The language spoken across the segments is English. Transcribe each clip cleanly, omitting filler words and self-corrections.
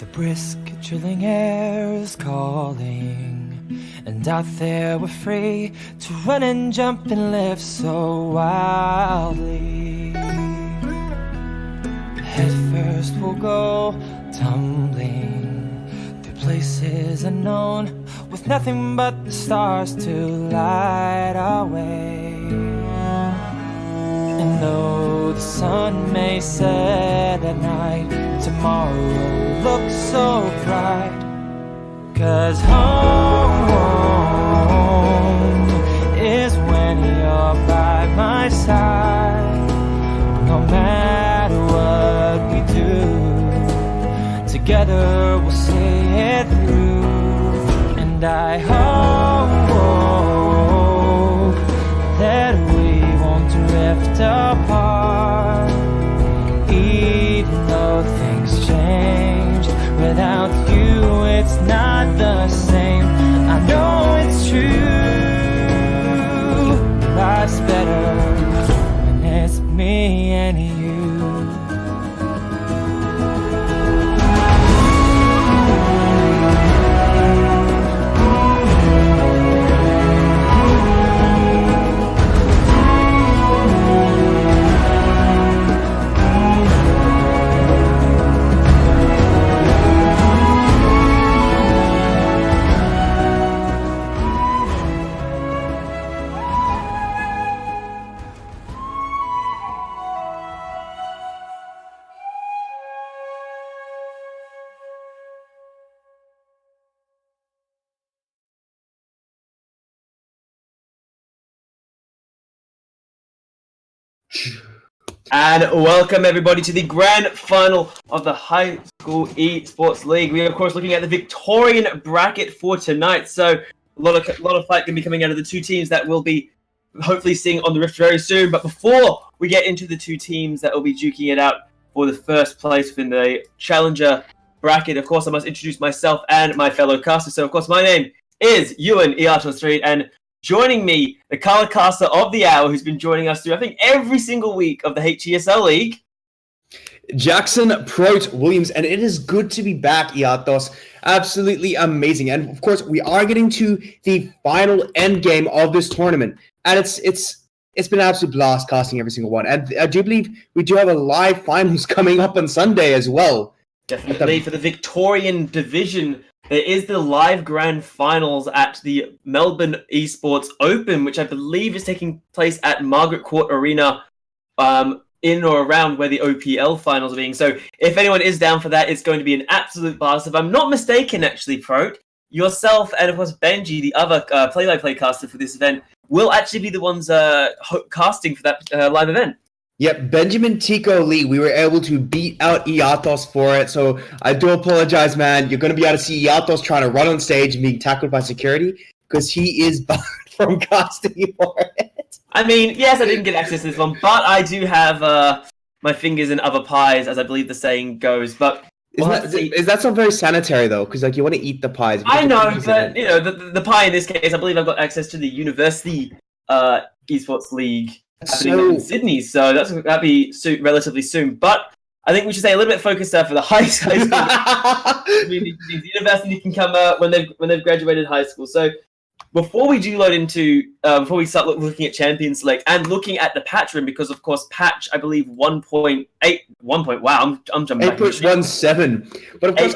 The brisk, chilling air is calling, and out there we're free to run and jump and live so wildly. Head first we'll go tumbling through places unknown, with nothing but the stars to light our way. And though the sun may set at night, tomorrow looks so bright. 'Cause home is when you're by my side. No matter what we do, together we'll see it through. And I hope that we won't drift apart, even though things change. Without you it's not the same. I know it's true, life's better when it's me and you. And welcome everybody to the grand final of the High School Esports League. We are of course looking at the Victorian bracket for tonight. So a lot of fight going to be coming out of the two teams that we'll be hopefully seeing on the Rift very soon. But before we get into the two teams that will be duking it out for the first place within the Challenger bracket, of course I must introduce myself and my fellow casters. So of course my name is Ewan Iato Street, and joining me, the color caster of the hour, who's been joining us through, I think, every single week of the HESL League, Jackson Prote Williams, and it is good to be back, Iatos. Absolutely amazing. And of course, we are getting to the final end game of this tournament. And it's been an absolute blast casting every single one. And I do believe we do have a live finals coming up on Sunday as well. Definitely for the Victorian division. There is the live grand finals at the Melbourne Esports Open, which I believe is taking place at Margaret Court Arena, in or around where the OPL finals are being. So if anyone is down for that, it's going to be an absolute blast. If I'm not mistaken, actually, Prote, yourself and of course Benji, the other play-by-play caster for this event, will actually be the ones casting for that live event. Yep, Benjamin Tico Lee, we were able to beat out Iatos for it, so I do apologize, man. You're going to be able to see Iatos trying to run on stage and being tackled by security, because he is barred from casting for it. I mean, yes, I didn't get access to this one, but I do have my fingers in other pies, as I believe the saying goes. But is that not very sanitary, though? Because you want to eat the pies. I know, but the pie in this case, I believe I've got access to the University Esports League happening in Sydney, so that'll be relatively soon. But I think we should stay a little bit focused for the high school. The university can come when they've graduated high school. So before we do load into before we start looking at Champions Select and looking at the patch room, because of course patch I believe 1.8 wow, I'm jumping 8.17, but of course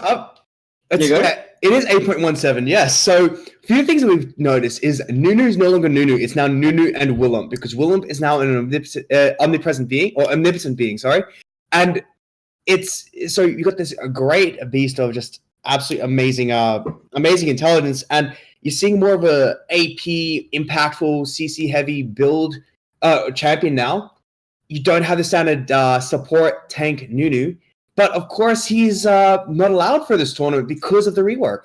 it is 8.17, yes. So a few things that we've noticed is Nunu is no longer Nunu. It's now Nunu and Willump, because Willump is now an omnipresent being, sorry. And it's so you got this great beast of just absolutely amazing intelligence, and you're seeing more of a AP, impactful, CC heavy build champion now. You don't have the standard support tank Nunu. But of course, he's not allowed for this tournament because of the rework.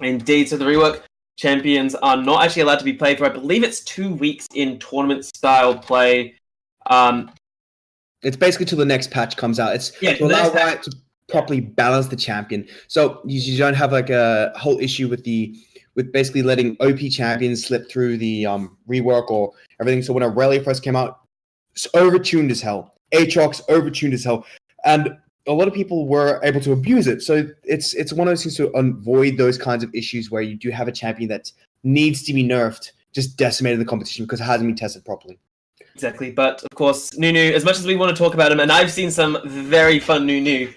Indeed, so the rework champions are not actually allowed to be played for, I believe it's 2 weeks in tournament-style play. It's basically till the next patch comes out. It's to allow Riot to properly balance the champion. So you don't have like a whole issue with basically letting OP champions slip through the rework or everything. So when Aurelia first came out, it's overtuned as hell. Aatrox overtuned as hell. And a lot of people were able to abuse it. So it's one of those things to avoid those kinds of issues where you do have a champion that needs to be nerfed, just decimated the competition because it hasn't been tested properly. Exactly, but of course, Nunu, as much as we want to talk about him, and I've seen some very fun Nunu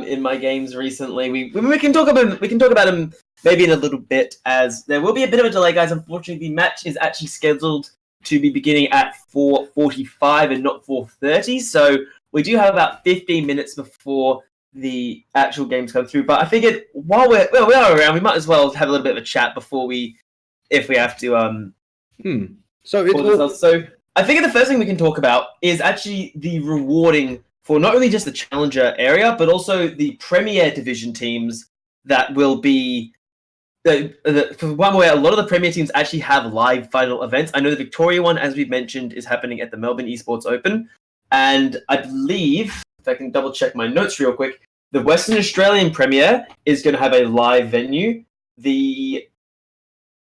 in my games recently, we can talk about him maybe in a little bit, as there will be a bit of a delay, guys. Unfortunately, the match is actually scheduled to be beginning at 4:45 and not 4:30, so we do have about 15 minutes before the actual games come through. But I figured while we are around, we might as well have a little bit of a chat before if we have to So I think the first thing we can talk about is actually the rewarding for not only just the Challenger area, but also the Premier Division teams that will be. For one way, a lot of the Premier teams actually have live final events. I know the Victoria one, as we've mentioned, is happening at the Melbourne Esports Open. And I believe, if I can double check my notes real quick, the Western Australian Premier is going to have a live venue. The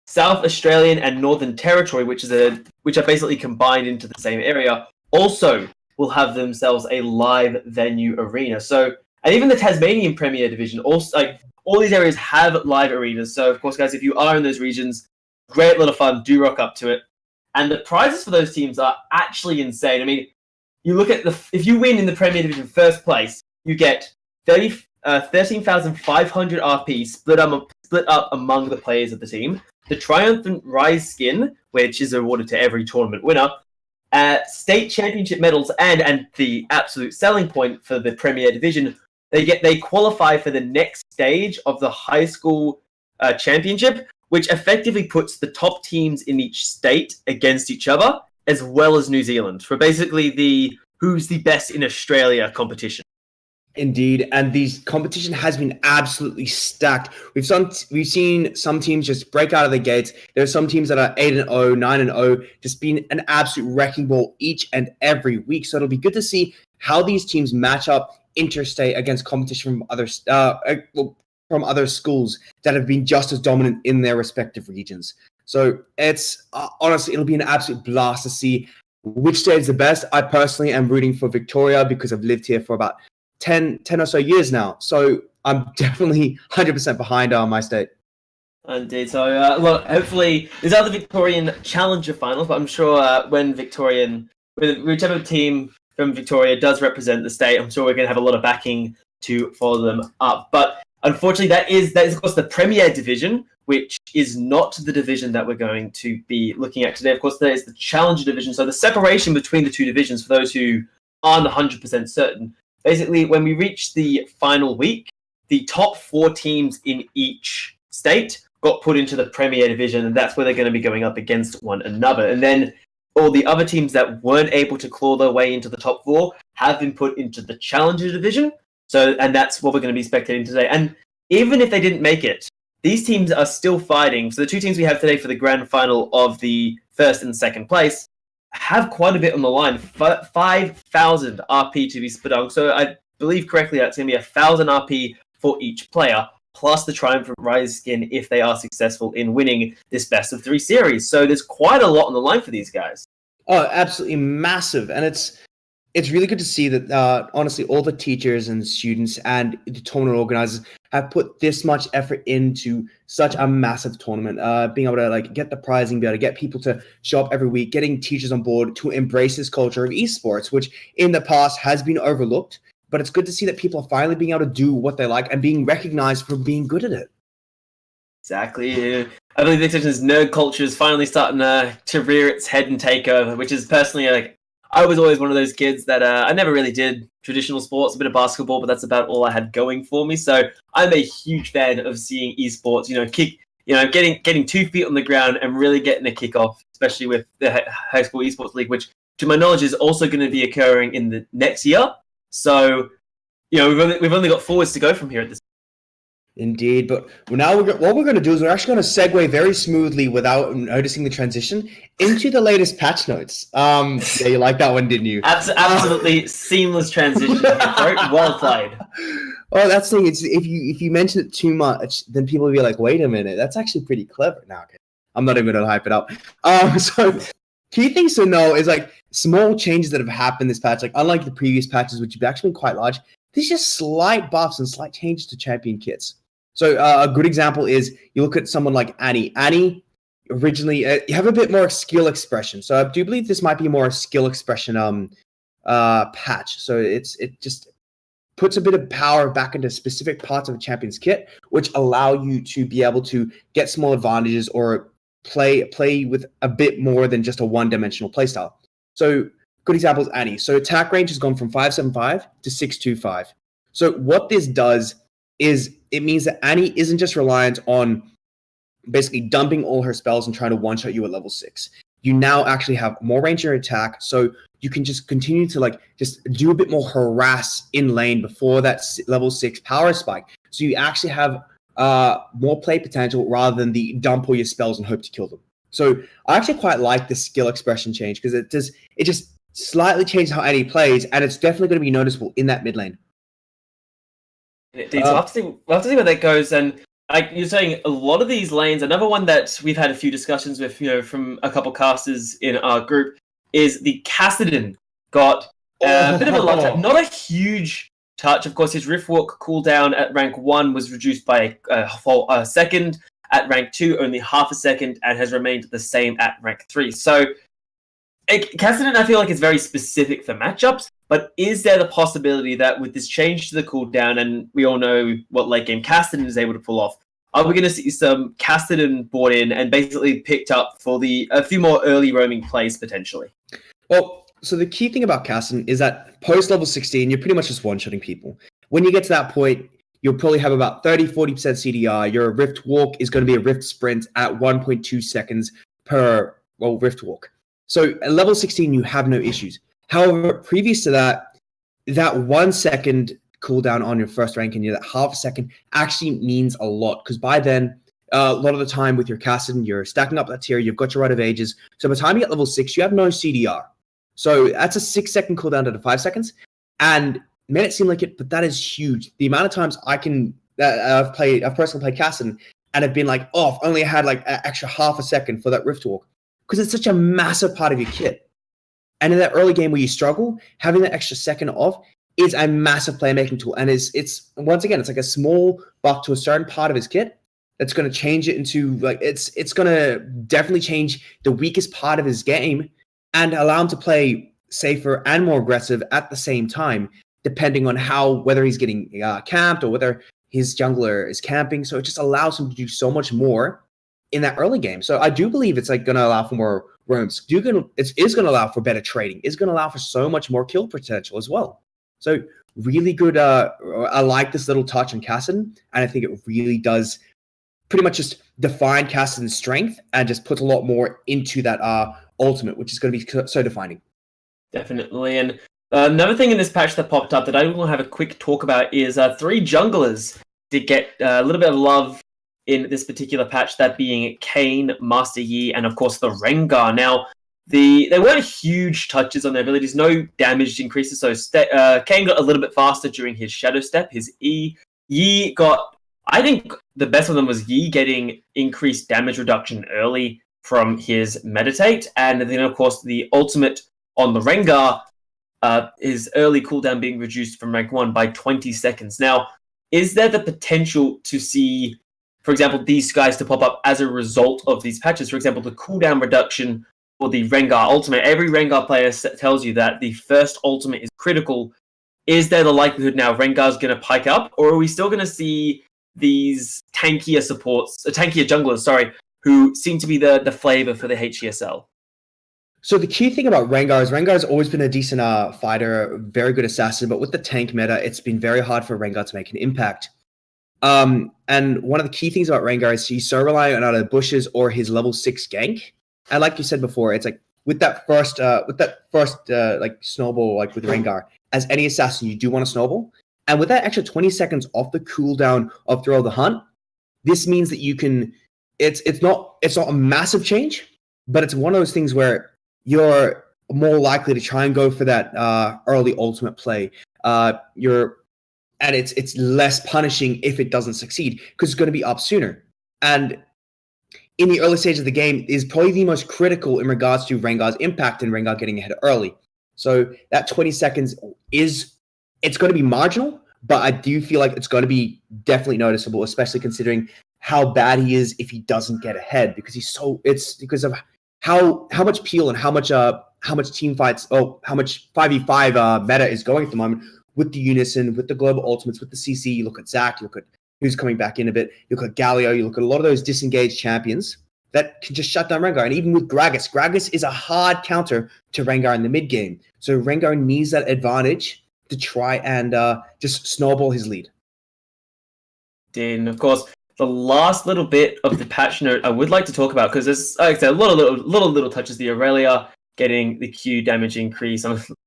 South Australian and Northern Territory, which are basically combined into the same area, also will have themselves a live venue arena. So, and even the Tasmanian Premier Division, also all these areas have live arenas. So, of course, guys, if you are in those regions, great little fun. Do rock up to it. And the prizes for those teams are actually insane. I mean, you look at if you win in the Premier Division first place, you get 13,500 RP split up among the players of the team. The Triumphant Rise skin, which is awarded to every tournament winner, state championship medals, and the absolute selling point for the Premier Division, they qualify for the next stage of the high school championship, which effectively puts the top teams in each state against each other, as well as New Zealand, for basically the who's the best in Australia competition. Indeed, and the competition has been absolutely stacked. We've seen some teams just break out of the gates. There are some teams that are 8-0, 9-0, just being an absolute wrecking ball each and every week. So it'll be good to see how these teams match up interstate against competition from other schools that have been just as dominant in their respective regions. So it's honestly, it'll be an absolute blast to see which state is the best. I personally am rooting for Victoria because I've lived here for about 10 or so years now. So I'm definitely 100% behind my state. Indeed. So, hopefully, there's other Victorian Challenger finals, but I'm sure whichever team from Victoria does represent the state, I'm sure we're going to have a lot of backing to follow them up. But unfortunately, that is of course the Premier Division, which is not the division that we're going to be looking at today. Of course, there is the Challenger Division. So the separation between the two divisions, for those who aren't 100% certain, basically, when we reach the final week, the top 4 teams in each state got put into the Premier Division, and that's where they're going to be going up against one another. And then all the other teams that weren't able to claw their way into the top 4 have been put into the Challenger Division. So, and that's what we're going to be spectating today. And even if they didn't make it, these teams are still fighting. So the 2 teams we have today for the grand final of the first and second place have quite a bit on the line. 5,000 RP to be split on. So I believe correctly that's going to be 1,000 RP for each player, plus the Triumphant Rise skin if they are successful in winning this best of 3 series. So there's quite a lot on the line for these guys. Oh, absolutely massive. And it's really good to see that, honestly, all the teachers and students and the tournament organizers have put this much effort into such a massive tournament, being able to get the prizing, be able to get people to show up every week, getting teachers on board to embrace this culture of esports, which in the past has been overlooked. But it's good to see that people are finally being able to do what they like and being recognized for being good at it. Exactly. I believe the extension's nerd culture is finally starting to rear its head and take over, which is personally I was always one of those kids that I never really did traditional sports, a bit of basketball, but that's about all I had going for me. So I'm a huge fan of seeing esports, getting 2 feet on the ground and really getting a kickoff, especially with the high school esports league, which to my knowledge is also going to be occurring in the next year. So, we've only got forwards to go from here at this. Indeed, but now what we're going to do is we're actually going to segue very smoothly without noticing the transition into the latest patch notes. Yeah, you like that one, didn't you? Absolutely seamless transition. Well played. Oh, that's the thing. It's if you mention it too much, then people will be like, "Wait a minute, that's actually pretty clever." Now, okay, I'm not even going to hype it up. So key things to know is small changes that have happened this patch. Unlike the previous patches, which have actually been quite large, There's just slight buffs and slight changes to champion kits. So a good example is you look at someone like Annie. Annie, originally, you have a bit more skill expression. So I do believe this might be more a skill expression patch. So it just puts a bit of power back into specific parts of a champion's kit, which allow you to be able to get small advantages or play with a bit more than just a one-dimensional playstyle. So good example is Annie. So attack range has gone from 575 to 625. So what this does is it means that Annie isn't just reliant on basically dumping all her spells and trying to one-shot you at level 6. You now actually have more range in your attack, so you can just continue to just do a bit more harass in lane before that level 6 power spike. So you actually have more play potential rather than the dump all your spells and hope to kill them. So I actually quite like the skill expression change because it just slightly changes how Annie plays, and it's definitely going to be noticeable in that mid lane. Indeed, so we'll have to see where that goes. And like you're saying, a lot of these lanes, another one that we've had a few discussions with, from a couple casters in our group, is the Kassadin got a bit of a lot, not a huge touch. Of course, his Riftwalk cooldown at rank 1 was reduced by a second. At rank 2, only half a second, and has remained the same at rank 3. So, Kassadin, I feel like it's very specific for matchups, but is there the possibility that with this change to the cooldown, and we all know what late game Kassadin is able to pull off, are we going to see some Kassadin brought in and basically picked up for a few more early roaming plays potentially? Well, so the key thing about Kassadin is that post level 16, you're pretty much just one-shotting people. When you get to that point, you'll probably have about 30-40% CDR. Your Rift Walk is going to be a Rift Sprint at 1.2 seconds per Rift Walk. So at level 16, you have no issues. However, previous to that 1 second cooldown on your first rank and that half a second actually means a lot, because by then, a lot of the time with your Kassadin, you're stacking up that tier, you've got your Rite of Ages. So by the time you get level 6, you have no CDR. So that's a 6 second cooldown to 5 seconds. And made it seem like it, but that is huge. The amount of times I've personally played Kassadin and have been like, oh, if only I had an extra half a second for that Rift Walk, because it's such a massive part of your kit. And in that early game where you struggle, having that extra second off is a massive playmaking tool. And it's once again, it's like a small buff to a certain part of his kit that's going to change it into it's going to definitely change the weakest part of his game and allow him to play safer and more aggressive at the same time, depending on whether he's getting camped or whether his jungler is camping. So it just allows him to do so much more in that early game. So I do believe it's going to allow for more roams. It is going to allow for better trading. It's going to allow for so much more kill potential as well. So really good. I like this little touch on Kassadin, and I think it really does pretty much just define Kassadin's strength and just puts a lot more into that ultimate, which is going to be so defining. Definitely. And another thing in this patch that popped up that I want to have a quick talk about is 3 junglers did get a little bit of love in this particular patch, that being Kayn, Master Yi, and of course the Rengar. Now, they weren't huge touches on their abilities, no damage increases, so Kayn got a little bit faster during his Shadow Step, his E. Yi got, I think the best of them was Yi getting increased damage reduction early from his Meditate, and then of course the ultimate on the Rengar, his early cooldown being reduced from rank 1 by 20 seconds. Now, is there the potential to see, for example, these guys to pop up as a result of these patches? For example, the cooldown reduction for the Rengar ultimate. Every Rengar player tells you that the first ultimate is critical. Is there the likelihood now Rengar's going to pike up, or are we still going to see these tankier junglers, who seem to be the flavor for the HESL? So the key thing about Rengar is Rengar's always been a decent fighter, very good assassin, but with the tank meta, it's been very hard for Rengar to make an impact. And one of the key things about Rengar is he's so reliant on either bushes or his level 6 gank. And like you said before, it's like with that first snowball, like with Rengar, as any assassin, you do want to snowball. And with that extra 20 seconds off the cooldown of Thrill of the Hunt, this means that you can. It's not a massive change, but it's one of those things where you're more likely to try and go for that early ultimate play. And it's less punishing if it doesn't succeed, because it's going to be up sooner. And in the early stage of the game is probably the most critical in regards to Rengar's impact and Rengar getting ahead early. So that 20 seconds is it's going to be marginal, but I do feel like it's going to be definitely noticeable, especially considering how bad he is if he doesn't get ahead, because it's because of how much peel and how much team fights, how much 5v5 meta is going at the moment with the Unison, with the Global Ultimates, with the CC. You look at Zac, you look at who's coming back in a bit, you look at Galio, you look at a lot of those disengaged champions that can just shut down Rengar. And even with Gragas is a hard counter to Rengar in the mid game. So Rengar needs that advantage to try and just snowball his lead. And of course, the last little bit of the patch note I would like to talk about, because there's, like I said, a lot of little touches. The Aurelia getting the Q damage increase.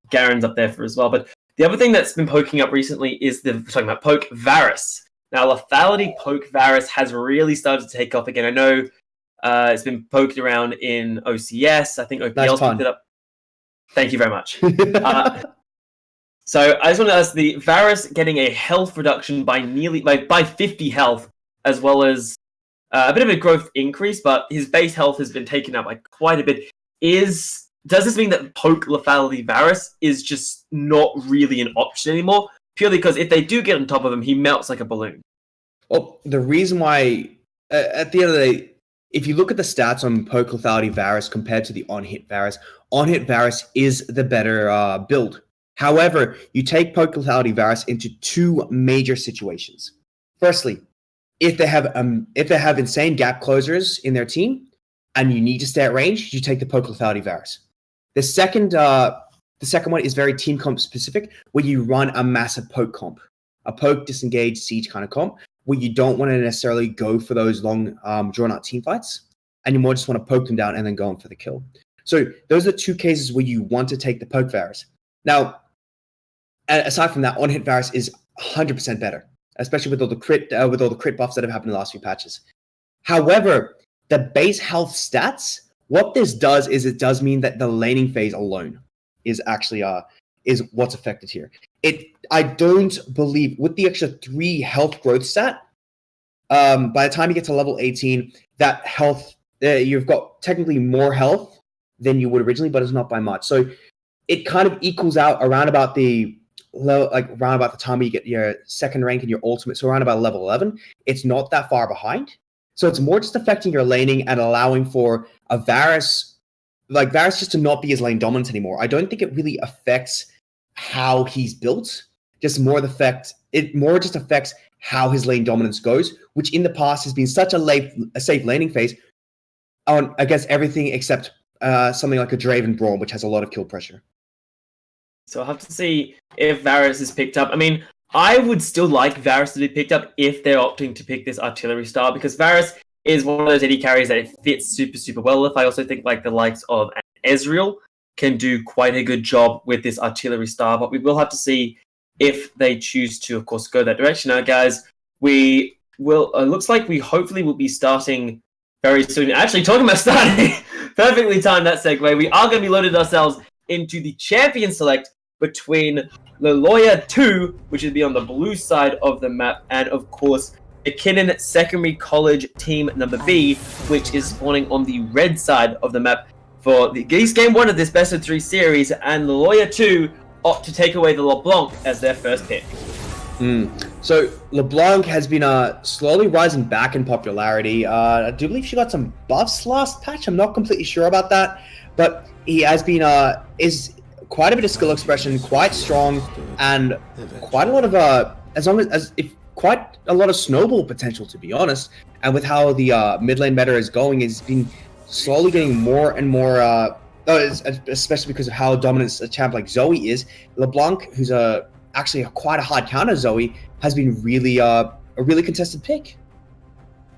Garen's up there for as well. But the other thing that's been poking up recently is we're talking about poke Varus. Now, lethality poke Varus has really started to take off again. I know it's been poked around in OCS. I think OPL's picked it up. Thank you very much. So I just want to ask, the Varus getting a health reduction by 50 health, as well as a bit of a growth increase, but his base health has been taken up by quite a bit. Does this mean that poke lethality Varus is just not really an option anymore? Purely because if they do get on top of him, he melts like a balloon. Well, the reason why, at the end of the day, if you look at the stats on poke lethality Varus compared to the on-hit Varus is the better build. However, you take poke lethality Varus into two major situations. Firstly, if they have insane gap closers in their team and you need to stay at range, you take the poke lethality Varus. The second one is very team comp specific, where you run a massive poke comp, a poke disengage siege kind of comp, where you don't want to necessarily go for those long drawn out team fights, and you more just want to poke them down and then go in for the kill. So those are two cases where you want to take the poke Varus. Now, aside from that, on-hit Varus is 100% better, especially with all the crit buffs that have happened in the last few patches. However, the base health stats, what this does is it does mean that the laning phase alone is actually is what's affected here. I don't believe with the extra 3 health growth stat, by the time you get to level 18, that health you've got technically more health than you would originally, but it's not by much. So it kind of equals out around about the time you get your second rank in your ultimate, so around about level 11. It's not that far behind. So it's more just affecting your laning and allowing for a Varus just to not be as lane dominant anymore. I don't think it really affects how he's built. It more just affects how his lane dominance goes, which in the past has been such a safe laning phase on against everything except something like a Draven Braum, which has a lot of kill pressure. So I'll have to see if Varus is picked up. I mean, I would still like Varus to be picked up if they're opting to pick this artillery style, because Varus is one of those AD carries that it fits super, super well with. I also think like the likes of Ezreal can do quite a good job with this artillery style, but we will have to see if they choose to, of course, go that direction. Now, guys, we will. Looks like we hopefully will be starting very soon. Actually, talking about starting, perfectly timed that segue. We are going to be loaded ourselves into the champion select between Loyola 2, which would be on the blue side of the map, and of course Mckinnon Secondary College Team Number B, which is spawning on the red side of the map for these game 1 of this best of 3 series, and Loyola 2 opt to take away the LeBlanc as their first pick. So LeBlanc has been slowly rising back in popularity. I do believe she got some buffs last patch. I'm not completely sure about that, but he has been is quite a bit of skill expression, quite strong, and quite a lot of quite a lot of snowball potential, to be honest. And with how the mid lane meta is going, it's been slowly getting more and more. Especially because of how dominant a champ like Zoe is. LeBlanc, who's actually quite a hard counter Zoe, has been really a really contested pick.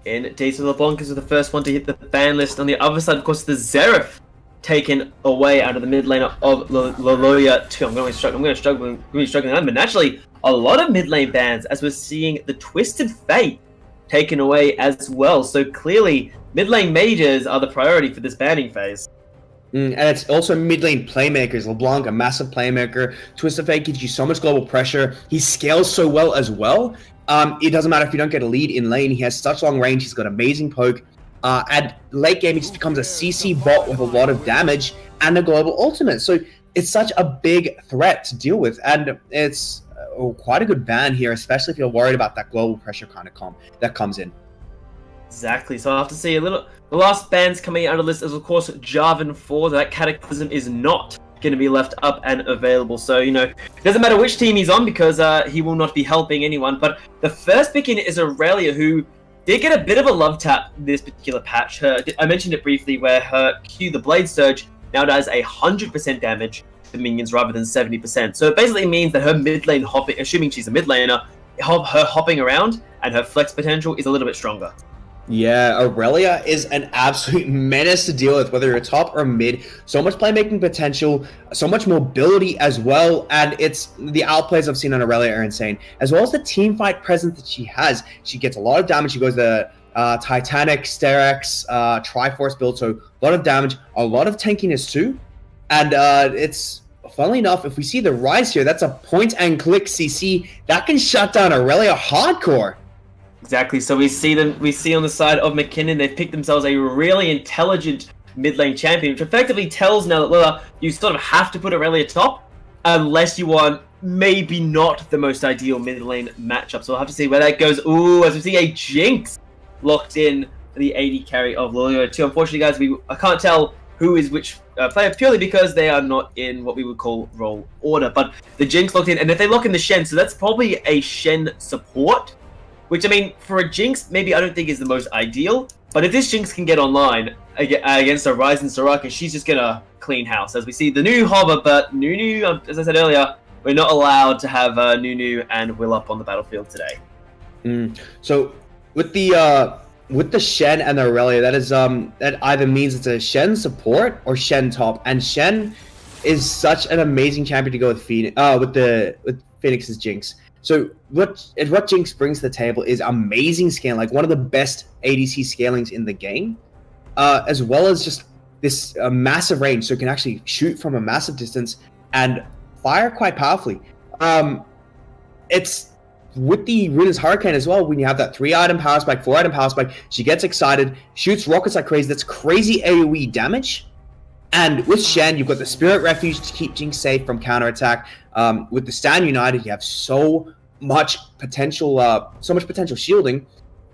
Indeed, so LeBlanc is the first one to hit the ban list. On the other side, of course, the Xerath taken away out of the mid lane of Loyola 2. I'm going to be struggling. But naturally, a lot of mid lane bans, as we're seeing the Twisted Fate taken away as well. So clearly, mid lane mages are the priority for this banning phase. And it's also mid lane playmakers. LeBlanc, a massive playmaker. Twisted Fate gives you so much global pressure. He scales so well as well. It doesn't matter if you don't get a lead in lane. He has such long range. He's got amazing poke. At late game, he just becomes a CC bot with a lot of damage and a global ultimate. So it's such a big threat to deal with. And it's quite a good ban here, especially if you're worried about that global pressure kind of that comes in. Exactly. So I'll have to see a little. The last bands coming out of this is, of course, Jarvan 4. That Cataclysm is not going to be left up and available. So, it doesn't matter which team he's on because he will not be helping anyone. But the first pick in is Aurelia, who did get a bit of a love tap this particular patch. I mentioned it briefly where her Q, the Blade Surge, now does 100% damage to minions rather than 70%. So it basically means that her mid lane hopping, assuming she's a mid laner, her hopping around and her flex potential is a little bit stronger. Yeah, Aurelia is an absolute menace to deal with, whether you're top or mid. So much playmaking potential, so much mobility as well, and it's the outplays I've seen on Aurelia are insane. As well as the team fight presence that she has. She gets a lot of damage. She goes the Titanic, Sterex, Triforce build, so a lot of damage, a lot of tankiness too. And it's, funnily enough, if we see the Rise here, that's a point-and-click CC. That can shut down Aurelia hardcore. Exactly. So we see on the side of Mckinnon, they've picked themselves a really intelligent mid lane champion, which effectively tells now that Loyola, you sort of have to put Aurelia top, unless you want maybe not the most ideal mid lane matchup. So we'll have to see where that goes. Ooh, as we see a Jinx locked in for the AD carry of Loyola too. Unfortunately, guys, I can't tell who is which player purely because they are not in what we would call role order. But the Jinx locked in, and if they lock in the Shen, so that's probably a Shen support. Which, I mean, for a Jinx, maybe I don't think is the most ideal. But if this Jinx can get online against a Ryzen Soraka, she's just going to clean house. As we see the new Hover, but Nunu, as I said earlier, we're not allowed to have Nunu and Will up on the battlefield today. So with the Shen and the Aurelia, that either means it's a Shen support or Shen top. And Shen is such an amazing champion to go with with Phoenix's Jinx. So what Jinx brings to the table is amazing scaling, like one of the best ADC scalings in the game, as well as just this massive range, so it can actually shoot from a massive distance and fire quite powerfully. It's with the Runa's Hurricane as well, when you have that 3-item power spike, 4-item power spike, she gets excited, shoots rockets like crazy, that's crazy AoE damage. And with Shen, you've got the Spirit Refuge to keep Jinx safe from counterattack. With the Stand United, you have so much potential shielding.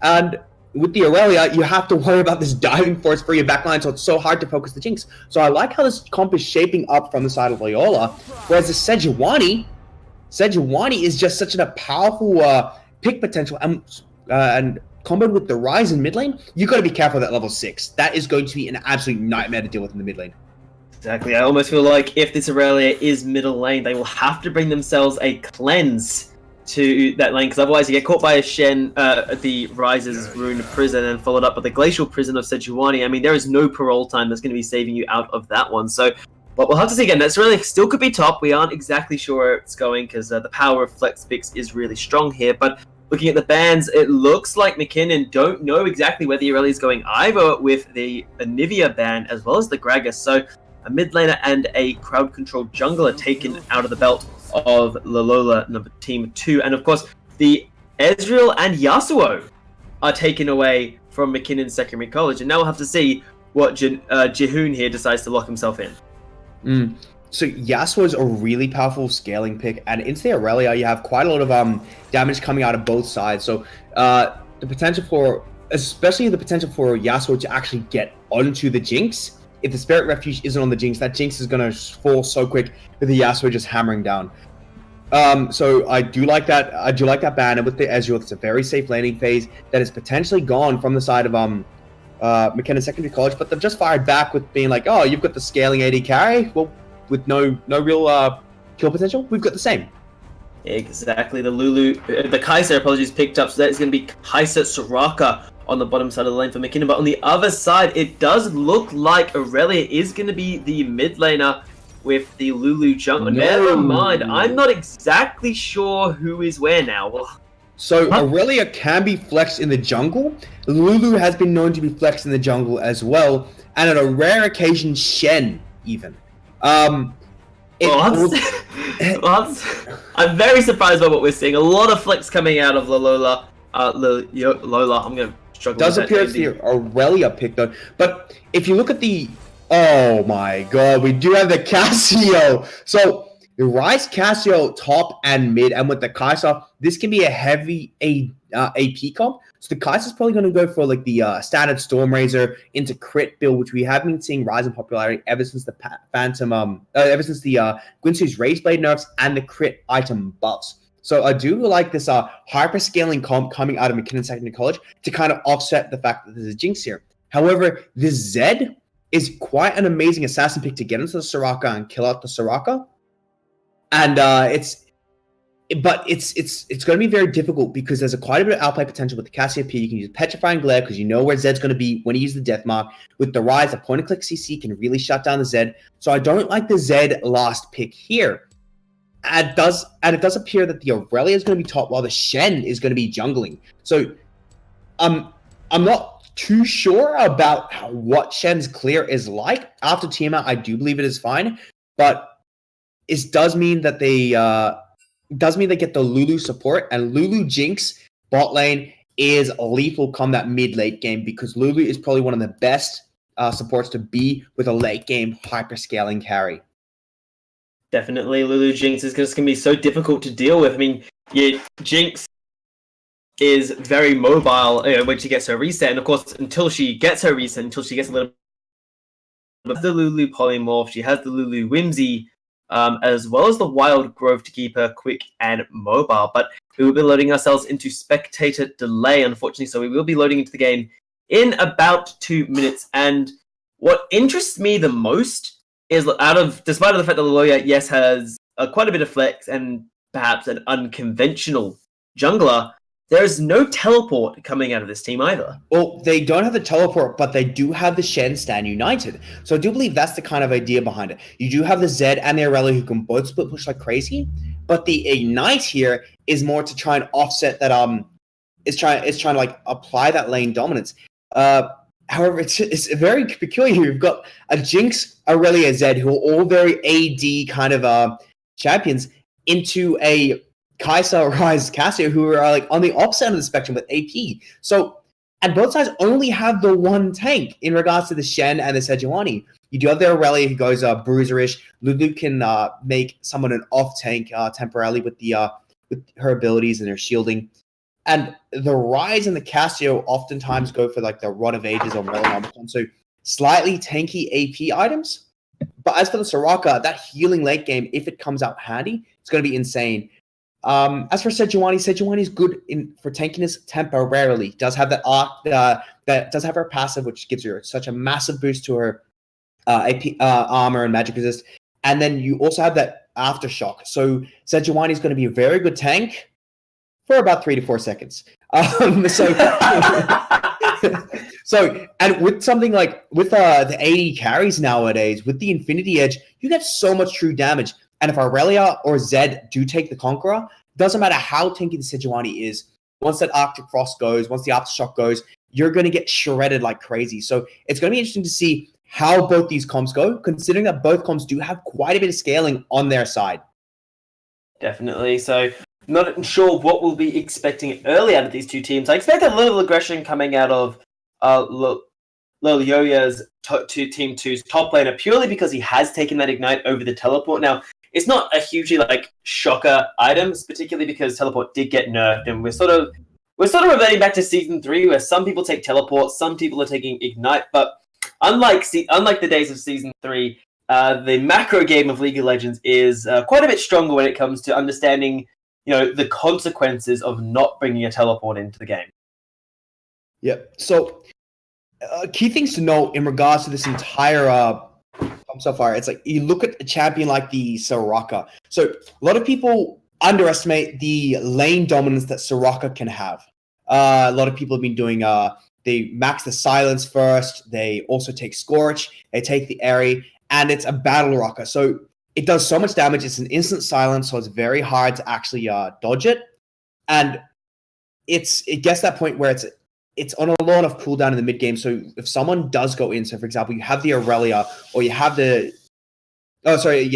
And with the Aurelia, you have to worry about this diving force for your backline, so it's so hard to focus the Jinx. So I like how this comp is shaping up from the side of Loyola, whereas the Sejuani is just such a powerful pick potential, and comboed with the Rise in mid lane, you got to be careful at that level 6. That is going to be an absolute nightmare to deal with in the mid lane. Exactly. I almost feel like if this Aurelia is middle lane, they will have to bring themselves a cleanse to that lane, because otherwise you get caught by a Shen at the Rise's Rune Prison and followed up by the Glacial Prison of Sejuani. I mean, there is no parole time that's going to be saving you out of that one. So, but we'll have to see again. That's really still could be top. We aren't exactly sure where it's going because the power of Flex Picks is really strong here. But looking at the bans, it looks like Mckinnon don't know exactly where the Aurelia is going either with the Anivia ban as well as the Gragas. So a mid laner and a crowd control jungler taken out of the belt of Loyola team 2. And of course, the Ezreal and Yasuo are taken away from McKinnon's secondary college. And now we'll have to see what Jihoon here decides to lock himself in. So Yasuo is a really powerful scaling pick, and into the Aurelia, you have quite a lot of damage coming out of both sides. So especially the potential for Yasuo to actually get onto the Jinx. If the Spirit Refuge isn't on the Jinx, that Jinx is going to fall so quick with the Yasuo just hammering down. So I do like that. I do like that ban, and with the Ezreal, it's a very safe laning phase that is potentially gone from the side of McKinnon Secondary College, but they've just fired back with being like, oh, you've got the scaling AD carry. Well, with no real kill potential, we've got the same. Exactly. The Kaiser, apologies, picked up. So that is going to be Kaiser Soraka on the bottom side of the lane for McKinnon. But on the other side, it does look like Aurelia is going to be the mid laner with the Lulu jungle. No. Never mind. I'm not exactly sure who is where now. So Aurelia can be flexed in the jungle. Lulu has been known to be flexed in the jungle as well. And on a rare occasion, Shen even. I'm very surprised by what we're seeing. A lot of flex coming out of Loyola. Loyola, I'm going to struggle does with appear to be Aurelia pick though. But if you look at the... Oh my god, we do have the Casio. So the Rise Casio top and mid, and with the Kai'Sa, this can be a heavy AP comp. So the Kai'Sa's probably going to go for like the standard Stormrazor into crit build, which we have been seeing rise in popularity ever since the ever since the Guinsoo's Raze Blade nerfs and the crit item buffs. So I do like this hyper-scaling comp coming out of Mckinnon Secondary College to kind of offset the fact that there's a Jinx here. However, this Zed is quite an amazing assassin pick to get into the Soraka and kill out the Soraka. And it's going to be very difficult because there's quite a bit of outplay potential with the Cassiopeia. You can use Petrifying Glare because you know where Zed's going to be when he uses the Death Mark. With the Rise, the point-and-click CC can really shut down the Zed. So I don't like the Zed last pick here. It does appear that the Aurelia is going to be top while the Shen is going to be jungling. So I'm not too sure about what Shen's clear is like. After Tiamat, I do believe it is fine. But it does mean that they get the Lulu support, and Lulu Jinx bot lane is lethal come that mid-late game because Lulu is probably one of the best supports to be with a late game hyper-scaling carry. Definitely, Lulu Jinx is just going to be so difficult to deal with. I mean, Jinx is very mobile when she gets her reset, and of course, until she gets her reset, until she gets a little bit of the Lulu Polymorph, she has the Lulu Whimsy, as well as the Wild Growth to keep her quick and mobile. But we will be loading ourselves into spectator delay, unfortunately, so we will be loading into the game in about 2 minutes. And what interests me the most is despite the fact that Loyola, yes, has quite a bit of flex and perhaps an unconventional jungler, there is no teleport coming out of this team either. Well, they don't have the teleport, but they do have the Shen stand united. So I do believe that's the kind of idea behind it. You do have the Zed and the Aurelia who can both split push like crazy, but the Ignite here is more to try and offset that is trying to like apply that lane dominance. However, it's very peculiar. You've got a Jinx, Aurelia, Zed, who are all very AD kind of champions, into a Kai'Sa, Rise, Casio, who are like on the opposite end of the spectrum with AP. So, and both sides only have the one tank in regards to the Shen and the Sejuani. You do have the Aurelia who goes bruiserish. Lulu can make someone an off tank temporarily with her abilities and her shielding. And the Rise and the Casio oftentimes go for like the Rod of Ages or Melanomicon, so slightly tanky AP items. But as for the Soraka, that healing late game, if it comes out handy, it's going to be insane. As for Sejuani is good for tankiness temporarily. Does have that arc that does have her passive, which gives her such a massive boost to her AP armor and magic resist. And then you also have that aftershock. So Sejuani is going to be a very good tank for about 3 to 4 seconds. So and with something like with the AD carries nowadays, with the Infinity Edge, you get so much true damage. And if Aurelia or Zed do take the Conqueror, doesn't matter how tanky the Sejuani is, once that Arctic Frost goes, once the Aftershock goes, you're going to get shredded like crazy. So it's going to be interesting to see how both these comps go, considering that both comps do have quite a bit of scaling on their side. Definitely. So not sure what we'll be expecting early out of these two teams. I expect a little aggression coming out of Loyola's Team 2's top laner, purely because he has taken that Ignite over the Teleport. Now, it's not a hugely shocker item, particularly because Teleport did get nerfed, and we're sort of reverting back to Season 3, where some people take Teleport, some people are taking Ignite, but unlike the days of Season 3, the macro game of League of Legends is quite a bit stronger when it comes to understanding, the consequences of not bringing a Teleport into the game. Yep. So, key things to note in regards to this entire so far, it's like you look at a champion like the Soraka. So a lot of people underestimate the lane dominance that Soraka can have. A lot of people have been doing they max the silence first, they also take Scorch, they take the Airy, and it's a battle rocker. So it does so much damage, it's an instant silence, so it's very hard to actually dodge it. And it gets to that point where it's on a lot of cooldown in the mid game. So if someone does go in, so for example, you have the Aurelia, or you have the Aurelia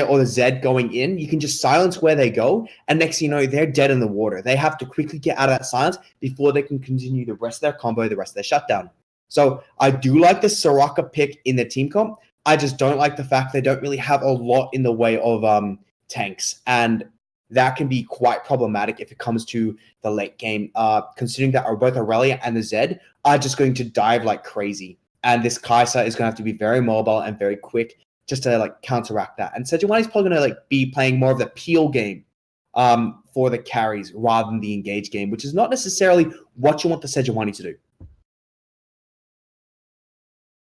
or the Zed going in, you can just silence where they go, and next thing you know, they're dead in the water. They have to quickly get out of that silence before they can continue the rest of their combo, the rest of their shutdown. So I do like the Soraka pick in the team comp. I just don't like the fact they don't really have a lot in the way of tanks, and that can be quite problematic if it comes to the late game, considering that both Aurelia and the Zed are just going to dive like crazy. And this Kai'Sa is going to have to be very mobile and very quick just to like counteract that. And Sejuani's probably going to like be playing more of the peel game for the carries rather than the engage game, which is not necessarily what you want the Sejuani to do.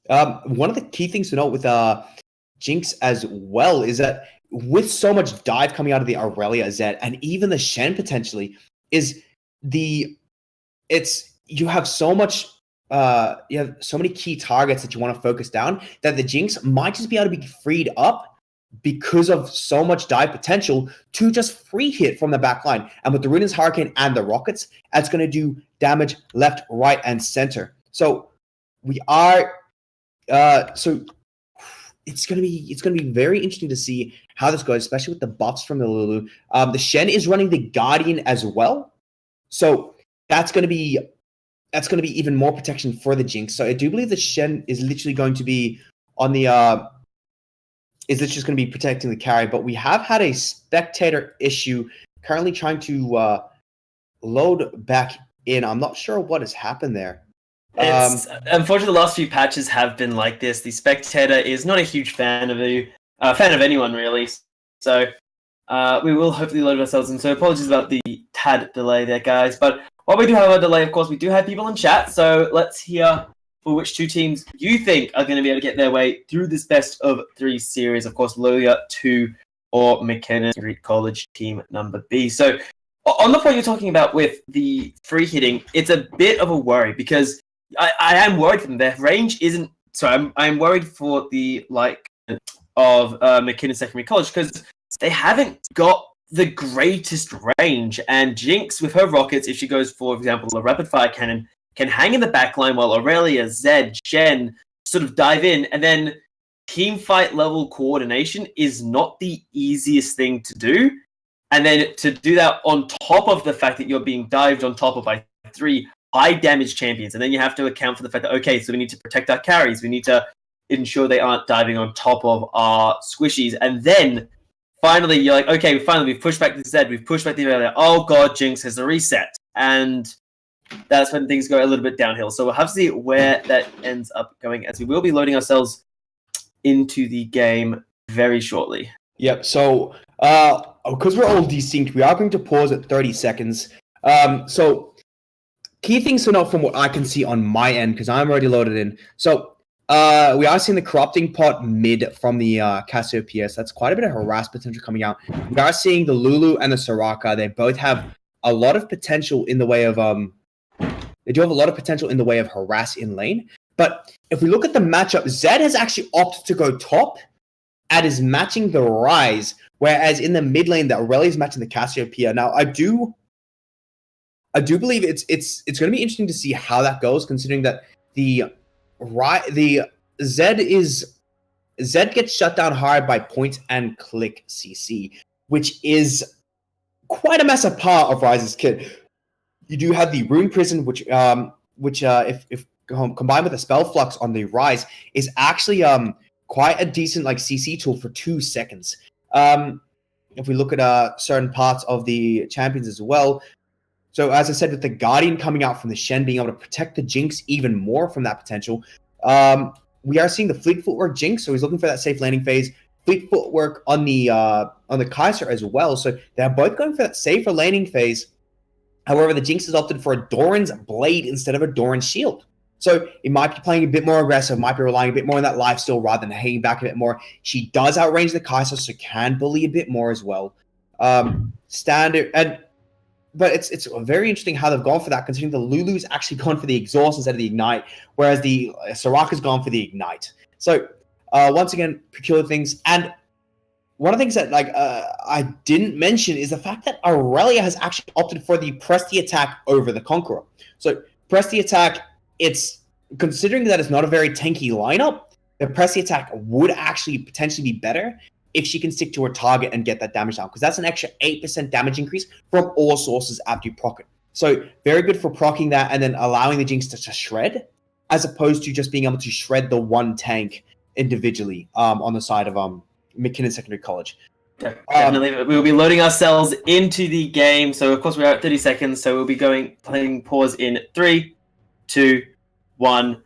One of the key things to note with Jinx as well is that with so much dive coming out of the Aurelia Zed and even the Shen potentially, is you have so much you have so many key targets that you want to focus down that the Jinx might just be able to be freed up because of so much dive potential to just free hit from the back line. And with the Runaan's Hurricane and the Rockets, that's going to do damage left, right, and center. So we are so it's gonna be very interesting to see how this goes, especially with the buffs from the Lulu. The Shen is running the Guardian as well, so that's gonna be even more protection for the Jinx. So I do believe the Shen is literally going to be on the is literally just going to be protecting the carry. But we have had a spectator issue currently trying to load back in. I'm not sure what has happened there. It's unfortunately the last few patches have been like this. The spectator is not a huge fan of anyone really. So we will hopefully load ourselves in. So apologies about the tad delay there, guys. But while we do have a delay, of course, we do have people in chat. So let's hear for which two teams you think are going to be able to get their way through this best of 3 series. Of course, Loyola 2 or Mckinnon Street College team number B. So on the point you're talking about with the free hitting, it's a bit of a worry because I am worried for them. Their range isn't. So I'm worried for the of Mckinnon Secondary College because they haven't got the greatest range. And Jinx with her rockets, if she goes for example a rapid fire cannon, can hang in the back line while Aurelia, Zed, Shen sort of dive in, and then team fight level coordination is not the easiest thing to do. And then to do that on top of the fact that you're being dived on top of by 3 high damage champions, and then you have to account for the fact that okay, so we need to protect our carries, we need to ensure they aren't diving on top of our squishies, and then finally you're like, okay, we've pushed back the Zed, we've pushed back the Aurelia. Oh god, Jinx has a reset, and that's when things go a little bit downhill. So we'll have to see where that ends up going, as we will be loading ourselves into the game very shortly. Yep. So because we're all desynced, we are going to pause at 30 seconds. So key things to note from what I can see on my end, because I'm already loaded in. So we are seeing the corrupting pot mid from the Cassiopeia. So that's quite a bit of harass potential coming out. We are seeing the Lulu and the Soraka. They both have a lot of potential in the way of they do have a lot of potential in the way of harass in lane. But if we look at the matchup, Zed has actually opted to go top and is matching the Rise, whereas in the mid lane, the Aurelia is matching the Cassiopeia. Now, I do believe it's going to be interesting to see how that goes, considering that the Zed gets shut down hard by point and click CC, which is quite a massive part of Rise's kit. You do have the Rune Prison, which if combined with the Spell Flux on the Rise, is actually quite a decent CC tool for 2 seconds. If we look at certain parts of the champions as well. So as I said, with the Guardian coming out from the Shen, being able to protect the Jinx even more from that potential, we are seeing the Fleet Footwork Jinx, so he's looking for that safe landing phase. Fleet Footwork on the Kai'Sa as well, so they're both going for that safer landing phase. However, the Jinx has opted for a Doran's Blade instead of a Doran's Shield. So it might be playing a bit more aggressive, might be relying a bit more on that lifesteal rather than hanging back a bit more. She does outrange the Kai'Sa, so can bully a bit more as well. But it's very interesting how they've gone for that, considering the Lulu's actually gone for the Exhaust instead of the Ignite, whereas the Soraka's gone for the Ignite. So once again, peculiar things. And one of the things that I didn't mention is the fact that Aurelia has actually opted for the Press the Attack over the Conqueror. So Press the Attack, it's considering that it's not a very tanky lineup, the Press the Attack would actually potentially be better if she can stick to her target and get that damage down, because that's an extra 8% damage increase from all sources after you proc it. So very good for proccing that and then allowing the Jinx to shred, as opposed to just being able to shred the one tank individually on the side of Mckinnon Secondary College. Definitely. We'll be loading ourselves into the game. So, of course, we're at 30 seconds. So, we'll be playing pause in 3, 2, 1.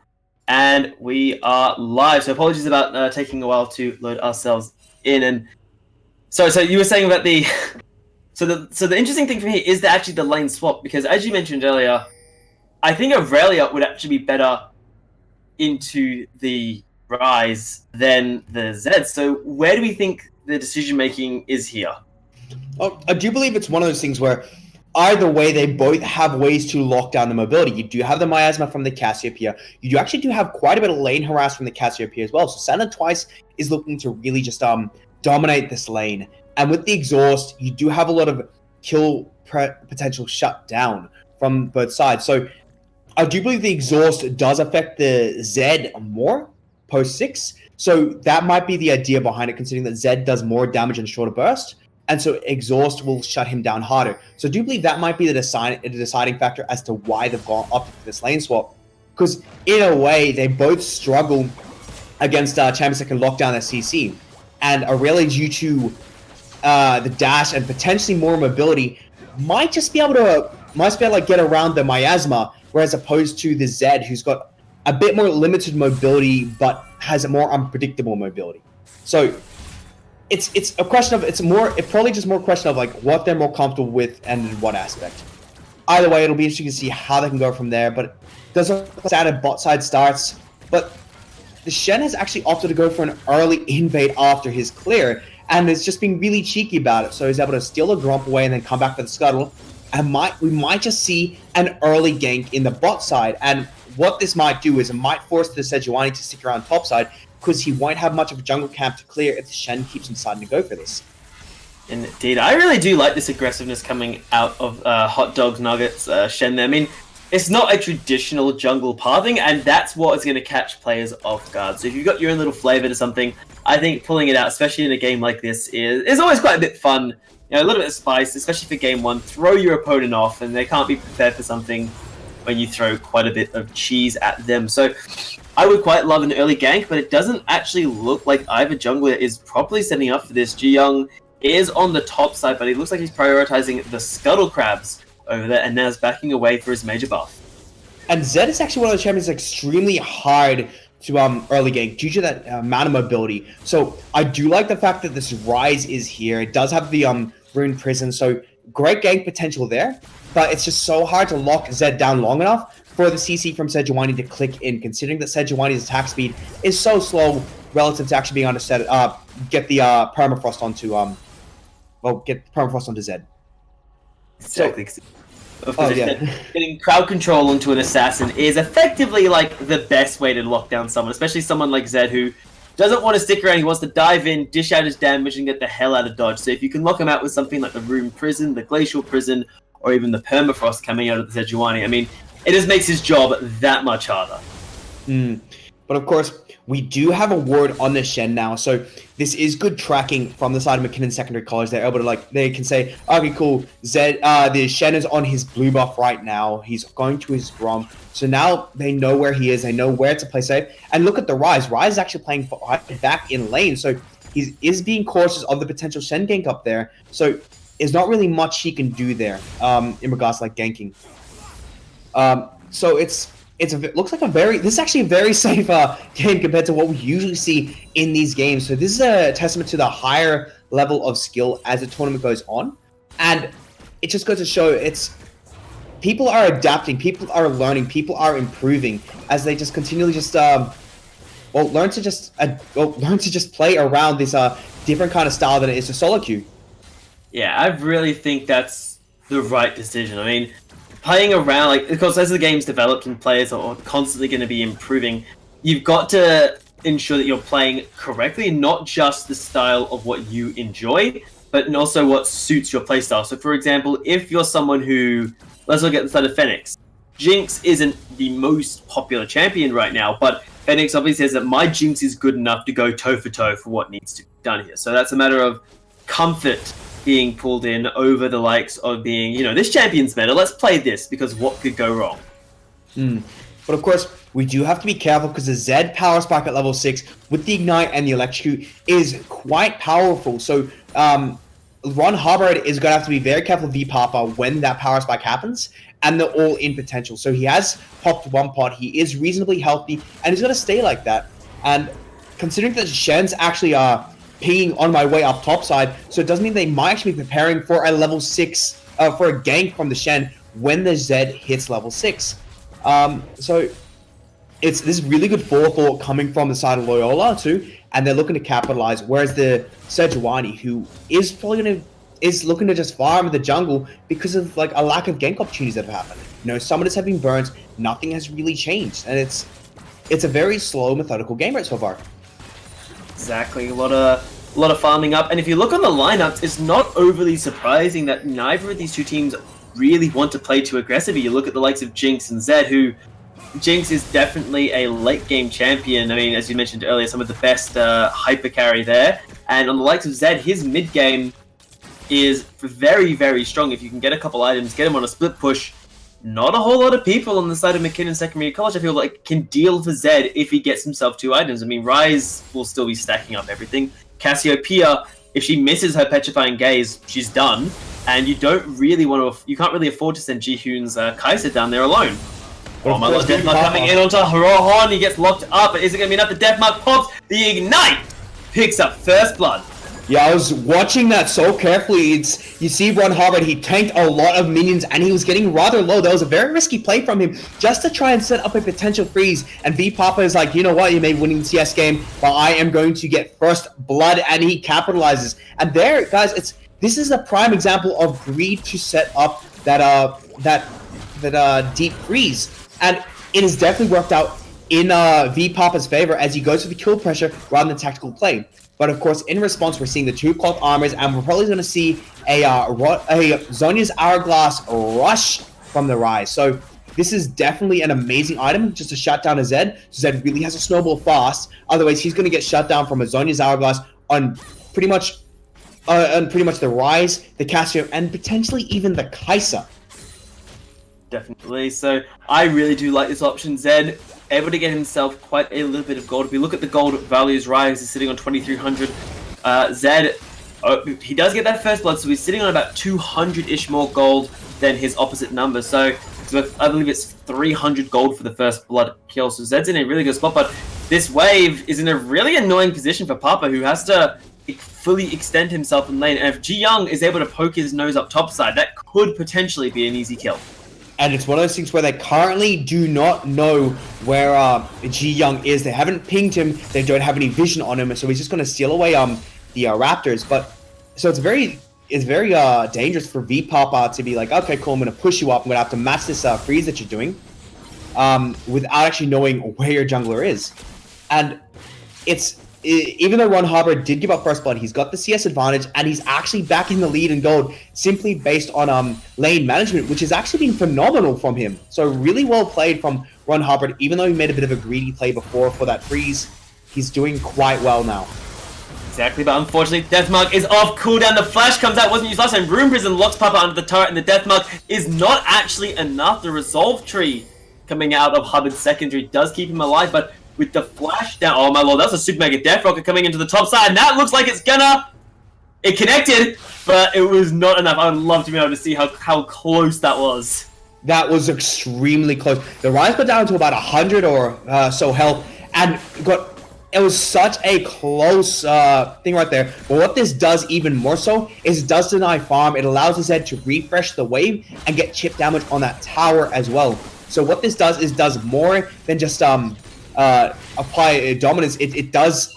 And we are live. So, apologies about taking a while to load ourselves in. And so you were saying about the... So the interesting thing for me is actually the lane swap. Because as you mentioned earlier, I think Aurelia would actually be better into the Rise than the Zed. So, where do we think the decision making is here? I do believe it's one of those things where either way they both have ways to lock down the mobility. You do have the miasma from the Cassiopeia. You actually do have quite a bit of lane harass from the Cassiopeia as well. So Santa Twice is looking to really just dominate this lane. And with the exhaust, you do have a lot of kill potential shut down from both sides. So I do believe the exhaust does affect the Zed more post 6. So that might be the idea behind it, considering that Zed does more damage in shorter burst, and so exhaust will shut him down harder. So I do believe that might be the deciding factor as to why they've gone up to this lane swap. Because in a way, they both struggle against Champions that can lock down their CC. And Aurelia, due to the dash and potentially more mobility, might be able to get around the miasma, whereas opposed to the Zed, who's got a bit more limited mobility, but has a more unpredictable mobility. So it's a question of it's probably just more a question of like what they're more comfortable with and in what aspect. Either way, it'll be interesting to see how they can go from there. But it doesn't sad at bot side starts. But the Shen has actually opted to go for an early invade after his clear, and is just being really cheeky about it. So he's able to steal the Gromp away and then come back for the scuttle. And we might just see an early gank in the bot side. And what this might do is it might force the Sejuani to stick around top side, because he won't have much of a jungle camp to clear if the Shen keeps deciding to go for this. Indeed. I really do like this aggressiveness coming out of Hot Dogs Nuggets Shen there. I mean, it's not a traditional jungle pathing, and that's what is going to catch players off guard. So if you've got your own little flavor to something, I think pulling it out, especially in a game like this, is always quite a bit fun. You know, a little bit of spice, especially for game 1. Throw your opponent off, and they can't be prepared for something when you throw quite a bit of cheese at them. So I would quite love an early gank, but it doesn't actually look like either jungler is properly setting up for this. Ji-Young is on the top side, but he looks like he's prioritizing the Scuttle Crabs over there, and now is backing away for his major buff. And Zed is actually one of the champions that's extremely hard to early gank due to that amount of mobility. So I do like the fact that this Rise is here. It does have the Rune Prison, so great gank potential there. But it's just so hard to lock Zed down long enough for the CC from Sejuani to click in, considering that Sejuani's attack speed is so slow relative to actually being able to get the permafrost onto Zed. Exactly. So, of course, getting crowd control onto an assassin is effectively like the best way to lock down someone, especially someone like Zed who doesn't want to stick around. He wants to dive in, dish out his damage, and get the hell out of dodge. So if you can lock him out with something like the Rune Prison, the Glacial Prison, or even the permafrost coming out of the Sejuani, I mean, it just makes his job that much harder. But of course, we do have a ward on the Shen now, so this is good tracking from the side of Mckinnon Secondary College. They're able to they can say, okay, cool, Zed, the Shen is on his blue buff right now. He's going to his Gromp. So now they know where he is. They know where to play safe. And look at the Rise. Rise is actually playing back in lane, so he is being cautious of the potential Shen gank up there. So there's not really much he can do there in regards to ganking. So it looks like this is actually a very safe game compared to what we usually see in these games. So this is a testament to the higher level of skill as the tournament goes on, and it just goes to show people are adapting, people are learning, people are improving as they just continually learn to just play around this different kind of style than it is to solo queue. Yeah, I really think that's the right decision. I mean, playing around, because as the game's developed and players are constantly going to be improving, you've got to ensure that you're playing correctly, not just the style of what you enjoy, but also what suits your playstyle. So, for example, if you're someone who, let's look at the side of Fenix. Jinx isn't the most popular champion right now, but Fenix obviously says that my Jinx is good enough to go toe-for-toe for what needs to be done here. So that's a matter of comfort being pulled in over the likes of being, this champion's better, let's play this, because what could go wrong? But of course, we do have to be careful because the Z power spike at level 6 with the Ignite and the Electrocute is quite powerful. So Ron Hubbard is going to have to be very careful of V-Papa when that power spike happens and the all-in potential. So he has popped one pod. He is reasonably healthy, and he's going to stay like that. And considering that Shen's actually pinging on my way up top side, so it does mean they might actually be preparing for a level 6, for a gank from the Shen when the Zed hits level 6. So this is really good forethought coming from the side of Loyola too, and they're looking to capitalize. Whereas the Sejuani, who is probably looking to just farm the jungle because of like a lack of gank opportunities that have happened. You know, summoners have been burnt, nothing has really changed, and it's a very slow, methodical game right so far. Exactly, a lot of farming up, and if you look on the lineups, it's not overly surprising that neither of these two teams really want to play too aggressively. You look at the likes of Jinx and Zed, who Jinx is definitely a late game champion. I mean, as you mentioned earlier, some of the best hyper carry there, and on the likes of Zed, his mid game is very, very strong. If you can get a couple items, get him on a split push. Not a whole lot of people on the side of Mckinnon Secondary College, I feel like, can deal for Zed if he gets himself 2 items. I mean, Ryze will still be stacking up everything. Cassiopeia, if she misses her Petrifying Gaze, she's done. And you don't really want to, you can't really afford to send Jihoon's Kai'Sa down there alone. Oh my lord, Deathmark coming in onto Rohan, he gets locked up, but is it going to be enough? The Deathmark pops, the Ignite picks up first blood. Yeah, I was watching that so carefully. You see Ron Hubbard, he tanked a lot of minions and he was getting rather low. That was a very risky play from him just to try and set up a potential freeze. And V-Papa is like, you know what, you may win the CS game, but I am going to get first blood, and he capitalizes. And there, guys, this is a prime example of greed to set up that deep freeze. And it has definitely worked out in V-Papa's favor as he goes for the kill pressure rather than tactical play. But of course, in response, we're seeing the 2 cloth armors, and we're probably going to see a Zhonya's Hourglass rush from the Ryze. So this is definitely an amazing item just to shut down a Zed. So Zed really has to snowball fast. Otherwise, he's going to get shut down from a Zhonya's Hourglass on pretty much the Ryze, the Cassio, and potentially even the Kai'Sa. Definitely. So I really do like this option. Zed able to get himself quite a little bit of gold. If we look at the gold values, Ryze is sitting on 2,300. Zed, he does get that first blood, so he's sitting on about 200-ish more gold than his opposite number. So I believe it's 300 gold for the first blood kill. So Zed's in a really good spot, but this wave is in a really annoying position for Papa, who has to fully extend himself in lane. And if Ji Young is able to poke his nose up topside, that could potentially be an easy kill. And it's one of those things where they currently do not know where Ji Young is. They haven't pinged him. They don't have any vision on him, so he's just going to steal away the Raptors. But so it's very dangerous for V-Papa to be like, okay, cool, I'm going to push you up. I'm going to have to match this freeze that you're doing without actually knowing where your jungler is. And even though Ron Hubbard did give up first blood, he's got the CS advantage, and he's actually back in the lead in gold simply based on lane management, which has actually been phenomenal from him. So really well played from Ron Hubbard. Even though he made a bit of a greedy play before for that freeze, he's doing quite well now. Exactly, but unfortunately, Deathmark is off cooldown. The flash comes out, wasn't used last time. Room Prison locks Papa under the turret, and the Deathmark is not actually enough. The Resolve Tree coming out of Hubbard's secondary does keep him alive, but with the flash down, oh my lord, that's a super mega death rocket coming into the top side, and that looks like it connected, but it was not enough. I would love to be able to see how close that was. That was extremely close. The Ryze got down to about 100 or so health, and it was such a close thing right there. But what this does even more so is it does deny farm. It allows his head to refresh the wave and get chip damage on that tower as well. So what this does is does more than just apply dominance. It does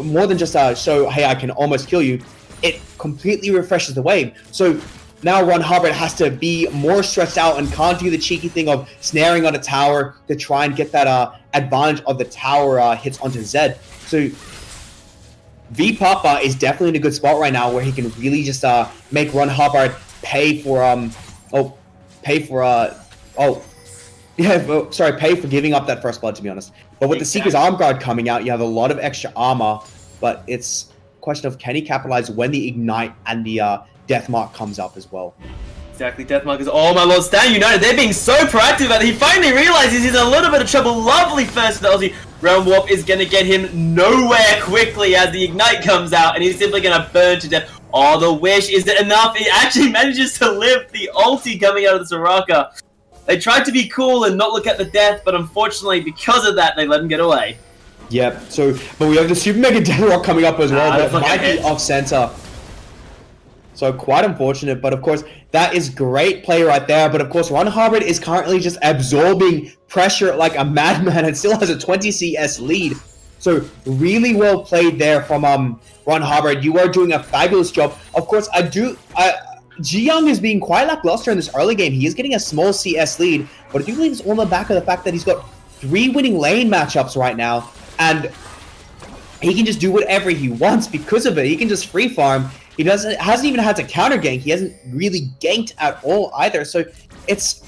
more than just show, hey, I can almost kill you. It completely refreshes the wave. So now Ron Hubbard has to be more stressed out and can't do the cheeky thing of snaring on a tower to try and get that advantage of the tower hits onto Zed. So V-Papa is definitely in a good spot right now where he can really just make Ron Hubbard pay for giving up that first blood, to be honest. But with the Seeker's Arm Guard coming out, you have a lot of extra armor, but it's a question of can he capitalize when the Ignite and the Death Mark comes up as well. Exactly, Deathmark is, oh my lord, Stan United, they're being so proactive about it. He finally realizes he's in a little bit of trouble. Lovely first the Aussie. Realm Warp is going to get him nowhere quickly as the Ignite comes out, and he's simply going to burn to death. Oh, the Wish, is it enough? He actually manages to live the ulti coming out of the Soraka. They tried to be cool and not look at the death, but unfortunately, because of that, they let him get away. Yep, so, but we have the Super Mega Deathrock coming up as well, but that's might be off center. So quite unfortunate, but of course, that is great play right there. But of course, Ron Harbord is currently just absorbing pressure like a madman and still has a 20 CS lead. So really well played there from Ron Harbord. You are doing a fabulous job. Of course, Ji Young is being quite lackluster in this early game. He is getting a small CS lead, but I do believe it's on the back of the fact that he's got 3 winning lane matchups right now, and he can just do whatever he wants because of it. He can just free farm. He hasn't even had to counter gank. He hasn't really ganked at all either. So it's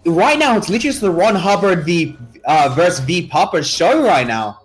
right now it's literally just the Ron Hubbard versus V Papa show right now.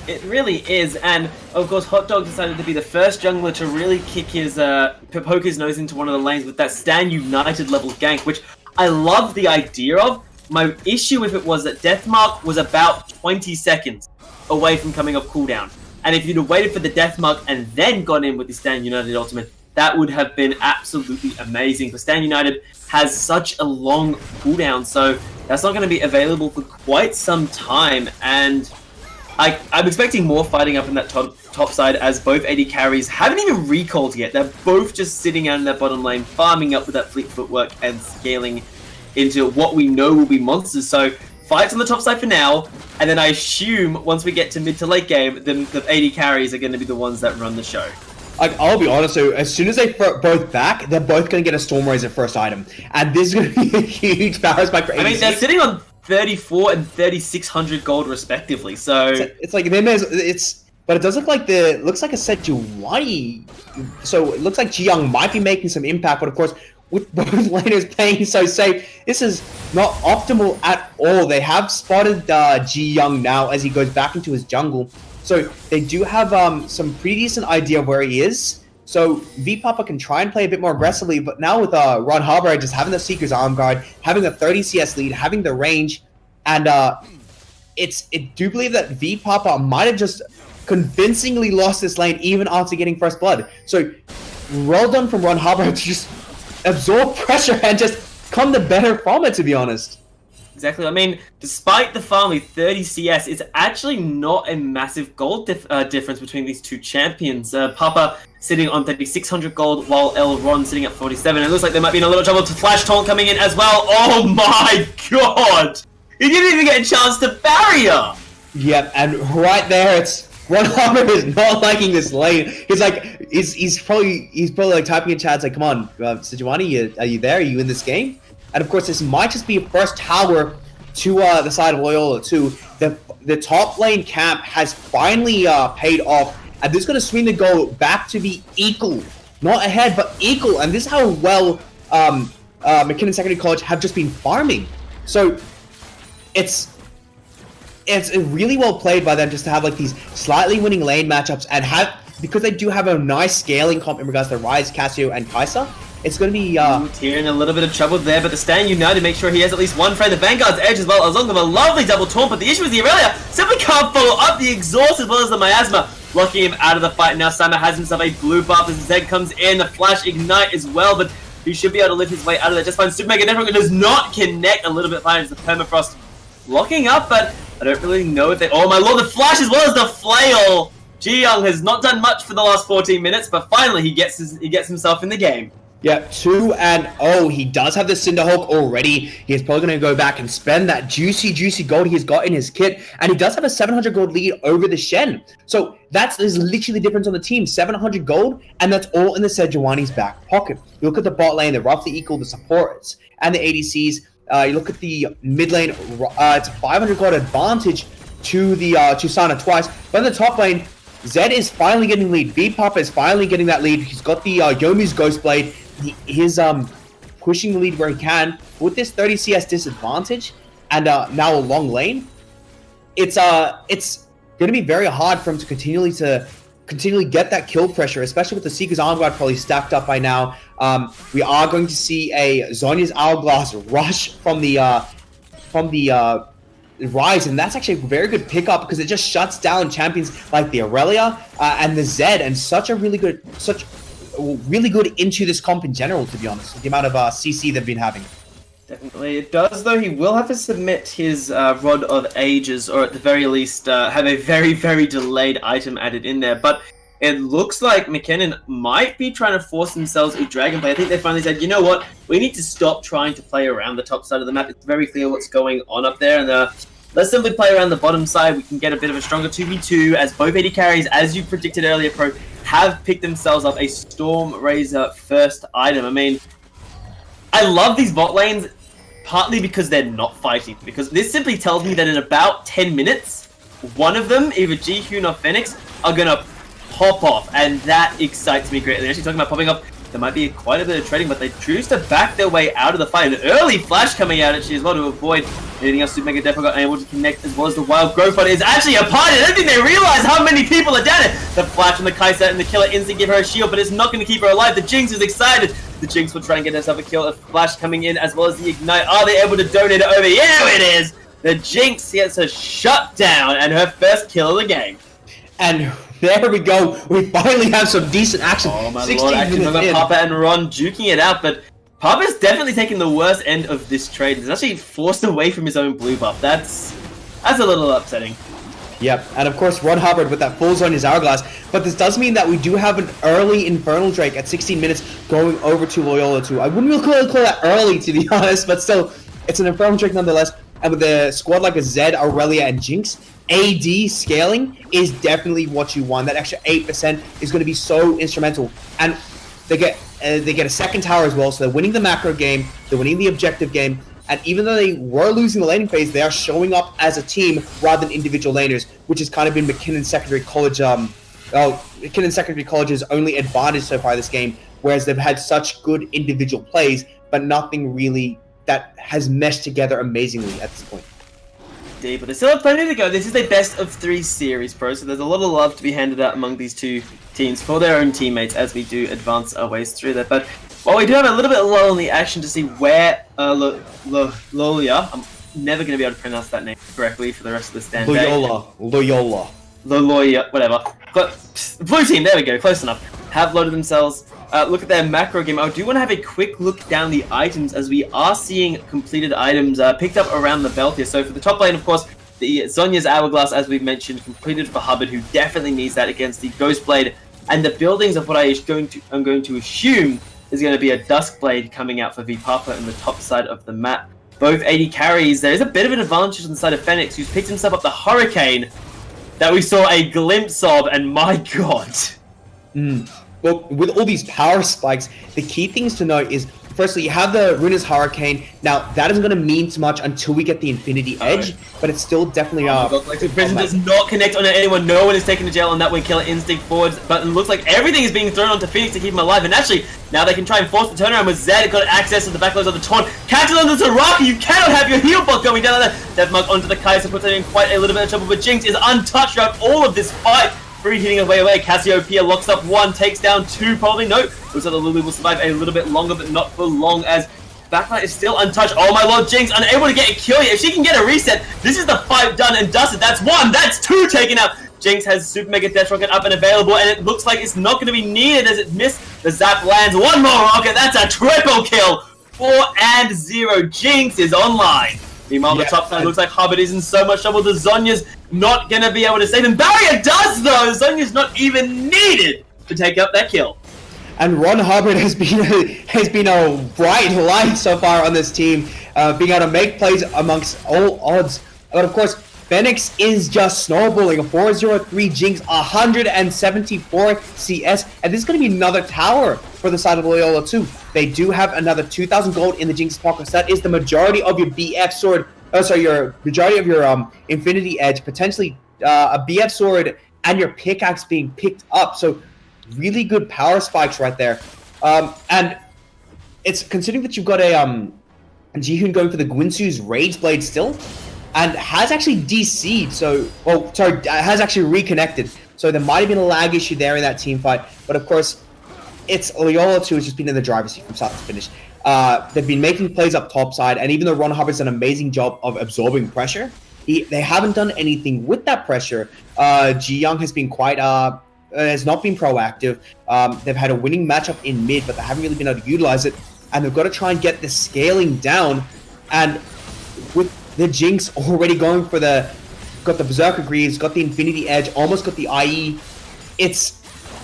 It really is, and of course Hot Dog decided to be the first jungler to really kick his poke his nose into one of the lanes with that Stan United level gank, which I love the idea of. My issue with it was that Deathmark was about 20 seconds away from coming off cooldown. And if you'd have waited for the Deathmark and then gone in with the Stan United ultimate, that would have been absolutely amazing. But Stan United has such a long cooldown, so that's not going to be available for quite some time. And I'm expecting more fighting up in that top side, as both AD carries haven't even recalled yet. They're both just sitting out in that bottom lane, farming up with that fleet footwork and scaling into what we know will be monsters. So fights on the top side for now, and then I assume once we get to mid to late game, then the AD carries are going to be the ones that run the show. Like, I'll be honest, so as soon as they both back, they're both going to get a Storm Razor first item. And this is going to be a huge power spike for AD. I mean, they're sitting on 34 and 3,600 gold respectively, so... It's like, but it does look like looks like a Sejuani. So it looks like Ji Young might be making some impact, but of course, with both laners playing so safe, this is not optimal at all. They have spotted Ji Young now as he goes back into his jungle. So they do have some pretty decent idea of where he is. So V Papa can try and play a bit more aggressively, but now with Ron Harbor just having the Seeker's Arm Guard, having the 30 CS lead, having the range, and it do believe that V Papa might have just convincingly lost this lane even after getting first blood. So well done from Ron Harbor to just absorb pressure and just come the better from it, to be honest. Exactly. I mean, despite the farm with 30 CS, it's actually not a massive gold difference between these two champions. Papa sitting on 3,600 gold, while Elron sitting at 47. It looks like they might be in a little trouble. To Flash Taunt coming in as well. Oh my god! He didn't even get a chance to barrier! Yep, and right there, it's Ron Harbor is not liking this lane. He's like, he's probably like typing in chat, it's like, come on, Sejuani, are you there? Are you in this game? And of course, this might just be a first tower to the side of Loyola too. The top lane camp has finally paid off, and this is going to swing the goal back to be equal, not ahead, but equal. And this is how well Mckinnon Secondary College have just been farming. So it's really well played by them just to have like these slightly winning lane matchups, and because they do have a nice scaling comp in regards to Ryze, Cassio, and Kai'Sa. It's going to be... Tyr in a little bit of trouble there, but the Stan United make sure he has at least one friend. The Vanguard's Edge as well, as long as a lovely double taunt, but the issue is the Aurelia simply can't follow up the exhaust as well as the miasma, blocking him out of the fight. Now Sama has himself a blue buff as Zed comes in, the Flash Ignite as well, but he should be able to lift his way out of there just fine. Super Mega Network does not connect a little bit fine as the Permafrost locking up, but I don't really know if they... Oh my lord, the Flash as well as the Flail! Ji Young has not done much for the last 14 minutes, but finally he gets himself in the game. Yeah, 2-0. He does have the Cinderhawk already. He's probably going to go back and spend that juicy gold he's got in his kit. And he does have a 700 gold lead over the Shen. So is literally the difference on the team. 700 gold, and that's all in the Sejuani's back pocket. You look at the bot lane, they're roughly equal, the supports and the ADCs. You look at the mid lane, it's a 500 gold advantage to the Sana twice. But in the top lane, Zed is finally getting lead. V-Papa is finally getting that lead. He's got the Yomu's Ghostblade. He's pushing the lead where he can. With this 30 CS disadvantage and now a long lane, it's going to be very hard for him to continually to continually get that kill pressure, especially with the Seeker's Arm Guard probably stacked up by now. We are going to see a Zhonya's Hourglass rush from the Rise, and that's actually a very good pickup because it just shuts down champions like the Aurelia and the Zed, and such really good into this comp in general, to be honest, with the amount of CC they've been having. Definitely it does, though. He will have to submit his Rod of Ages, or at the very least have a very, very delayed item added in there. But it looks like Mckinnon might be trying to force themselves a Dragonplay. I think they finally said, you know what, we need to stop trying to play around the top side of the map. It's very clear what's going on up there, and let's simply play around the bottom side. We can get a bit of a stronger 2v2, as both AD carries, as you predicted earlier, Pro, have picked themselves up a Storm Razor first item. I mean, I love these bot lanes, partly because they're not fighting, because this simply tells me that in about 10 minutes, one of them, either Jihoon or Phoenix, are going to pop off, and that excites me greatly. Actually, talking about popping off, there might be quite a bit of trading, but they choose to back their way out of the fight. An early flash coming out actually as well to avoid anything else. Super Mega Defo got able to connect, as well as the Wild Growth, but it's actually a party. I don't think they realize how many people are down it. The flash from the Kai'Sa and the Killer Instinct give her a shield, but it's not going to keep her alive. The Jinx is excited. The Jinx will try and get herself a kill. A flash coming in, as well as the Ignite. Are they able to donate it over? Yeah, it is! The Jinx gets her shut down, and her first kill of the game. And there we go. We finally have some decent action. Oh my lord, actually, we've got Papa and Ron duking it out, but Papa's definitely taking the worst end of this trade. He's actually forced away from his own blue buff. That's a little upsetting. Yep, and of course Ron Hubbard with that full Zhonya's Hourglass, but this does mean that we do have an early Infernal Drake at 16 minutes going over to Loyola 2. I wouldn't really call that early, to be honest, but still, it's an Infernal Drake nonetheless, and with a squad like a Zed, Aurelia, and Jinx, AD scaling is definitely what you want. That extra 8% is going to be so instrumental, and they get a second tower as well, so they're winning the macro game, they're winning the objective game, and even though they were losing the laning phase, they are showing up as a team rather than individual laners, which has kind of been Mckinnon Secondary College. Mckinnon Secondary College's only advantage so far this game, whereas they've had such good individual plays, but nothing really that has meshed together amazingly at this point. But there's still plenty to go. This is a best of 3 series, Pro, so there's a lot of love to be handed out among these two teams for their own teammates as we do advance our ways through that. But while we do have a little bit of lull in the action to see where Loyola, I'm never going to be able to pronounce that name correctly for the rest of the stand. Loyola, whatever. But blue team, there we go, close enough. Have loaded themselves. Look at their macro game. I do want to have a quick look down the items, as we are seeing completed items picked up around the belt here. So for the top lane, of course, the Zhonya's Hourglass, as we've mentioned, completed for Hubbard, who definitely needs that against the Ghostblade. And the buildings of what I'm going to assume is going to be a Duskblade coming out for Vipapa in the top side of the map. Both AD carries. There is a bit of an advantage on the side of Phoenix, who's picked himself up the Hurricane that we saw a glimpse of, and my god. Well, with all these power spikes, the key things to note is, firstly, you have the Runa's Hurricane. Now, that isn't going to mean too much until we get the Infinity Edge, but it's still definitely the prison does not connect on anyone. No one is taken to jail on that one. Killer Instinct forwards, but it looks like everything is being thrown onto Phoenix to keep him alive. And actually, now they can try and force the turnaround with Zed. Got access to the backloads of the taunt. Catches onto Zaraki. You cannot have your heal bot going down there. Deathmark onto the Kai'Sa puts it in quite a little bit of trouble, but Jinx is untouched throughout all of this fight. Free hitting away. Cassiopeia locks up 1, takes down 2, probably. No, looks like the Lulu will survive a little bit longer, but not for long, as backline is still untouched. Oh my lord, Jinx unable to get a kill yet. If she can get a reset, this is the fight done and dusted. That's 1, that's 2 taken out. Jinx has Super Mega Death Rocket up and available, and it looks like it's not going to be needed as it missed. The zap lands. 1 more rocket, that's a triple kill. 4-0, Jinx is online. Meanwhile, the top side looks like Hubbard is in so much trouble. The Zhonya's not going to be able to save him. Barrier does, though! Zhonya's not even needed to take up that kill. And Ron Hubbard has been a bright light so far on this team, being able to make plays amongst all odds. But of course, Phoenix is just snowballing. A 4-0-3 Jinx, 174 CS, and this is going to be another tower for the side of Loyola too. They do have another 2,000 gold in the Jinx pocket. So that is the majority of your BF sword. Your majority of your Infinity Edge, potentially a BF sword and your pickaxe being picked up. So really good power spikes right there. And it's considering that you've got a Jihoon going for the Guinsoo's Rage Blade still, and has actually DC'd, has actually reconnected. So there might have been a lag issue there in that team fight. But of course, it's Loyola too has just been in the driver's seat from start to finish. They've been making plays up top side, and even though Ron Hubbard's done an amazing job of absorbing pressure, they haven't done anything with that pressure. Ji Young has been has not been proactive. They've had a winning matchup in mid, but they haven't really been able to utilize it. And they've got to try and get the scaling down. And with the Jinx already going for got the Berserker Greaves, got the Infinity Edge, almost got the IE.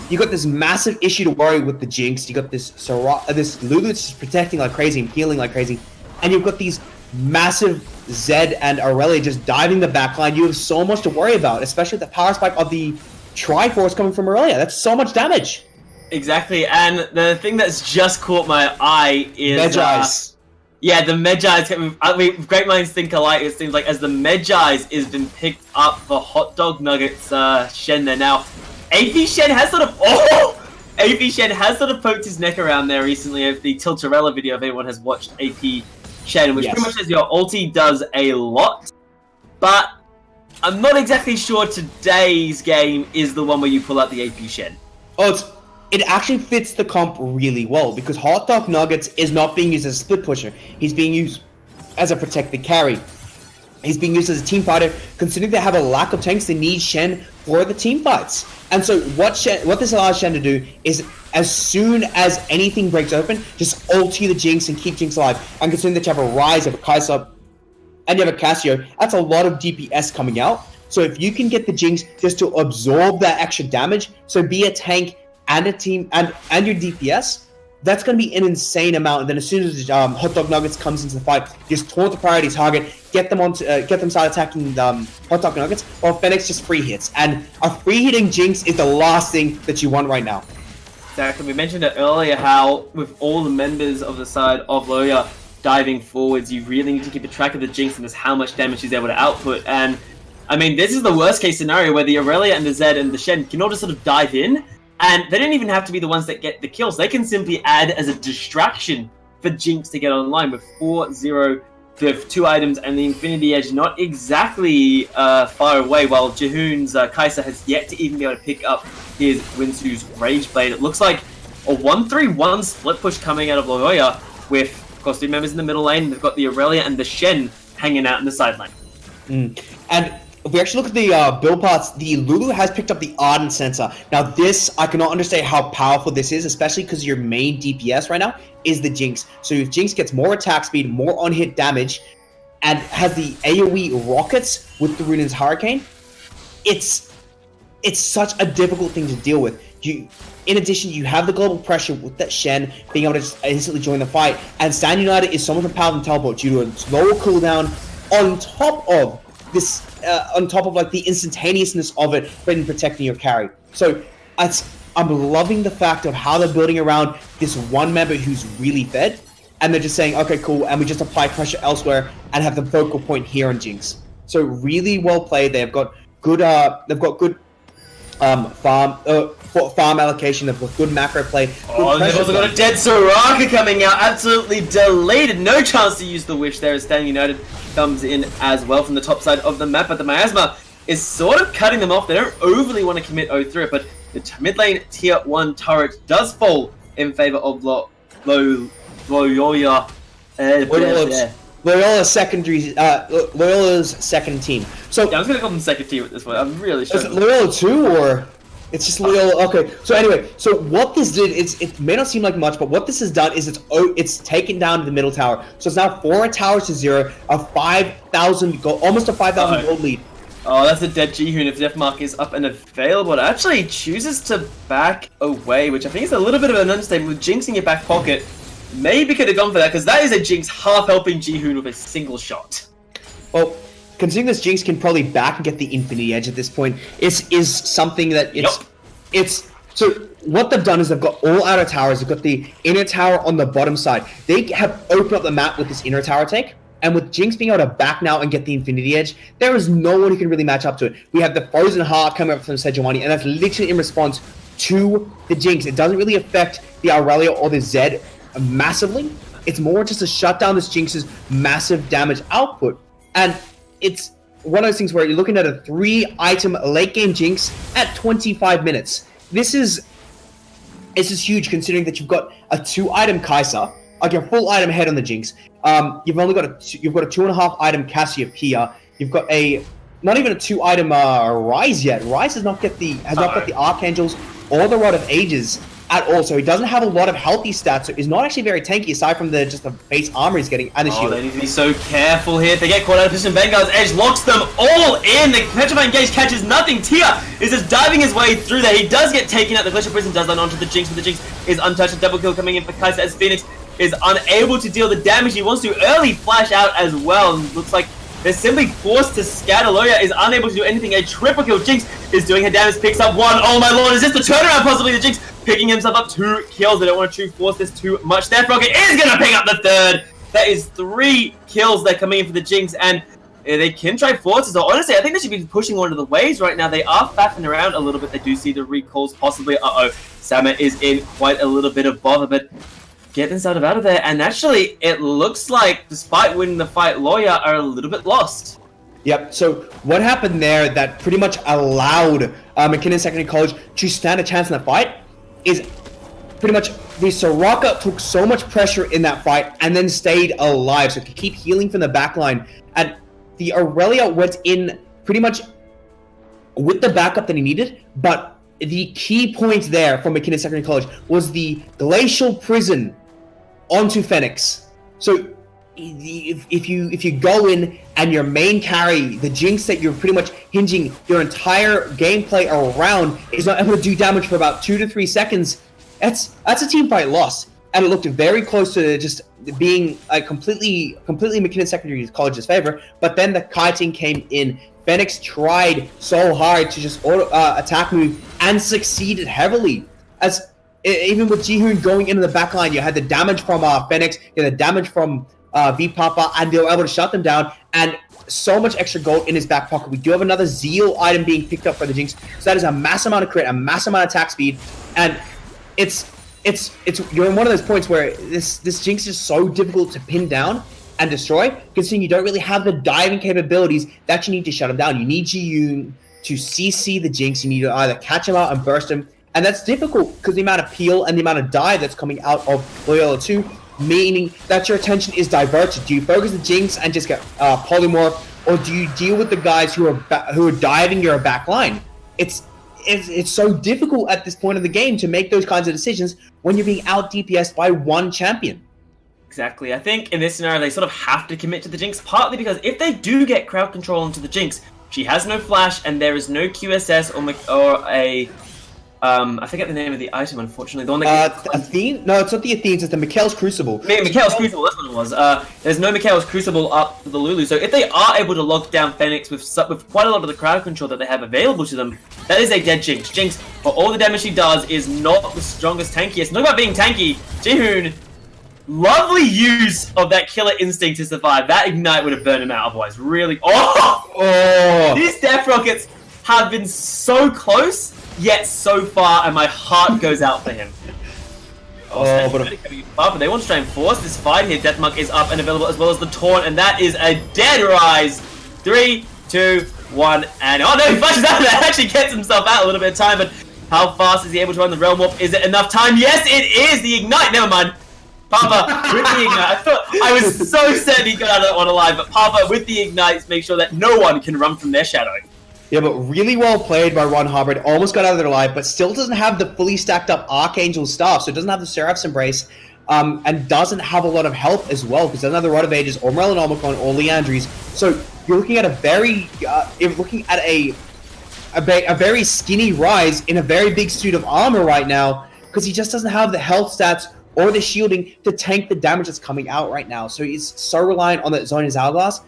You got this massive issue to worry with the Jinx. You got this Lulu that's just protecting like crazy and healing like crazy. And you've got these massive Zed and Aurelia just diving the backline. You have so much to worry about, especially the power spike of the Triforce coming from Aurelia. That's so much damage. Exactly, and the thing that's just caught my eye is... Medjai's. Yeah, the Medjai's. I mean, great minds think alike. It seems like as the Medjai's has been picked up for Hot Dog Nuggets Shen there now. AP Shen has sort of poked his neck around there recently of the Tiltarella video if anyone has watched AP Shen, which pretty much says your ulti does a lot, but I'm not exactly sure today's game is the one where you pull out the AP Shen. It actually fits the comp really well because Hot Dog Nuggets is not being used as a split pusher. He's being used as a protected carry. He's being used as a team fighter. Considering they have a lack of tanks, they need Shen for the team fights. And so what this allows Shen to do is as soon as anything breaks open, just ulti the Jinx and keep Jinx alive. And considering that you have a Rise, you have a Kai'Sa, and you have a Cassio, that's a lot of DPS coming out. So if you can get the Jinx just to absorb that extra damage, so be a tank and a team and your DPS, that's going to be an insane amount. And then as soon as Hot Dog Nuggets comes into the fight, just taunt the priority target, get them start attacking Hot Dog Nuggets, while Fennec just free hits. And a free hitting Jinx is the last thing that you want right now. Exactly. We mentioned it earlier how with all the members of the side of Loyola diving forwards, you really need to keep a track of the Jinx and just how much damage she's able to output. And I mean, this is the worst case scenario where the Aurelia and the Zed and the Shen can all just sort of dive in. And they don't even have to be the ones that get the kills. They can simply add as a distraction for Jinx to get online with 4-0 with 2 items and the Infinity Edge not exactly far away, while Jihoon's Kai'Sa has yet to even be able to pick up his Winsu's Rage Blade. It looks like a 1-3-1 split push coming out of Loyola with, of course, 2 members in the middle lane. They've got the Aurelia and the Shen hanging out in the sideline. And if we actually look at the build parts, the Lulu has picked up the Ardent Sensor. Now this, I cannot understand how powerful this is, especially because your main DPS right now is the Jinx. So if Jinx gets more attack speed, more on-hit damage, and has the AoE rockets with the Runin's Hurricane, it's such a difficult thing to deal with. In addition, you have the global pressure with that Shen being able to just instantly join the fight, and Stand United is so much more powerful than Teleport due to a lower cooldown on top of this, like the instantaneousness of it, but in protecting your carry. So I'm loving the fact of how they're building around this one member who's really fed, and they're just saying, okay, cool, and we just apply pressure elsewhere and have the focal point here on Jinx. So really well played. They've got good farm allocation. They've got good macro play. Oh, they've also got a dead Soraka coming out, absolutely deleted. No chance to use the Wish there as Stand United comes in as well from the top side of the map, but the Miasma is sort of cutting them off. They don't overly want to commit O through it, but the mid lane tier 1 turret does fall in favor of Loyola. Loyola's second team. So yeah, I was gonna call them second team at this point. I'm really sure. Is it Loyola 2 or it's just Loyola? Okay. So anyway, so what this did is, it may not seem like much, but what this has done is it's taken down to the middle tower. So it's now 4 towers to 0, a 5,000 gold, almost a 5,000 gold lead. Oh, that's a dead Jihoon if Death Mark is up and available. It actually chooses to back away, which I think is a little bit of an understatement. With Jinx in your back pocket, maybe could have gone for that, because that is a Jinx half helping Jihoon with a single shot. Well, considering this Jinx can probably back and get the Infinity Edge at this point, is something that it's so what they've done is they've got all outer towers. They've got the inner tower on the bottom side. They have opened up the map with this inner tower take. And with Jinx being able to back now and get the Infinity Edge, there is no one who can really match up to it. We have the Frozen Heart coming up from Sejuani, and that's literally in response to the Jinx. It doesn't really affect the Aurelia or the Zed massively. It's more just to shut down this Jinx's massive damage output. And it's one of those things where you're looking at a 3-item late game Jinx at 25 minutes. This is huge considering that you've got a 2-item Kai'Sa, like a full item head on the Jinx. You've only got a 2.5 item Cassiopeia. You've got not even a 2-item Ryze yet. Ryze has not got the Archangels or the Rod of Ages at all, so he doesn't have a lot of healthy stats, so he's not actually very tanky aside from just the base armor he's getting and the shield. They need to be so careful here. If they get caught out of position, Vanguard's Edge locks them all in. The Petrifying Gauge catches nothing. Tia is just diving his way through there. He does get taken out. The Glacial Prison does land onto the Jinx, but the Jinx is untouched. A double kill coming in for Kai'Sa as Phoenix is unable to deal the damage he wants to. Early flash out as well, and looks like they're simply forced to scatter. Loya is unable to do anything. A triple kill. Jinx is doing her damage, picks up 1. Oh my lord, is this the turnaround possibly? The Jinx picking himself up 2 kills. They don't want to true force this too much. Death Rocket is going to pick up the 3rd. That is 3 kills that are coming in for the Jinx, and they can try forces. So honestly, I think they should be pushing one of the waves right now. They are faffing around a little bit. They do see the recalls possibly. Sama is in quite a little bit of bother, but get this out of there. And actually, it looks like, despite winning the fight, Loya are a little bit lost. Yep, so what happened there that pretty much allowed Mckinnon Secondary College to stand a chance in the fight is pretty much the Soraka took so much pressure in that fight and then stayed alive, so could keep healing from the backline. And the Aurelia went in pretty much with the backup that he needed, but the key point there for Mckinnon Secondary College was the Glacial Prison onto Phoenix. So if you go in and your main carry, the Jinx that you're pretty much hinging your entire gameplay around, is not able to do damage for about 2 to 3 seconds, that's a team fight loss. And it looked very close to just being completely Mckinnon Secondary College's favor. But then the Kai team came in. Phoenix tried so hard to just attack move and succeeded heavily. As even with Jihoon going into the backline, you had the damage from Phoenix, you had the damage from V-Papa, and they were able to shut them down, and so much extra gold in his back pocket. We do have another Zeal item being picked up for the Jinx, so that is a mass amount of crit, a mass amount of attack speed, and you're in one of those points where this Jinx is so difficult to pin down and destroy, considering you don't really have the diving capabilities that you need to shut him down. You need Jihoon to CC the Jinx, you need to either catch him out and burst him, and that's difficult because the amount of peel and the amount of dive that's coming out of Loyola 2, meaning that your attention is diverted. Do you focus the Jinx and just get polymorph, or do you deal with the guys who are diving your back line? It's so difficult at this point of the game to make those kinds of decisions when you're being out DPS'd by one champion. Exactly. I think in this scenario they sort of have to commit to the Jinx, partly because if they do get crowd control into the Jinx, she has no flash and there is no QSS or a I forget the name of the item, unfortunately. The one that Athene? No, it's not the Athenes, it's the Mikhail's Crucible. Mikhail's Crucible, that's what it was. There's no Mikhail's Crucible up for the Lulu, so if they are able to lock down Phoenix with quite a lot of the crowd control that they have available to them, that is a dead Jinx. Jinx, for all the damage she does, is not the strongest, tankiest. Not about being tanky. Jihoon, lovely use of that killer instinct to survive. That Ignite would have burned him out otherwise. Really. Oh! These Death Rockets have been so close, yet so far, and my heart goes out for him. But they want to try and force this fight here. Deathmark is up and available, as well as the Taunt, and that is a dead Rise. 3, 2, 1, and oh no, he flashes out there. Actually gets himself out a little bit of time, but how fast is he able to run the Realm Warp? Is it enough time? Yes, it is. The Ignite. Never mind. Papa with the Ignite. I was so certain he got out of that one alive, but Papa with the Ignite makes sure that no one can run from their shadow. Yeah, but really well played by Ron Hubbard. Almost got out of their life, but still doesn't have the fully stacked up Archangel stuff. So it doesn't have the Seraph's Embrace, and doesn't have a lot of health as well, because it doesn't have the Rod of Ages, or Melanomicon, or Leandries. So you're looking at a very, a very skinny Rise in a very big suit of armor right now, because he just doesn't have the health stats or the shielding to tank the damage that's coming out right now. So he's so reliant on that Zonia's Hourglass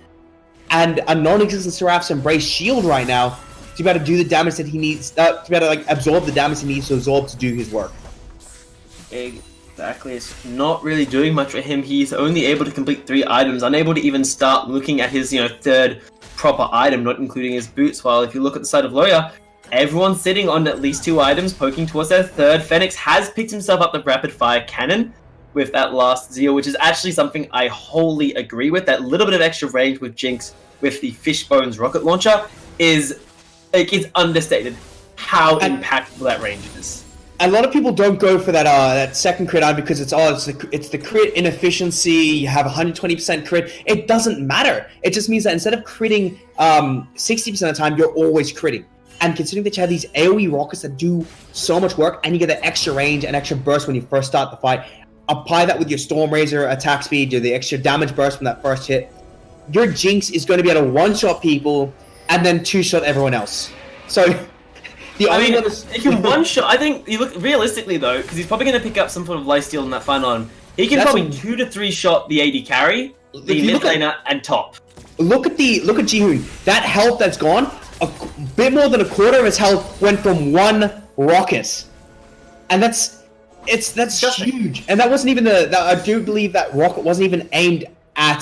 and a non-existent Seraph's Embrace shield right now to be able to do the damage that he needs, to be able to absorb the damage he needs to absorb to do his work. Exactly, it's not really doing much for him. He's only able to complete 3 items, unable to even start looking at his, third proper item, not including his boots. While if you look at the side of Loya, everyone's sitting on at least 2 items, poking towards their third. Phoenix has picked himself up the rapid fire cannon, with that last Zeal, which is actually something I wholly agree with. That little bit of extra range with Jinx with the Fishbones rocket launcher is understated how impactful that range is. A lot of people don't go for that second crit on because it's the crit inefficiency. You have 120% crit. It doesn't matter. It just means that instead of critting 60% of the time, you're always critting. And considering that you have these AoE rockets that do so much work, and you get the extra range and extra burst when you first start the fight, apply that with your Storm Razor attack speed, or the extra damage burst from that first hit, your Jinx is going to be able to one-shot people and then two-shot everyone else. So he can one-shot. I think you look realistically though, because he's probably going to pick up some sort of lifesteal in that final on. He can probably 2 to 3 shot the AD carry, the mid laner, and top. Look at Jihoon. That health that's gone, a bit more than a quarter of his health went from one rocket, and that's huge. And that wasn't even I do believe that rocket wasn't even aimed at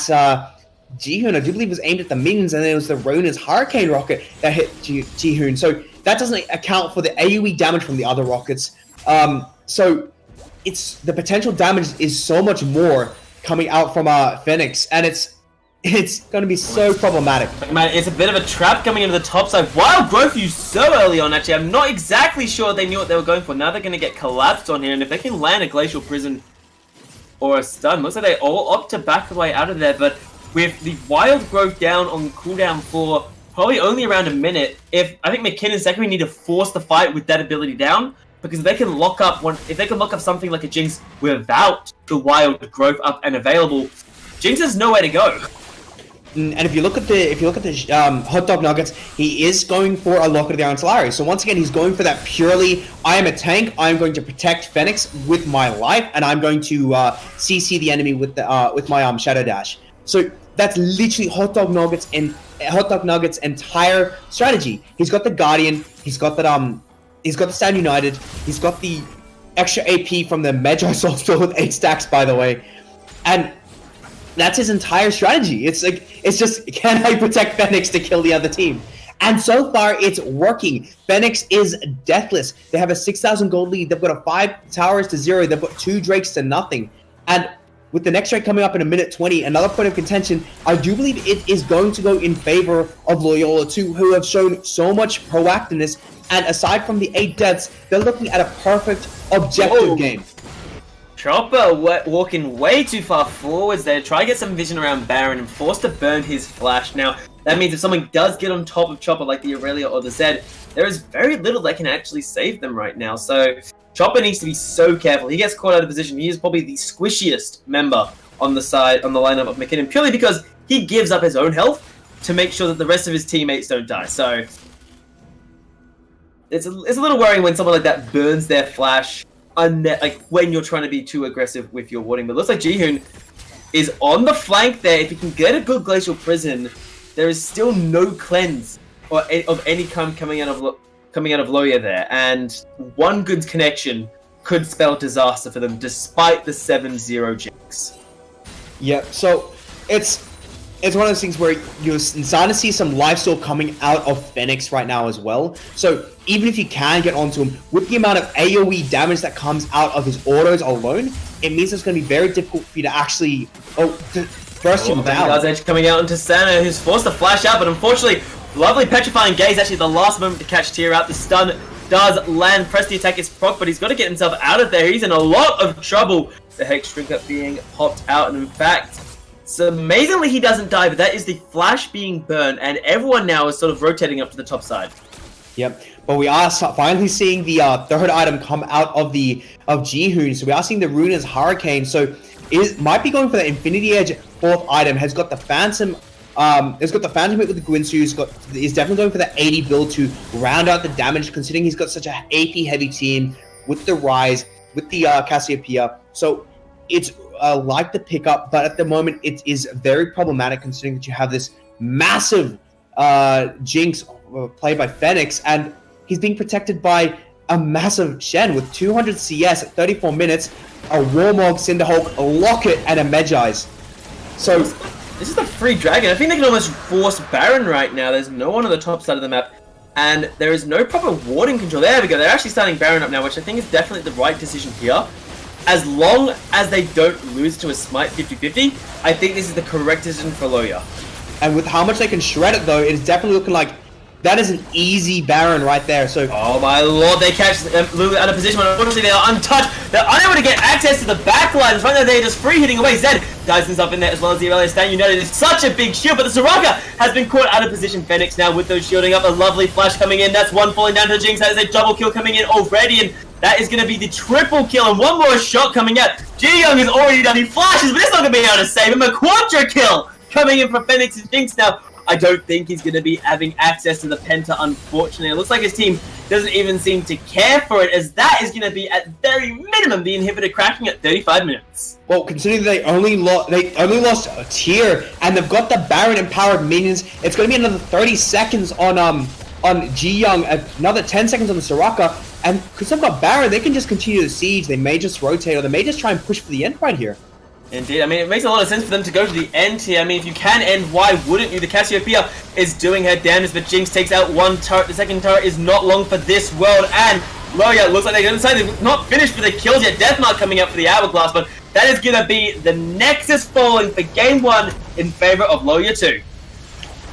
Jihoon. I do believe it was aimed at the minions, and then it was the Rona's Hurricane rocket that hit Jihoon. So that doesn't account for the AoE damage from the other rockets. So it's the potential damage is so much more coming out from Phoenix, and it's going to be so problematic. Man, it's a bit of a trap coming into the top side. Wild Growth used so early on, actually. I'm not exactly sure they knew what they were going for. Now they're going to get collapsed on here, and if they can land a Glacial Prison or a stun, looks like they all opt to back the way out of there, but with the Wild Growth down on cooldown for probably only around a minute, I think Mckinnon second, we need to force the fight with that ability down, because if they can lock up something like a Jinx without the Wild Growth up and available, Jinx has nowhere to go. And if you look at the Hot Dog Nuggets, he is going for a Locket of the Iron Solari. So once again, he's going for that purely, I am a tank, I am going to protect Phoenix with my life, and I'm going to CC the enemy with my Shadow Dash. So that's literally Hot Dog Nuggets' entire strategy. He's got the Guardian, he's got the Stand United, he's got the extra AP from the Magi Soulstone with 8 stacks, by the way, and that's his entire strategy. It's just, can I protect Phoenix to kill the other team? And so far, it's working. Phoenix is deathless. They have a 6,000 gold lead. They've got a 5 towers to 0. They've got 2 Drakes to nothing. And with the next Drake coming up in a minute 20, another point of contention, I do believe it is going to go in favor of Loyola too, who have shown so much proactiveness. And aside from the 8 deaths, they're looking at a perfect objective game. Chopper walking way too far forwards there. Try to get some vision around Baron and forced to burn his flash. Now, that means if someone does get on top of Chopper like the Aurelia or the Zed, there is very little that can actually save them right now. So Chopper needs to be so careful. He gets caught out of position. He is probably the squishiest member on the lineup of Mckinnon, purely because he gives up his own health to make sure that the rest of his teammates don't die. So it's a little worrying when someone like that burns their flash like when you're trying to be too aggressive with your warding. But it looks like Jihoon is on the flank there. If he can get a good Glacial Prison, there is still no cleanse of any kind coming out of Loya there, and one good connection could spell disaster for them, despite the 7-0 Jinx. Yeah, so it's one of those things where you're starting to see some lifesteal coming out of Phoenix right now as well. So even if you can get onto him, with the amount of AoE damage that comes out of his autos alone, it means it's going to be very difficult for you to actually burst him down. Vanguard's Edge coming out into Sana, who's forced to flash out, but unfortunately, lovely Petrifying Gaze, actually the last moment to catch Tyr out. The stun does land, press the attack is proc, but he's got to get himself out of there. He's in a lot of trouble. The Hex Shrinker being popped out, and in fact, so amazingly he doesn't die, but that is the flash being burned, and everyone now is sort of rotating up to the top side. Yep, but we are finally seeing the third item come out of Jihoon. So we are seeing the Runa's Hurricane. So it might be going for the Infinity Edge fourth item. Has got the Phantom. It's got the Phantom hit with the Guinsoo. He's definitely going for the 80 build to round out the damage, considering he's got such a AP heavy team with the Rise, with the Cassiopeia. So it's like the pickup, but at the moment it is very problematic considering that you have this massive Jinx played by Phoenix, and he's being protected by a massive Shen with 200 CS at 34 minutes, a Warmog, Cinderhulk, a Locket, and a Medjai's. So this is the free dragon. I think they can almost force Baron right now. There's no one on the top side of the map, and there is no proper warding control. There we go. They're actually starting Baron up now, which I think is definitely the right decision here. as long as they don't lose to a Smite 50-50, I think this is the correct decision for Loyola. And with how much they can shred it, though, it's definitely looking like that is an easy Baron right there. So, oh my lord, they catch Lulu out of position, but unfortunately they are untouched. They're unable to get access to the backlines. Right now they're just free hitting away. Zed dives himself in there as well as the Aurelia Stan. You know, it is such a big shield, but the Soraka has been caught out of position. Fenix now with those shielding up. A lovely flash coming in. That's one falling down to Jinx. That is a double kill coming in already, and that is going to be the triple kill, and one more shot coming out. Ji-Young is already done. He flashes, but it's not going to be able to save him. A quadra kill coming in for Fenix and Jinx now. I don't think he's going to be having access to the Penta, unfortunately. It looks like his team doesn't even seem to care for it, as that is going to be, at very minimum, the inhibitor cracking at 35 minutes. Well, considering they only lost a tier, and they've got the Baron empowered minions, it's going to be another 30 seconds on Ji-Young, another 10 seconds on the Soraka, and because they've got Baron, they can just continue the siege. They may just rotate, or they may just try and push for the end right here. Indeed, I mean, it makes a lot of sense for them to go to the end here. I mean, if you can end, why wouldn't you? The Cassiopeia is doing her damage, but Jinx takes out one turret. The second turret is not long for this world, and Loyola looks like they're going to say they're not finished for the kills yet. Deathmark coming up for the Hourglass, but that is going to be the Nexus falling for Game 1 in favor of Loyola 2.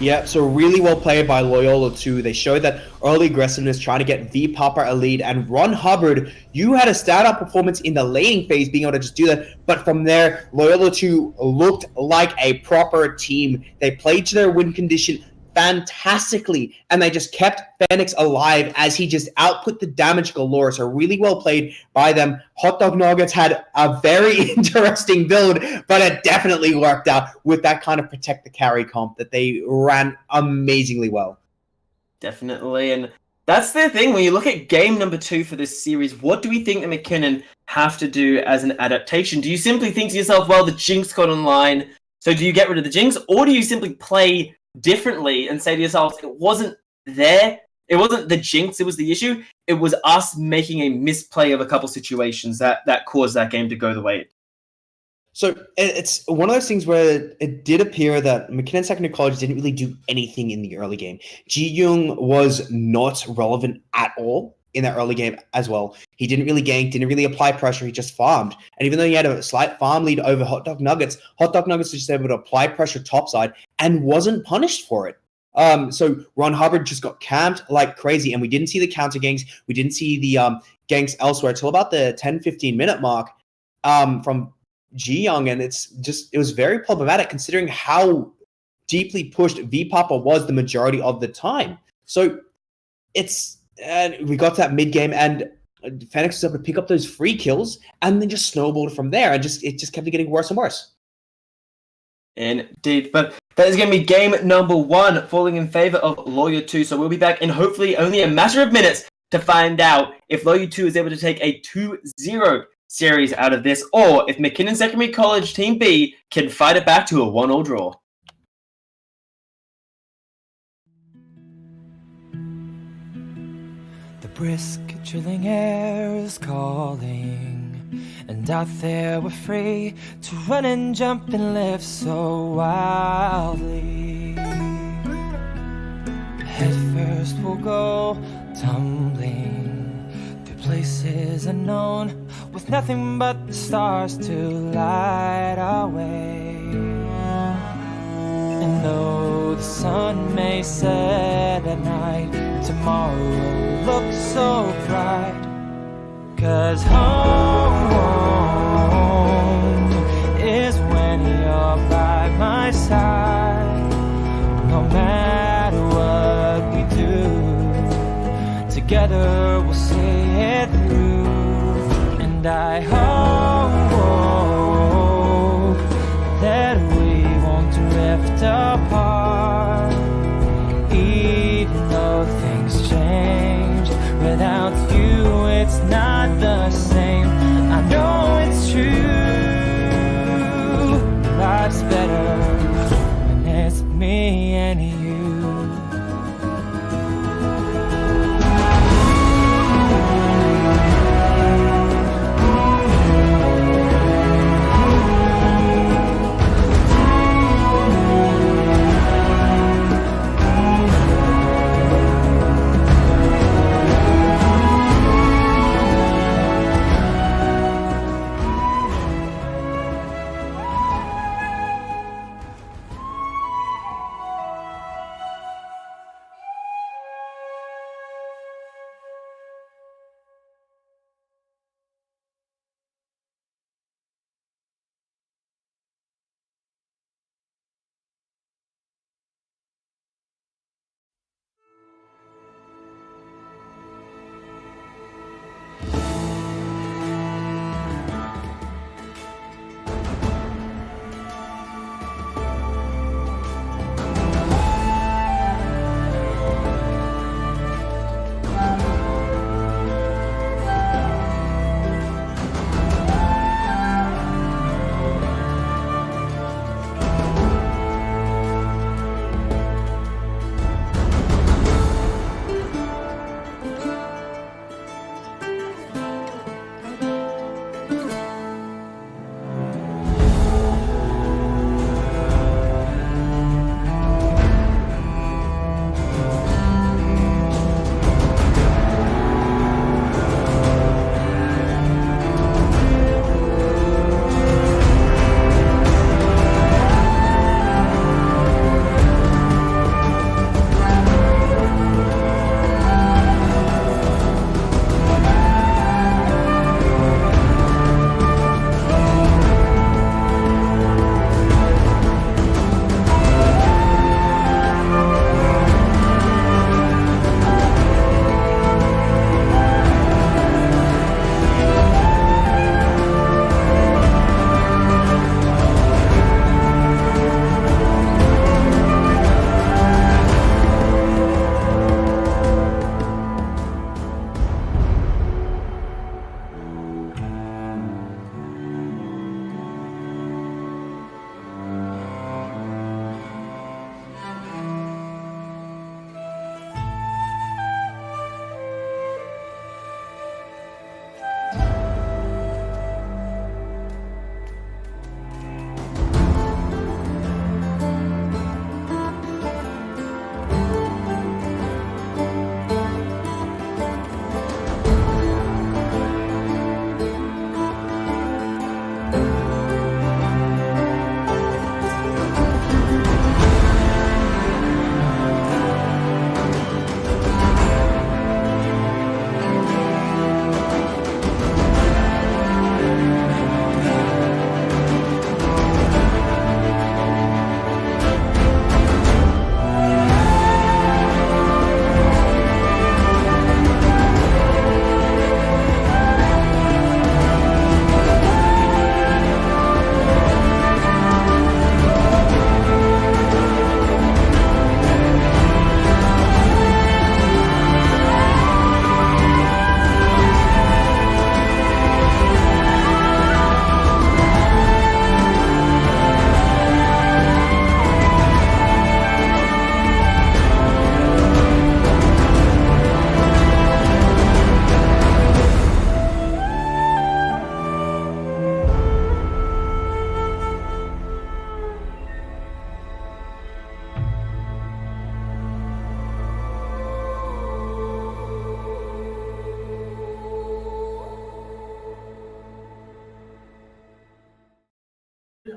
Yeah, so really well played by Loyola too. They showed that early aggressiveness, trying to get V-Popper a lead, and Ron Hubbard, you had a standout performance in the laning phase, being able to just do that, but from there, Loyola 2 looked like a proper team. They played to their win condition fantastically, and they just kept Fenix alive as he just output the damage galore. So really well played by them. Hot Dog Nuggets had a very interesting build, but it definitely worked out with that kind of protect the carry comp that they ran amazingly well. Definitely, and that's the thing. When you look at game number 2 for this series, what do we think the Mckinnon have to do as an adaptation? Do you simply think to yourself, well, the Jinx got online, so do you get rid of the Jinx, or do you simply play differently and say to yourself, it wasn't there, it wasn't the Jinx, it was the issue, it was us making a misplay of a couple situations that caused that game to go the way it did. So it's one of those things where it did appear that Mckinnon Secondary College didn't really do anything in the early game. Ji-Young was not relevant at all in that early game as well. He didn't really gank, didn't really apply pressure, he just farmed. And even though he had a slight farm lead over Hot Dog Nuggets was just able to apply pressure topside and wasn't punished for it. So Ron Hubbard just got camped like crazy, and we didn't see the counter ganks, we didn't see the ganks elsewhere until about the 10-15 minute mark from Ji-Young, and it was very problematic considering how deeply pushed V-Papa was the majority of the time. So and we got to that mid game, and Fenix was able to pick up those free kills, and then just snowballed from there, and it just kept getting worse and worse. Indeed, but that is going to be game number 1, falling in favor of Loyola 2. So we'll be back in hopefully only a matter of minutes to find out if Loyola 2 is able to take a 2-0 series out of this, or if Mckinnon Secondary College Team B can fight it back to a 1-1 draw. Brisk, chilling air is calling, and out there we're free to run and jump and live so wildly. Head first we'll go tumbling through places unknown, with nothing but the stars to light our way. And though the sun may set at night, tomorrow looks so bright, 'cause home is when you're by my side. No matter what we do, together we'll see it through. And I hope that we won't drift apart, even though things change. Without you, it's not the same. I know it's true. Life's better when it's me and you.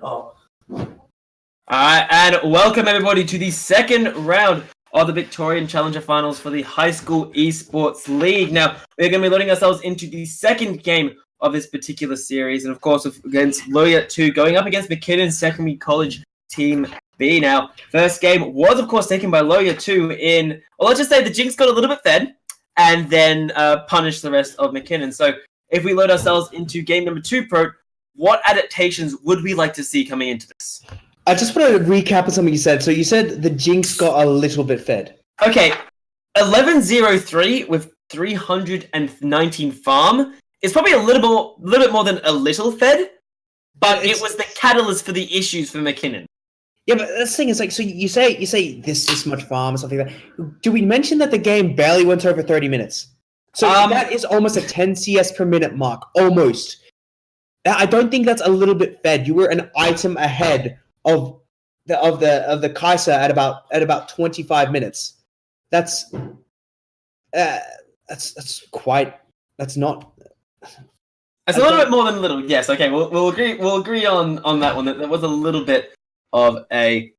Alright, and welcome everybody to the second round of the Victorian Challenger Finals for the High School Esports League. Now, we're going to be loading ourselves into the second game of this particular series, and of course, against Loyola 2, going up against Mckinnon Secondary College Team B. Now, first game was, of course, taken by Loyola 2 in, well, let's just say the Jinx got a little bit fed, and then punished the rest of Mckinnon. So, if we load ourselves into game number 2, Pro, what adaptations would we like to see coming into this? I just want to recap on something you said. So you said the Jinx got a little bit fed. Okay, 1103 with 319 farm is probably a little bit more than a little fed, but it was the catalyst for the issues for Mckinnon. Yeah, but the thing is, like, so you say this much farm and stuff like that. Do we mention that the game barely went over 30 minutes? So that is almost a 10 CS per minute mark, almost. I don't think that's a little bit fed. You were an item ahead of the Kaiser at about 25 minutes. That's quite. That's not. It's a little bit more than a little. Yes. Okay. We'll agree on that one. That there was a little bit of an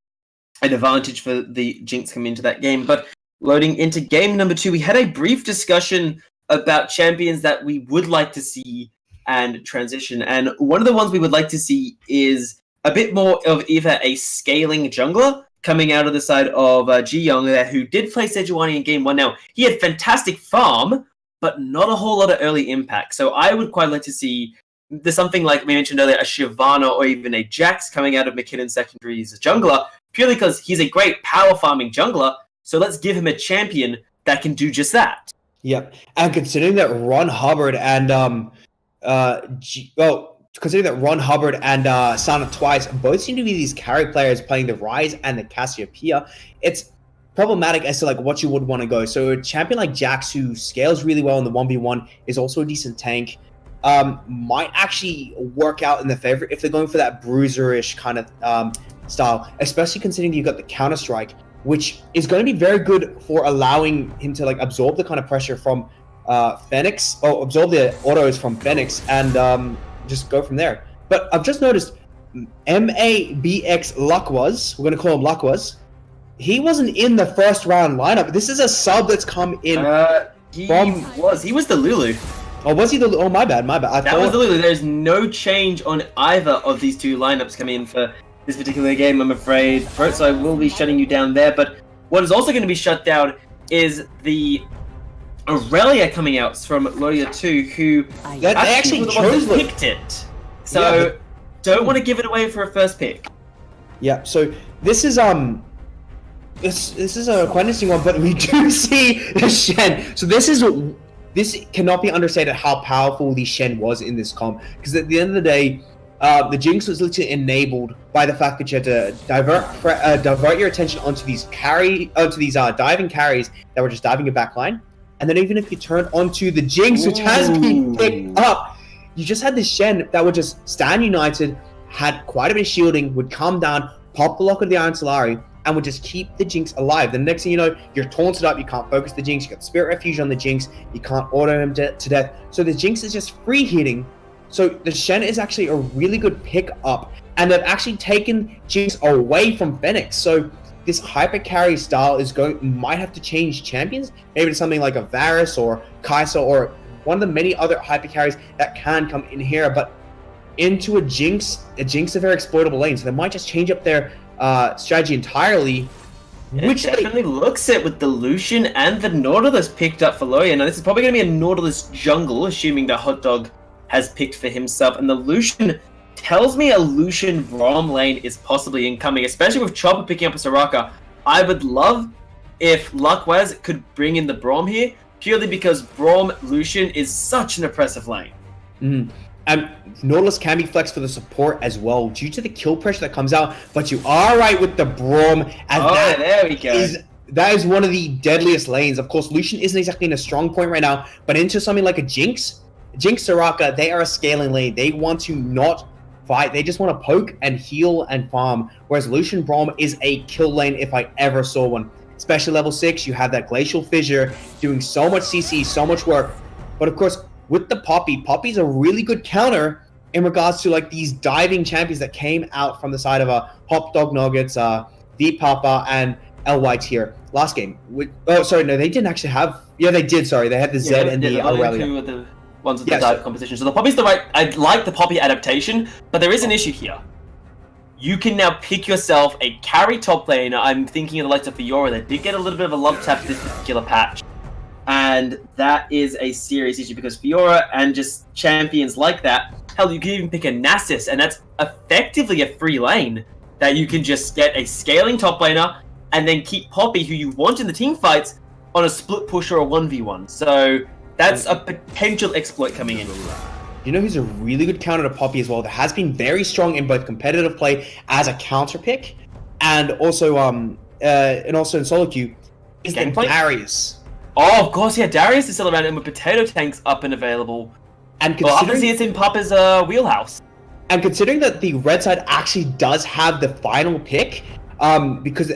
advantage for the Jinx coming into that game. But loading into game number 2, we had a brief discussion about champions that we would like to see and transition. And one of the ones we would like to see is a bit more of either a scaling jungler coming out of the side of Ji Young there, who did play Sejuani in game 1. Now, he had fantastic farm, but not a whole lot of early impact. So I would quite like to see there's something like we mentioned earlier, a Shyvana or even a Jax coming out of Mckinnon Secondary's jungler, purely because he's a great power farming jungler. So let's give him a champion that can do just that. Yep, and considering that Ron Hubbard and Sana Twice both seem to be these carry players playing the Ryze and the Cassiopeia, it's problematic as to like what you would want to go. So a champion like Jax, who scales really well in the 1v1, is also a decent tank. Might actually work out in their favor if they're going for that bruiser-ish kind of style, especially considering you've got the Counter-Strike, which is going to be very good for allowing him to like absorb the kind of pressure from Phoenix, or absorb the autos from Phoenix, and just go from there. But I've just noticed MABX Luckwaz, we're going to call him Luckwaz, he wasn't in the first round lineup. This is a sub that's come in He was the Lulu. Oh, was he the... Oh, my bad. That was the Lulu. There's no change on either of these two lineups coming in for this particular game, I'm afraid. So I will be shutting you down there. But what is also going to be shut down is the Aurelia coming out from Loyola 2, who they actually were the ones that picked it. So don't want to give it away for a first pick. Yeah, so this is this is a quite interesting one, but we do see the Shen. So this cannot be understated how powerful the Shen was in this comp, because at the end of the day, the Jinx was literally enabled by the fact that you had to divert your attention onto these diving carries that were just diving your backline, and then even if you turn onto the Jinx, which has been picked up, you just had this Shen that would just stand united, had quite a bit of shielding, would come down, pop the lock of the Iron Solari, and would just keep the Jinx alive. The next thing you know, you're taunted up, you can't focus the Jinx, you got Spirit Refuge on the Jinx, you can't auto him to death. So the Jinx is just free hitting. So the Shen is actually a really good pick up, and they've actually taken Jinx away from Phoenix. So this hyper carry style might have to change champions, maybe to something like a Varus or Kai'Sa or one of the many other hyper carries that can come in here, but into a Jinx is a very exploitable lane, so they might just change up their strategy entirely. Which definitely looks it with the Lucian and the Nautilus picked up for Loyola. Now this is probably going to be a Nautilus jungle, assuming the Hot Dog has picked for himself, and the Lucian tells me a Lucian Braum lane is possibly incoming, especially with Chopper picking up a Soraka. I would love if Luckwaz could bring in the Braum here, purely because Braum Lucian is such an oppressive lane. And Nautilus can be flexed for the support as well, due to the kill pressure that comes out, but you are right with the Braum, and there we go. That is one of the deadliest lanes. Of course, Lucian isn't exactly in a strong point right now, but into something like a Jinx Soraka, they are a scaling lane. They want to not fight. They just want to poke and heal and farm, whereas Lucian Braum is a kill lane if I ever saw one. Especially level 6, you have that Glacial Fissure doing so much CC, so much work. But of course, with the Poppy's a really good counter in regards to like these diving champions that came out from the side of Hop Dog Nuggets, V Papa, and LY tier last game. Oh, sorry, no, they didn't actually have. Yeah, they did. Sorry, they had the Z and the Aurelia. Two of the ones with the dive competition. So the Poppy's the right. I like the Poppy adaptation, but there is an issue here. You can now pick yourself a carry top laner. I'm thinking of the likes of Fiora. They did get a little bit of a love tap this particular patch. And that is a serious issue because Fiora and just champions like that, hell, you can even pick a Nasus, and that's effectively a free lane that you can just get a scaling top laner and then keep Poppy, who you want in the team fights, on a split push or a 1v1. So that's a potential exploit coming in. You know who's a really good counter to Poppy as well, that has been very strong in both competitive play as a counter pick and also in solo queue, is the Darius. Oh, of course, yeah, Darius is still around, and with Potato Tanks up and available. And well, obviously it's in Papa's wheelhouse. And considering that the red side actually does have the final pick, because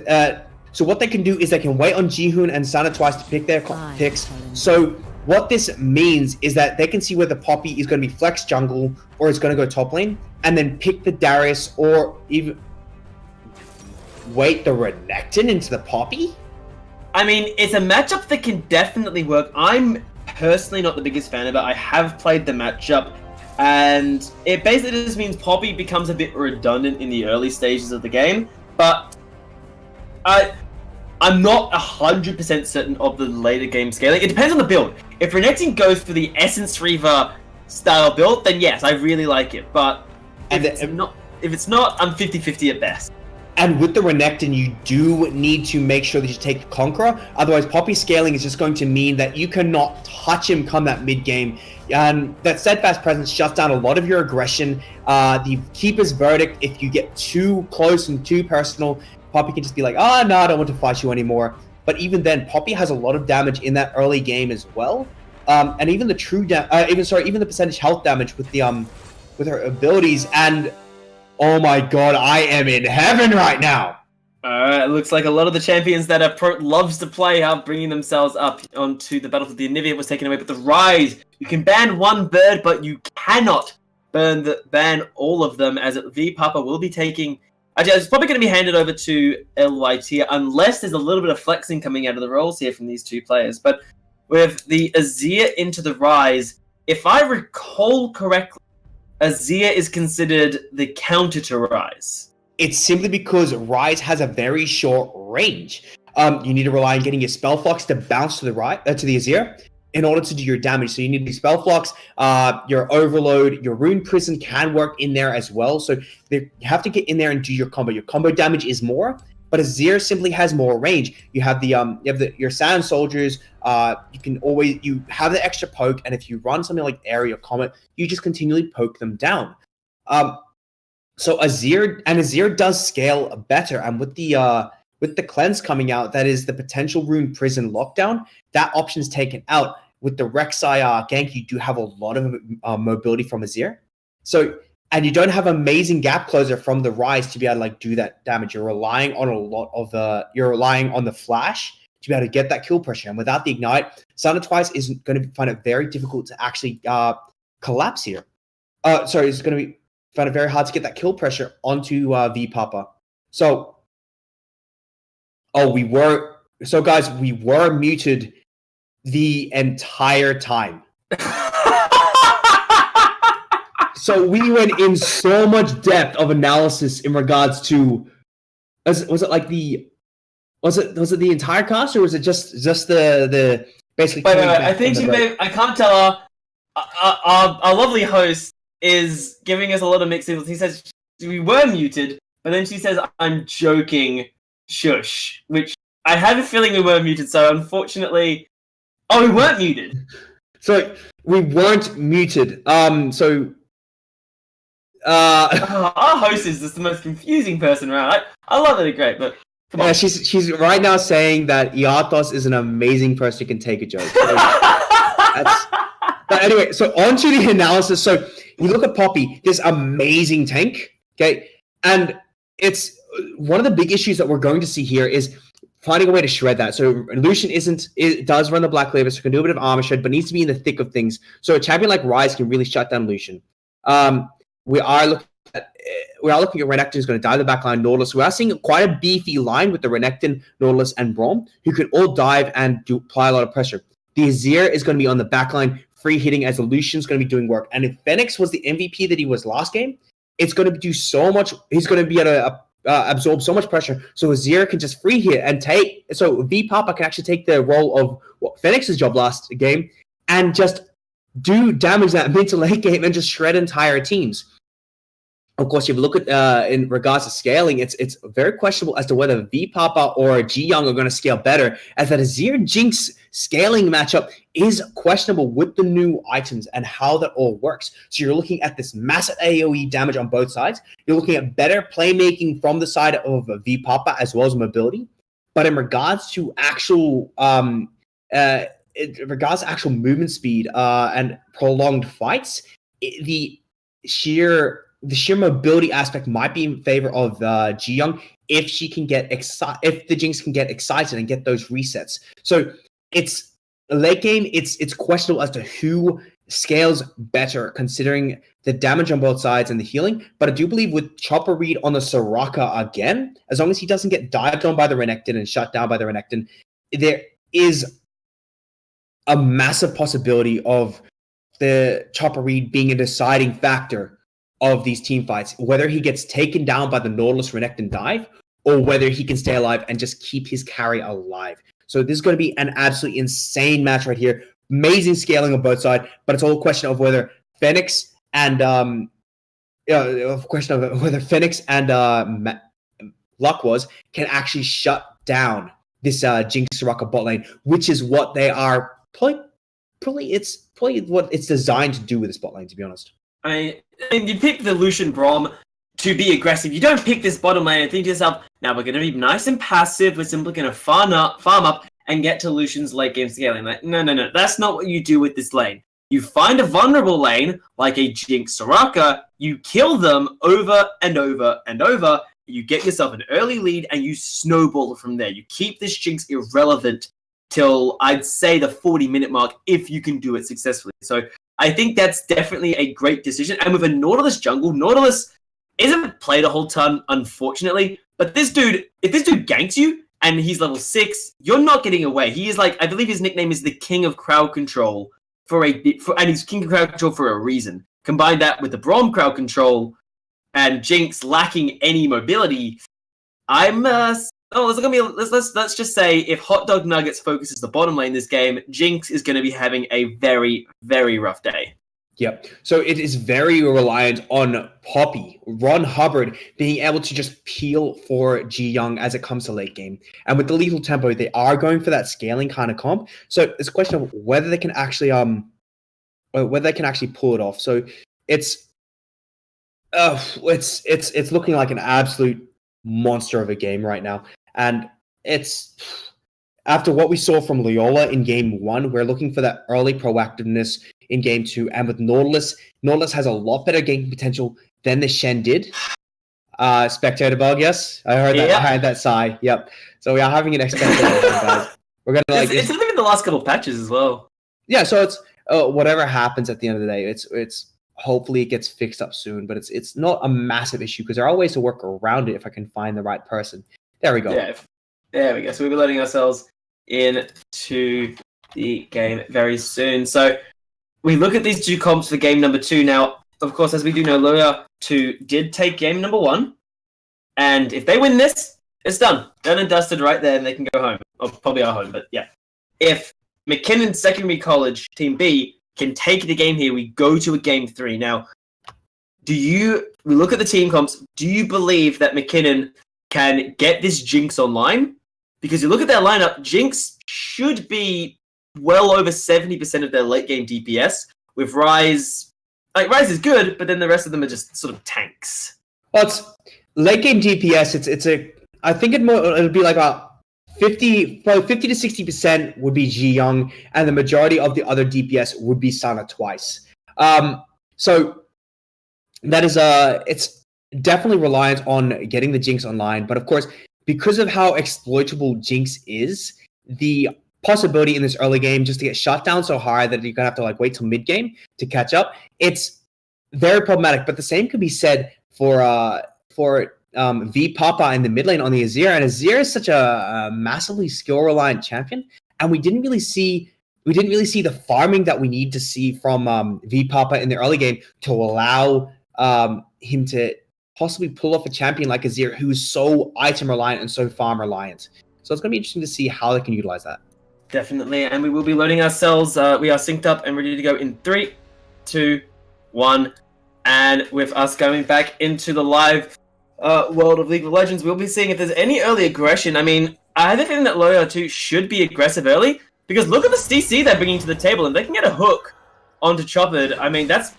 so what they can do is they can wait on Jihoon and Sana twice to pick their picks. So what this means is that they can see whether Poppy is going to be flex jungle or it's going to go top lane, and then pick the Darius or even wait the Renekton into the Poppy. I mean, it's a matchup that can definitely work. I'm personally not the biggest fan of it. I have played the matchup, and it basically just means Poppy becomes a bit redundant in the early stages of the game, but I'm not 100% certain of the later game scaling. It depends on the build. If Renekton goes for the Essence Reaver style build, then yes, I really like it, but if it's not, I'm 50-50 at best. And with the Renekton, you do need to make sure that you take the Conqueror. Otherwise, Poppy scaling is just going to mean that you cannot touch him come that mid-game. And that Steadfast Presence shuts down a lot of your aggression. The Keeper's Verdict, if you get too close and too personal, Poppy can just be like, oh, no, I don't want to fight you anymore. But even then, Poppy has a lot of damage in that early game as well. And even the even the percentage health damage with the with her abilities. And oh my god, I am in heaven right now. It looks like a lot of the champions that Pro loves to play are bringing themselves up onto the battlefield. The Anivia was taken away, but the Rise, you can ban one bird, but you cannot ban all of them, as V Papa will be taking. Actually, it's probably going to be handed over to LYT unless there's a little bit of flexing coming out of the roles here from these two players. But with the Azir into the Rise, if I recall correctly, Azir is considered the counter to Rise. It's simply because Rise has a very short range. You need to rely on getting your Spell Flux to bounce to the Azir in order to do your damage. So you need the Spell Flux, your Overload, your Rune Prison can work in there as well. So you have to get in there and do your combo. Your combo damage is more, but Azir simply has more range. You have your Sand Soldiers. You have the extra poke, and if you run something like Aerial Comet, you just continually poke them down. So Azir does scale better, and with the cleanse coming out, that is the potential Rune Prison lockdown. That option's taken out. With the Rek'Sai gank, you do have a lot of mobility from Azir. So, and you don't have amazing gap closer from the Rise to be able to do that damage. You're relying on you're relying on the flash to be able to get that kill pressure. And without the ignite, Sana Twice is going to find it very difficult to actually collapse here. It's going to find it very hard to get that kill pressure onto V Papa. So, guys, we were muted the entire time. So we went in so much depth of analysis in regards to, was it the entire cast, or was it just the basically? Wait, I think I can't tell our lovely host is giving us a lot of mixed signals. He says we were muted, but then she says I'm joking. Shush, which I have a feeling we were muted, so unfortunately... Oh, we weren't muted! So, we weren't muted. Our host is just the most confusing person around. I love it, great, but come on. Yeah, she's right now saying that Iathos is an amazing person who can take a joke. But anyway, so on to the analysis. So, you look at Poppy, this amazing tank, okay? And it's... one of the big issues that we're going to see here is finding a way to shred that. So Lucian does run the Black Cleaver, so can do a bit of armor shred, but needs to be in the thick of things. So a champion like Rise can really shut down Lucian. we are looking at Renekton who's going to dive the backline Nautilus. We are seeing quite a beefy line with the Renekton, Nautilus, and Braum, who can all dive and apply a lot of pressure. The Azir is going to be on the backline, free hitting, as the Lucian's going to be doing work. And if Fenix was the MVP that he was last game, it's going to do so much. He's going to be able to absorb so much pressure, so Azir can just free hit and take. So V Papa can actually take the role of what Fenix's job last game and just do damage that mid to late game and just shred entire teams. Of course, if you look at in regards to scaling, it's very questionable as to whether V Papa or Ji Young are going to scale better, as that Azir Jinx scaling matchup is questionable with the new items and how that all works. So you're looking at this massive AoE damage on both sides. You're looking at better playmaking from the side of V Papa as well as mobility. But in regards to actual movement speed and prolonged fights, the sheer mobility aspect might be in favor of Ji Young if she can get if the Jinx can get excited and get those resets. So it's late game. It's questionable as to who scales better, considering the damage on both sides and the healing. But I do believe with Chopper Reed on the Soraka again, as long as he doesn't get dived on by the Renekton and shut down by the Renekton, there is a massive possibility of the Chopper Reed being a deciding factor of these team fights, whether he gets taken down by the Nautilus Renekton dive or whether he can stay alive and just keep his carry alive. So this is going to be an absolutely insane match right here. Amazing scaling on both sides, but it's all a question of whether Fenix and Luck can actually shut down this Jinx Soraka bot lane, which is what they are probably what it's designed to do with this bot lane, to be honest. I mean, you pick the Lucian Braum to be aggressive. You don't pick this bottom lane and think to yourself, now we're going to be nice and passive. We're simply going to farm up and get to Lucian's late game scaling. Like, no. That's not what you do with this lane. You find a vulnerable lane, like a Jinx Soraka, you kill them over and over and over, you get yourself an early lead, and you snowball from there. You keep this Jinx irrelevant till, I'd say, the 40-minute mark, if you can do it successfully. So I think that's definitely a great decision. And with a Nautilus jungle, Nautilus isn't played a whole ton, unfortunately. But if this dude ganks you and he's level 6, you're not getting away. He is I believe his nickname is the King of Crowd Control and he's King of Crowd Control for a reason. Combine that with the Braum Crowd Control and Jinx lacking any mobility, let's just say if Hot Dog Nuggets focuses the bottom lane this game, Jinx is going to be having a very, very rough day. Yep. So it is very reliant on Poppy, Ron Hubbard, being able to just peel for Ji Young as it comes to late game. And with the lethal tempo, they are going for that scaling kind of comp. So it's a question of whether they can actually pull it off. So it's looking like an absolute monster of a game right now. And it's after what we saw from Loyola in game 1, we're looking for that early proactiveness in game 2. And with Nautilus has a lot better game potential than the Shen did. Spectator bug, yes? I heard that behind that sigh. Yep. So we are having an expectation, guys. We're gonna it's even the last couple of patches as well. Yeah, so it's whatever happens at the end of the day, it's hopefully it gets fixed up soon, but it's not a massive issue because there are ways to work around it if I can find the right person. There we go. Yeah, there we go. So we'll be loading ourselves into the game very soon. So we look at these two comps for game number 2. Now, of course, as we do know, Loyola 2 did take game number 1. And if they win this, it's done. Done and dusted right there, and they can go home. Or probably are home, but yeah. If Mckinnon Secondary College, Team B, can take the game here, we go to a game 3. Now, we look at the team comps, do you believe that Mckinnon can get this Jinx online? Because you look at their lineup, Jinx should be well over 70% of their late game DPS. With Ryze, Ryze is good, but then the rest of them are just sort of tanks. Well, it's late game DPS. I think it'll be like a 50 to 60% would be Ji Young, and the majority of the other DPS would be Sana twice. So that is it's definitely reliant on getting the Jinx online, but of course, because of how exploitable Jinx is, the possibility in this early game just to get shut down so hard that you're gonna have to wait till mid game to catch up. It's very problematic. But the same could be said for V Papa in the mid lane on the Azir, and Azir is such a massively skill reliant champion, and we didn't really see the farming that we need to see from V Papa in the early game to allow him to possibly pull off a champion like Azir, who is so item reliant and so farm reliant. So it's going to be interesting to see how they can utilize that. Definitely, and we will be loading ourselves. We are synced up and ready to go in 3, 2, 1, and with us going back into the live world of League of Legends, we'll be seeing if there's any early aggression. I mean, I have a feeling that Loyola 2 should be aggressive early, because look at the CC they're bringing to the table, and they can get a hook onto Choppered. I mean, that's...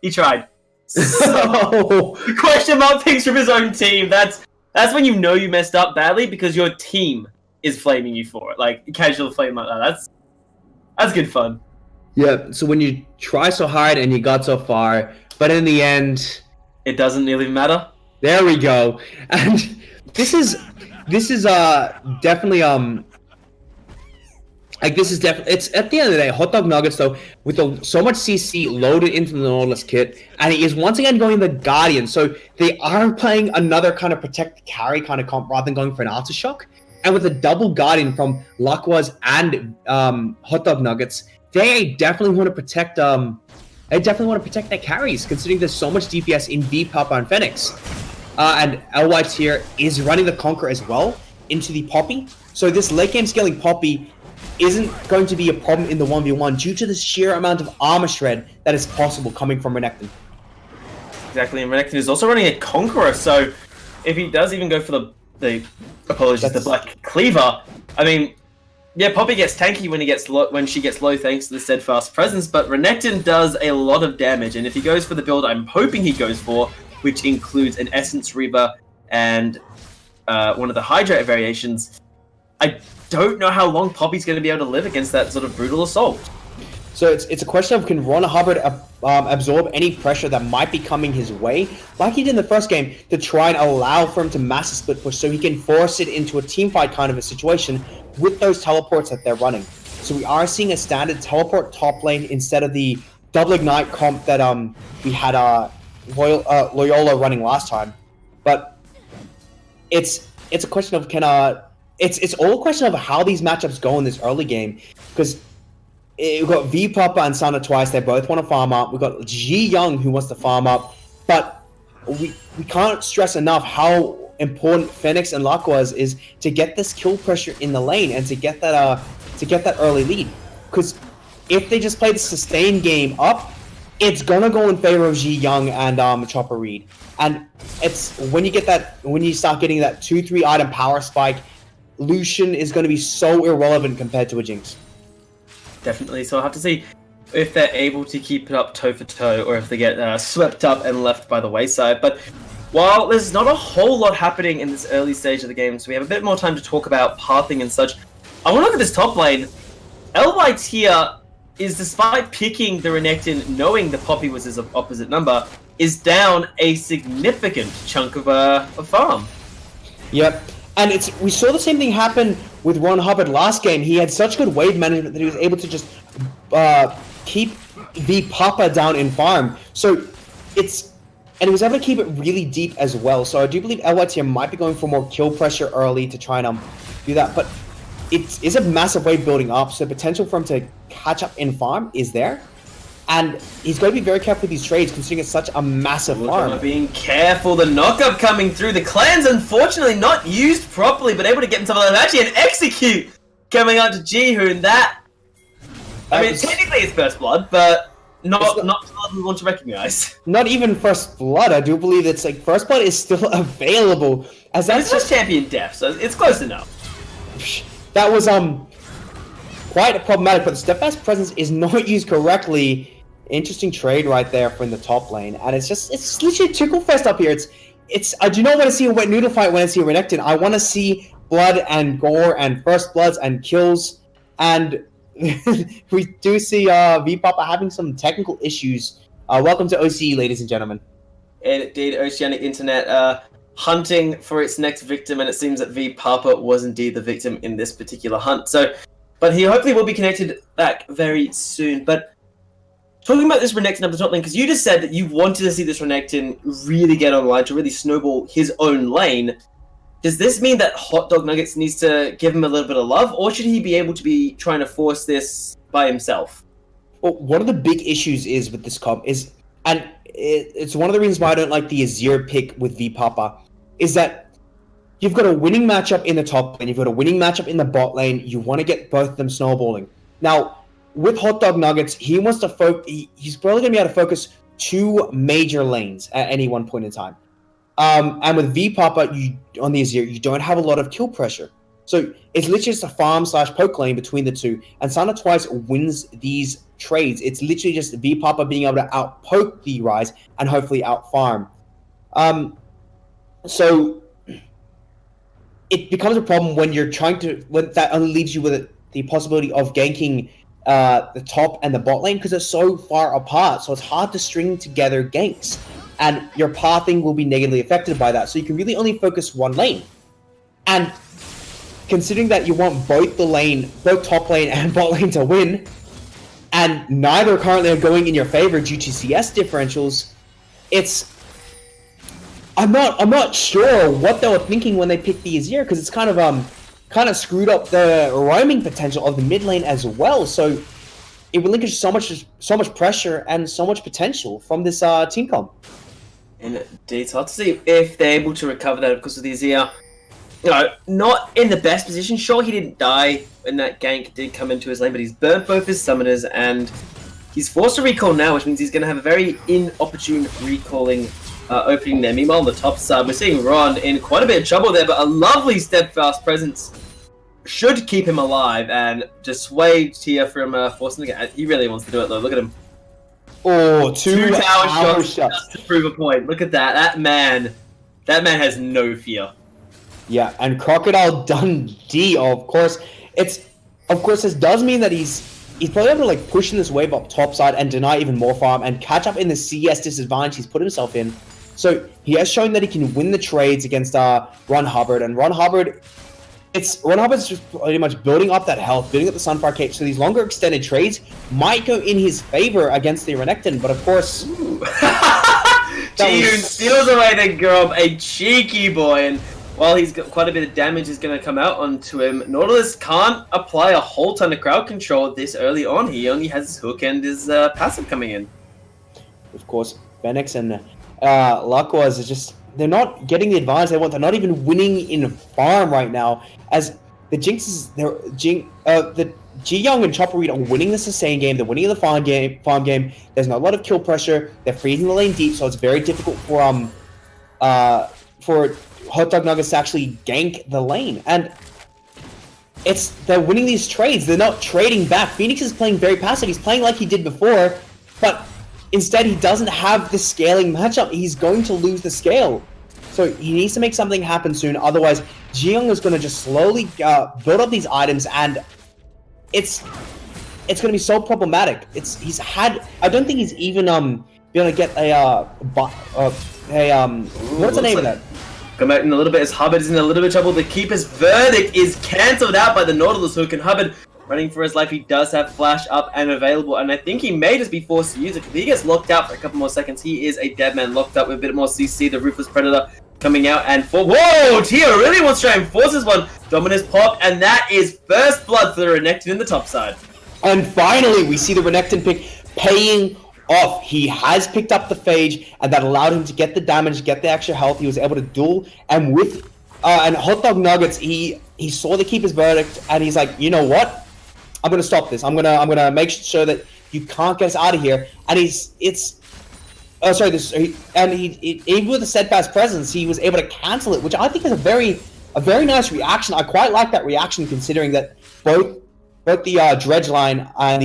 He tried. So, question mark picks from his own team. That's when you know you messed up badly, because your team is flaming you for it. Like, casual flame like that. That's good fun. Yeah, so when you try so hard and you got so far, but in the end... It doesn't really matter. There we go. And this is definitely it's at the end of the day, Hot Dog Nuggets though, with so much CC loaded into the Nautilus kit, and he is once again going the Guardian. So they are playing another kind of protect carry kind of comp rather than going for an aftershock. And with a double Guardian from Lakwas and Hot Dog Nuggets, they definitely want to protect their carries, considering there's so much DPS in V Papa and Phoenix. And LY Tier is running the Conquer as well into the Poppy. So this late game scaling Poppy isn't going to be a problem in the 1v1 due to the sheer amount of armor shred that is possible coming from Renekton. Exactly, and Renekton is also running a Conqueror, so if he does even go for the Black Cleaver, I mean, yeah, Poppy gets tanky when she gets low thanks to the Steadfast Presence, but Renekton does a lot of damage, and if he goes for the build I'm hoping he goes for, which includes an Essence Reaver and one of the Hydrate variations, I don't know how long Poppy's going to be able to live against that sort of brutal assault. So it's a question of, can Ron Hubbard absorb any pressure that might be coming his way, like he did in the first game, to try and allow for him to massive split push so he can force it into a team fight kind of a situation with those teleports that they're running. So we are seeing a standard teleport top lane instead of the double ignite comp that we had Loyola running last time. But it's a question of it's all a question of how these matchups go in this early game, because we've got V Papa and Sana twice. They both want to farm up. We've got Ji Young who wants to farm up, but we can't stress enough how important Phoenix and Lakwas is to get this kill pressure in the lane and to get that early lead. Because if they just play the sustained game up, it's gonna go in favor of Ji Young and Chopper Reed. And it's when you start getting that 2-3 item power spike, Lucian is going to be so irrelevant compared to a Jinx. Definitely. So I'll have to see if they're able to keep it up toe for toe, or if they get swept up and left by the wayside. But while there's not a whole lot happening in this early stage of the game, so we have a bit more time to talk about pathing and such, I want to look at this top lane. LY Tier is, despite picking the Renekton, knowing the Poppy was his opposite number, is down a significant chunk of farm. Yep. And we saw the same thing happen with Ron Hubbard last game. He had such good wave management that he was able to just keep the Papa down in farm. So and he was able to keep it really deep as well. So I do believe LYT might be going for more kill pressure early to try and do that. But it is a massive wave building up, so potential for him to catch up in farm is there. And he's got to be very careful with these trades, considering it's such a massive farm. Being careful, the knockup coming through. The clan's unfortunately not used properly, but able to get himself alive. Actually, an execute coming out to Jihoon. I mean, technically it's first blood, but not blood we want to recognize. Not even first blood. I do believe it's like first blood is still available, as that's just champion death, so it's close enough. That was quite problematic, but the Steadfast Presence is not used correctly. Interesting trade right there from the top lane, and it's literally tickle fest up here. I do not want to see a wet noodle fight when I see a Renekton. I want to see blood and gore and first bloods and kills, and we do see V Papa having some technical issues. Welcome to OCE, ladies and gentlemen. Indeed, Oceanic Internet hunting for its next victim, and it seems that V Papa was indeed the victim in this particular hunt. But he hopefully will be connected back very soon. But talking about this Renekton up the top lane, because you just said that you wanted to see this Renekton really get online to really snowball his own lane. Does this mean that Hot Dog Nuggets needs to give him a little bit of love, or should he be able to be trying to force this by himself? Well, one of the big issues is with this comp is, and it's one of the reasons why I don't like the Azir pick with V-Papa, is that you've got a winning matchup in the top lane, you've got a winning matchup in the bot lane, you want to get both of them snowballing. Now, with Hot Dog Nuggets, he wants to he's probably going to be able to focus 2 major lanes at any one point in time. And with V-Papa, on the Azir, you don't have a lot of kill pressure. So it's literally just a farm/poke lane between the two. And Sana Twice wins these trades. It's literally just V-Papa being able to out-poke the Rise and hopefully out-farm. So it becomes a problem when you're when that only leaves you with the possibility of ganking the top and the bot lane, because they're so far apart. So it's hard to string together ganks. And your pathing will be negatively affected by that. So you can really only focus one lane. And considering that you want both top lane and bot lane to win, and neither currently are going in your favor due to CS differentials, I'm not sure what they were thinking when they picked the Azir, because it's kind of screwed up the roaming potential of the mid lane as well. So it relinquishes so much pressure and so much potential from this team comp. Indeed, it's hard to see if they're able to recover that because of the Azir. Not in the best position. Sure, he didn't die when that gank did come into his lane, but he's burnt both his summoners, and he's forced to recall now, which means he's going to have a very inopportune recalling opening there. Meanwhile, on the top side, we're seeing Ron in quite a bit of trouble there, but a lovely steadfast presence should keep him alive and dissuade Tia from forcing the gank. He really wants to do it, though. Look at him. Oh, two tower shots just to prove a point. Look at that. That man has no fear. Yeah, and Crocodile Dundee, of course. This does mean that he's probably able to pushing this wave up topside and deny even more farm and catch up in the CS disadvantage he's put himself in. So he has shown that he can win the trades against Ron Hubbard, and Ron Hubbard's just pretty much building up that health, building up the Sunfire Cape, so these longer extended trades might go in his favor against the Renekton, but of course... Jihoon steals away the Grub, a cheeky boy, and while he's got quite a bit of damage is going to come out onto him, Nautilus can't apply a whole ton of crowd control this early on. He only has his hook and his passive coming in. Of course, Fenix and Lakwas is just... They're not getting the advantage they want. They're not even winning in farm right now. As the Jinxes, the Ji-Young and Chopper Reed are winning the sustain game. They're winning the farm game. There's not a lot of kill pressure. They're freezing the lane deep, so it's very difficult for Hot Dog Nuggets to actually gank the lane. And they're winning these trades. They're not trading back. Phoenix is playing very passive. He's playing like he did before, but instead, he doesn't have the scaling matchup. He's going to lose the scale. So he needs to make something happen soon. Otherwise, Ji-Young is going to just slowly build up these items, and it's going to be so problematic. I don't think he's even been able to get what's the name of that? Come out in a little bit as Hubbard is in a little bit of trouble. The Keeper's verdict is cancelled out by the Nautilus hook, and Hubbard running for his life. He does have flash up and available, and I think he may just be forced to use it. If he gets locked out for a couple more seconds, he is a dead man locked up with a bit more CC. The Ruthless Predator coming out, and whoa! Tia really wants to try and force this one. Dominus pop, and that is first blood for the Renekton in the top side. And finally, we see the Renekton pick paying off. He has picked up the Phage, and that allowed him to get the damage, get the extra health. He was able to duel, and with and Hot Dog Nuggets, he saw the Keeper's verdict, and he's like, you know what? I'm gonna stop this. I'm gonna make sure that you can't get us out of here. And even with the steadfast presence, he was able to cancel it, which I think is a very nice reaction. I quite like that reaction, considering that both the dredge line and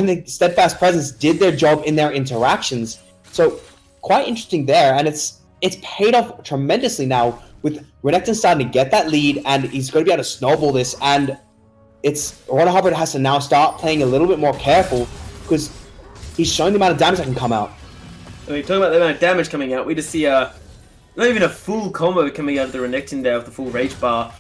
the steadfast presence did their job in their interactions. So quite interesting there, and it's paid off tremendously now with Renekton starting to get that lead, and he's going to be able to snowball this. And Ron Hubbard has to now start playing a little bit more careful, because he's showing the amount of damage that can come out. When we talk about the amount of damage coming out, we just see not even a full combo coming out of the Renekton there with the full rage bar.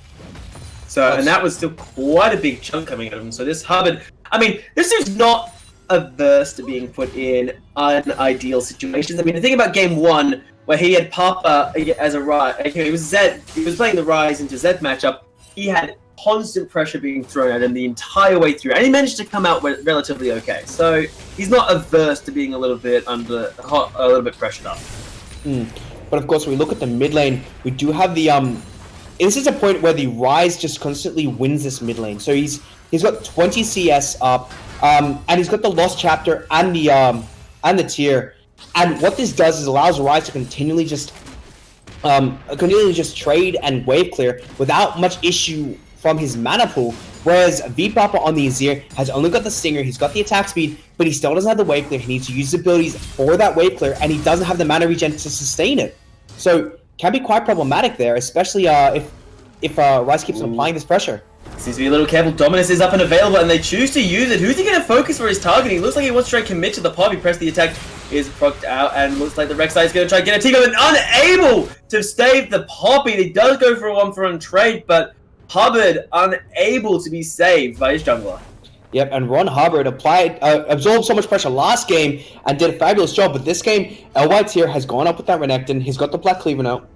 So, and that was still quite a big chunk coming out of him. So this Hubbard, I mean, this is not averse to being put in unideal situations. I mean, the thing about game 1, where he had Papa as a Rise, he was playing the Rise into Zed matchup, he had constant pressure being thrown at him the entire way through, and he managed to come out relatively okay. So he's not averse to being a little bit pressured up. But of course, when we look at the mid lane, we do have the this is a point where the Rise just constantly wins this mid lane. So he's got 20 CS up, and he's got the Lost Chapter and the tier. And what this does is allows Rise to continually just trade and wave clear without much issue from his mana pool, whereas V-Papa on the Azir has only got the Stinger, he's got the attack speed, but he still doesn't have the wave clear. He needs to use his abilities for that wave clear, and he doesn't have the mana regen to sustain it. So, can be quite problematic there, especially if Rise keeps on applying this pressure. Seems to be a little careful. Dominus is up and available, and they choose to use it. Who's he going to focus for his targeting? Looks like he wants to try and commit to the pop. He pressed the attack, is procced out, and looks like the Rek'Sai is going to try and get a Tico, and unable to stave the poppy. He does go for a 1-for-1 trade, but Hubbard unable to be saved by his jungler. Yep, and Ron Hubbard absorbed so much pressure last game and did a fabulous job, but this game, LY Tier has gone up with that Renekton. He's got the Black Cleaver now,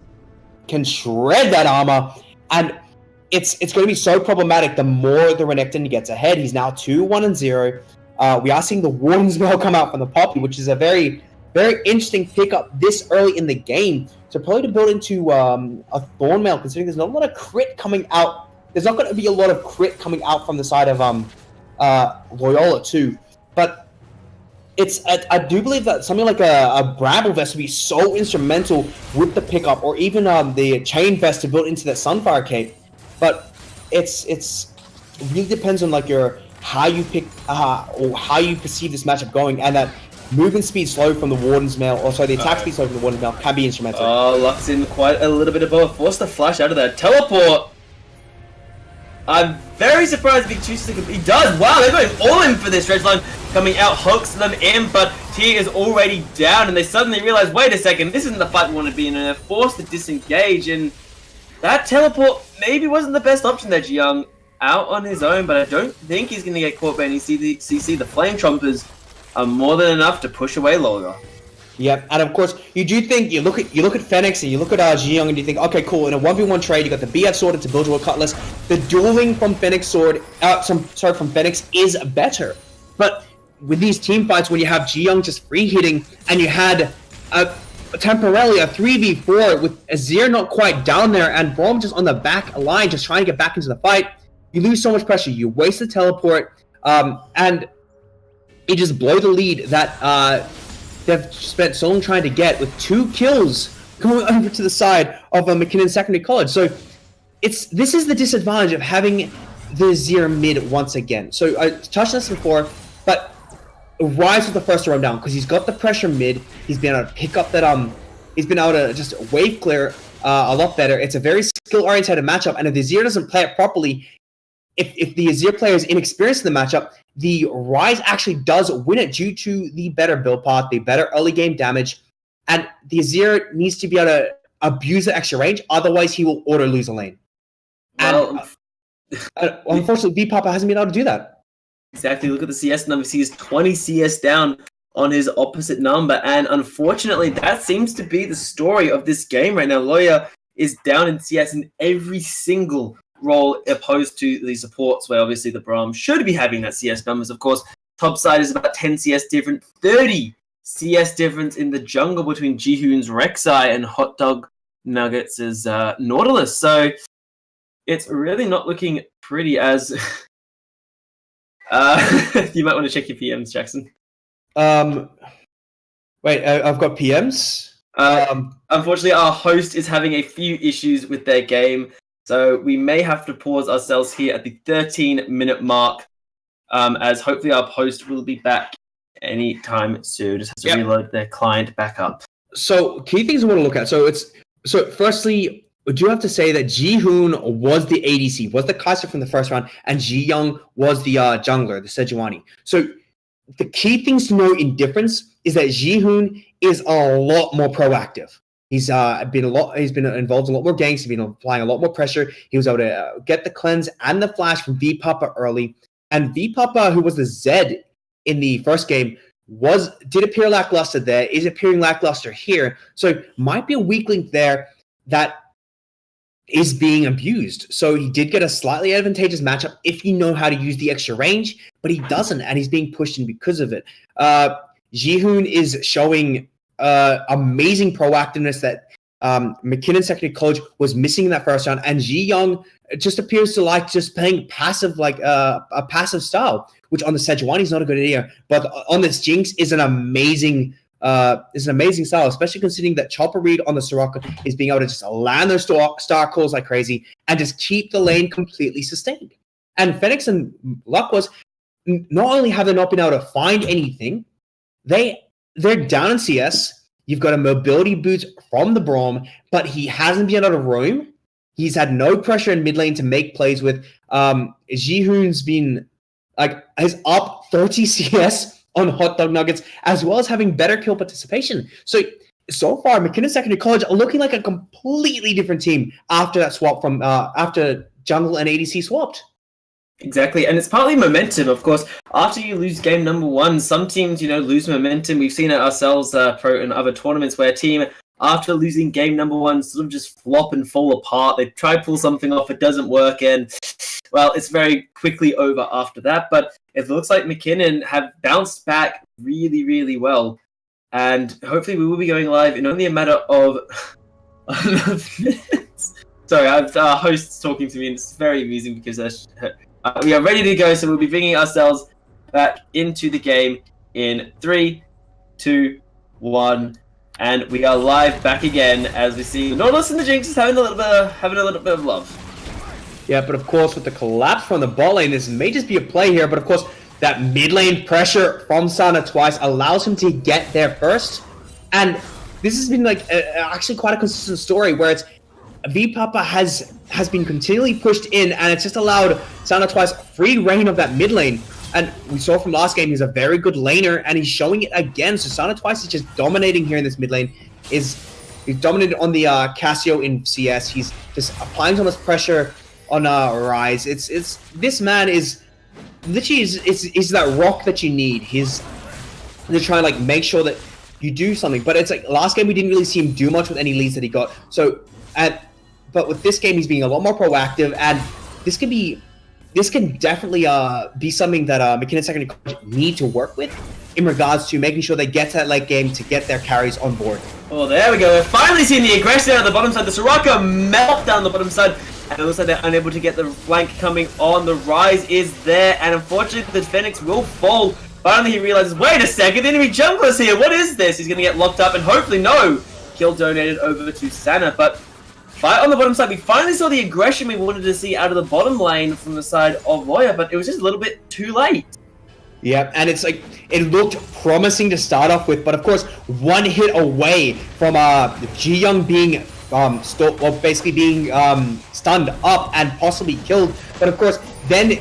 can shred that armor, and it's going to be so problematic the more the Renekton gets ahead. He's now 2-1-0. We are seeing the Warden's Mail come out from the Poppy, which is a very, very interesting pickup this early in the game. So probably to build into a Thorn Mail, considering there's not a lot of crit coming out. There's not going to be a lot of crit coming out from the side of Loyola too. But I do believe that something like a Bramble Vest would be so instrumental with the pickup, or even the Chain Vest to build into that Sunfire Cape. But it really depends on like how you pick or how you perceive this matchup going, and that movement speed slow from the Warden's Mail, or sorry, the attack speed slow from the Warden's Mail can be instrumental. Oh, Lux in quite a little bit of both. Forced the flash out of there. Teleport. I'm very surprised if he chooses to. He does. Wow, they're going all in for this. Redline coming out, hooks them in, but T is already down, and they suddenly realize, wait a second, this isn't the fight we want to be in, and they're forced to disengage, and that teleport maybe wasn't the best option there. Jiyoung out on his own, but I don't think he's going to get caught by any CC. The Flame Trumpers are more than enough to push away Loyola. Yep, and of course, you do think, you look at Fenix and you look at Jiyoung and you think, okay, cool, in a 1v1 trade, you got the BF Sword into Build Your Cutlass. The dueling from Fenix Sword, from Fenix is better. But with these team fights, when you have Jiyoung just free hitting, and you had temporarily a 3v4 with Azir not quite down there, and Braum just on the back line, just trying to get back into the fight, you lose so much pressure. You waste the teleport, and you just blow the lead that they've spent so long trying to get, with 2 kills going over to the side of Mckinnon Secondary College. So this is the disadvantage of having the Azir mid once again. So I touched on this before, but Rise was the first to run down because he's got the pressure mid. He's been able to pick up that he's been able to just wave clear a lot better. It's a very skill-oriented matchup, and if the Azir doesn't play it properly, if the Azir player is inexperienced in the matchup, the Rise actually does win it due to the better build path, the better early game damage, and the Azir needs to be able to abuse the extra range, otherwise he will auto lose a lane. Well, and unfortunately, V-Papa hasn't been able to do that. Exactly, look at the CS numbers. He's 20 CS down on his opposite number, and unfortunately, that seems to be the story of this game right now. Loya is down in CS in every single role opposed to the supports, where obviously the Braum should be having that CS numbers. Of course, top side is about 10 CS different, 30 CS difference in the jungle between Jihoon's Rek'Sai and Hot Dog Nuggets' Nautilus. So it's really not looking pretty, as you might want to check your PMs, Jackson. Wait, I've got PMs? Unfortunately, our host is having a few issues with their game, so we may have to pause ourselves here at the 13-minute mark, as hopefully our host will be back anytime soon. Just has to reload their client back up. So, key things I want to look at. So firstly, we do have to say that Jihoon was the ADC, was the Kai'Sa from the first round, and Jiyoung was the jungler, the Sejuani. So the key things to know in difference is that Jihoon is a lot more proactive. He's been involved in a lot more ganks. He's been applying a lot more pressure. He was able to get the cleanse and the flash from V-Papa early. And V-Papa, who was the Zed in the first game did appear lackluster there, is appearing lackluster here. So might be a weak link there that is being abused. So he did get a slightly advantageous matchup if you know how to use the extra range, but he doesn't, and he's being pushed in because of it. Jihoon is showing amazing proactiveness that Mckinnon Secondary College was missing in that first round, and Ji Young just appears to like just playing passive, like a passive style, which on the Sejuani is not a good idea, but on this Jinx is an amazing style, especially considering that Chopper Reed on the Soraka is being able to just land those star calls like crazy and just keep the lane completely sustained. And Phoenix and Luck was not only have they not been able to find anything, they're down in CS. You've got a mobility boost from the Braum, but he hasn't been able to roam. He's had no pressure in mid lane to make plays with. Jihoon's been is up 30 CS on Hot Dog Nuggets, as well as having better kill participation. So far, Mckinnon Secondary College are looking like a completely different team after that swap from after Jungle and ADC swapped. Exactly, and it's partly momentum, of course. After you lose game number one, some teams, lose momentum. We've seen it ourselves in other tournaments where a team, after losing game number one, sort of just flop and fall apart. They try to pull something off, it doesn't work, and, well, it's very quickly over after that. But it looks like Mckinnon have bounced back really, really well. And hopefully we will be going live in only a matter of minutes. Sorry, I have hosts talking to me, and it's very amusing because we are ready to go, so we'll be bringing ourselves back into the game in 3, 2, 1, and we are live back again as we see Nautilus and the Jinx is having a little bit of love. Yeah, but of course with the collapse from the bot lane, this may just be a play here, but of course that mid lane pressure from Sana twice allows him to get there first, and this has been actually quite a consistent story where it's V-Papa has been continually pushed in, and it's just allowed Sana twice free reign of that mid lane. And we saw from last game, he's a very good laner, and he's showing it again. So Sana twice is just dominating here in this mid lane. He's dominated on the Cassio in CS. He's just applying so much pressure on Rise. This man is literally is that rock that you need. He's to try and make sure that you do something. But it's last game we didn't really see him do much with any leads that he got. So but with this game, he's being a lot more proactive, and this can definitely be something that Mckinnon Secondary College need to work with in regards to making sure they get to that late game to get their carries on board. Oh, there we go. We're finally seeing the aggression on the bottom side. The Soraka melt down the bottom side, and it looks like they're unable to get the flank coming on. The Rise is there, and unfortunately the Phoenix will fall. Finally he realizes, wait a second, the enemy jungler's here. What is this? He's going to get locked up, and hopefully no kill donated over to Sana, but fight on the bottom side. We finally saw the aggression we wanted to see out of the bottom lane from the side of Loyola, but it was just a little bit too late. Yeah, and it's it looked promising to start off with, but of course, one hit away from Ji Young being basically being stunned up and possibly killed. But of course, then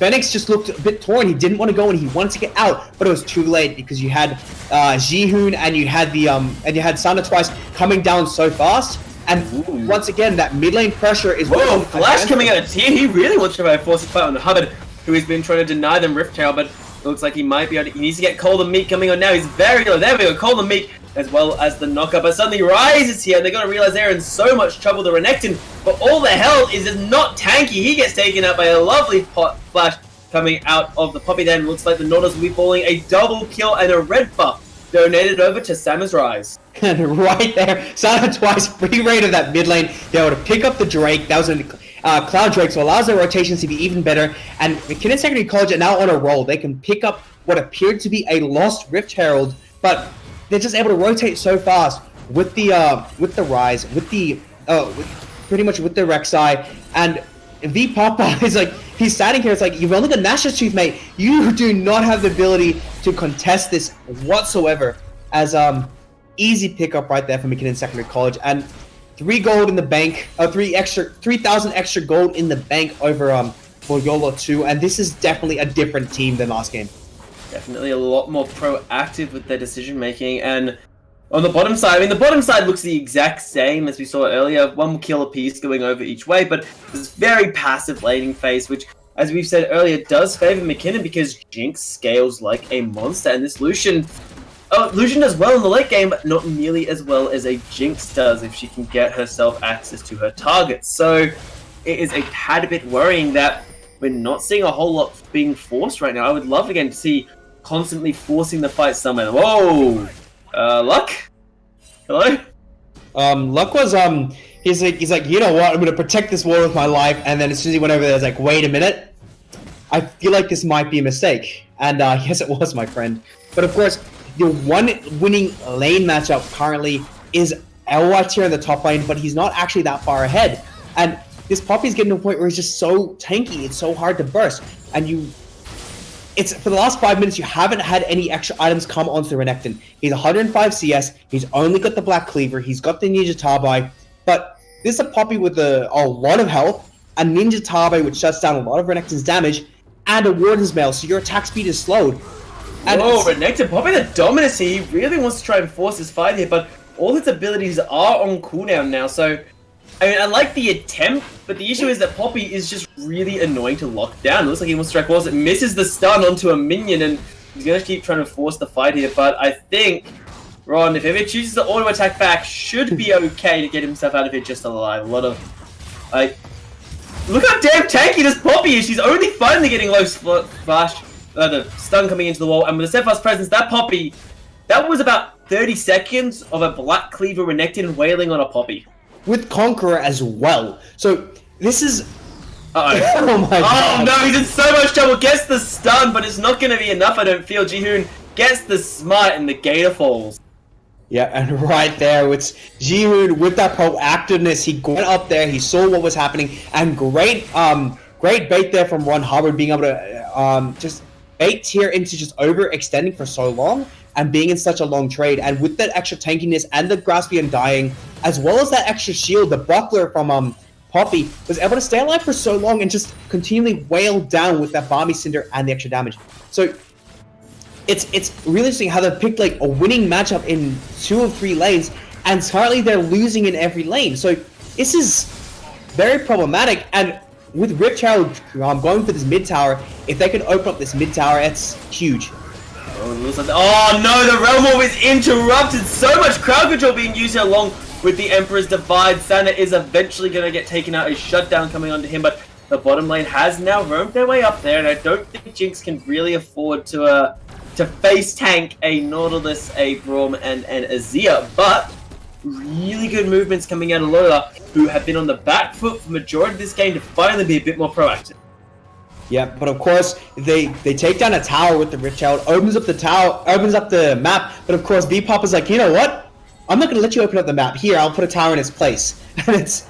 Phoenix just looked a bit torn. He didn't want to go and he wanted to get out, but it was too late because you had Jihoon and you had Sana twice coming down so fast. And once again, that mid lane pressure is... Whoa, Flash coming out of tier. He really wants to try to force a fight on Hubbard, who has been trying to deny them Rift Tail, but it looks like he might be able to... He needs to get Cold and Meek coming on now. He's very low. There we go, Cold and Meek, as well as the knockup. But suddenly Rise is here, and they're going to realize they're in so much trouble. The Renekton, but all the hell is just not tanky. He gets taken out by a lovely Flash coming out of the Poppy. Then looks like the Nautilus will be falling. A double kill and a red buff donated over to Sana's Rise. And right there, Sana twice free reign of that mid lane. They were able to pick up the Drake. That was a Cloud Drake, so allows their rotations to be even better. And Mckinnon Secondary College are now on a roll. They can pick up what appeared to be a lost Rift Herald, but they're just able to rotate so fast with the Rise, pretty much with the Rek'Sai, and V-Papa is he's standing here. It's you've only got Nash's Tooth, mate. You do not have the ability to contest this whatsoever. As easy pickup right there for Mckinnon Secondary College, and 3 gold in the bank, 3,000 extra gold in the bank over Loyola 2, and this is definitely a different team than last game. Definitely a lot more proactive with their decision making, and on the bottom side, the bottom side looks the exact same as we saw earlier. 1 kill apiece going over each way, but this very passive laning phase, which as we've said earlier, does favor Mckinnon because Jinx scales like a monster, and this Lucian does well in the late game, but not nearly as well as a Jinx does if she can get herself access to her targets. So it is a tad bit worrying that we're not seeing a whole lot being forced right now. I would love again to see constantly forcing the fight somewhere. Whoa! Luck? Hello? Luck was, he's like, you know what, I'm gonna protect this wall with my life, and then as soon as he went over there, I was like, wait a minute, I feel like this might be a mistake. And yes, it was, my friend. But of course, the one winning lane matchup currently is LY tier in the top lane, but he's not actually that far ahead. And this Poppy's getting to a point where he's just so tanky, it's so hard to burst. And it's for the last 5 minutes, you haven't had any extra items come onto the Renekton. He's 105 CS, he's only got the Black Cleaver, he's got the Ninja Tabai, but this is a Poppy with a lot of health, a Ninja Tabai which shuts down a lot of Renekton's damage, and a Warden's Mail, so your attack speed is slowed. And Renekton, Poppy the Dominus here, he really wants to try and force his fight here, but all his abilities are on cooldown now, so I mean, I like the attempt, but the issue is that Poppy is just really annoying to lock down. It looks like he wants to strike walls. It misses the stun onto a minion, and he's going to keep trying to force the fight here. But I think Ron, if he chooses to auto attack back, should be okay to get himself out of here just alive. A lot of, like, look how damn tanky this Poppy is. She's only finally getting low flash, the stun coming into the wall, and with the steadfast presence, that Poppy, that was about 30 seconds of a Black Cleaver Renekton wailing on a Poppy. With Conqueror as well. So this is Uh-oh. oh my god. Oh no, he's in so much trouble. Gets the stun, but it's not going to be enough, I don't feel. Jihoon gets the smite and the Gator falls. Yeah, and right there, it's Jihoon with that proactiveness. He went up there, he saw what was happening, and great bait there from Ron Hubbard, being able to just bait here into just overextending for so long and being in such a long trade. And with that extra tankiness and the Graspy Undying, as well as that extra shield, the buckler from Poppy was able to stay alive for so long and just continually wail down with that Balmy Cinder and the extra damage. So it's really interesting how they picked like a winning matchup in 2 of 3 lanes, and currently they're losing in every lane. So this is very problematic. And with Ripchild going for this mid tower, if they can open up this mid tower, it's huge. Oh no, the Realm Orb is interrupted. So much crowd control being used here along with the Emperor's Divide. Sana is eventually going to get taken out. A shutdown coming onto him, but the bottom lane has now roamed their way up there, and I don't think Jinx can really afford to face tank a Nautilus, a Braum, and an Azir. But really good movements coming out of Loyola, who have been on the back foot for the majority of this game to finally be a bit more proactive. Yeah, but of course they take down a tower with the Ripchild, opens up the map, but of course V-Pop is like, you know what? I'm not gonna let you open up the map. Here, I'll put a tower in its place. And it's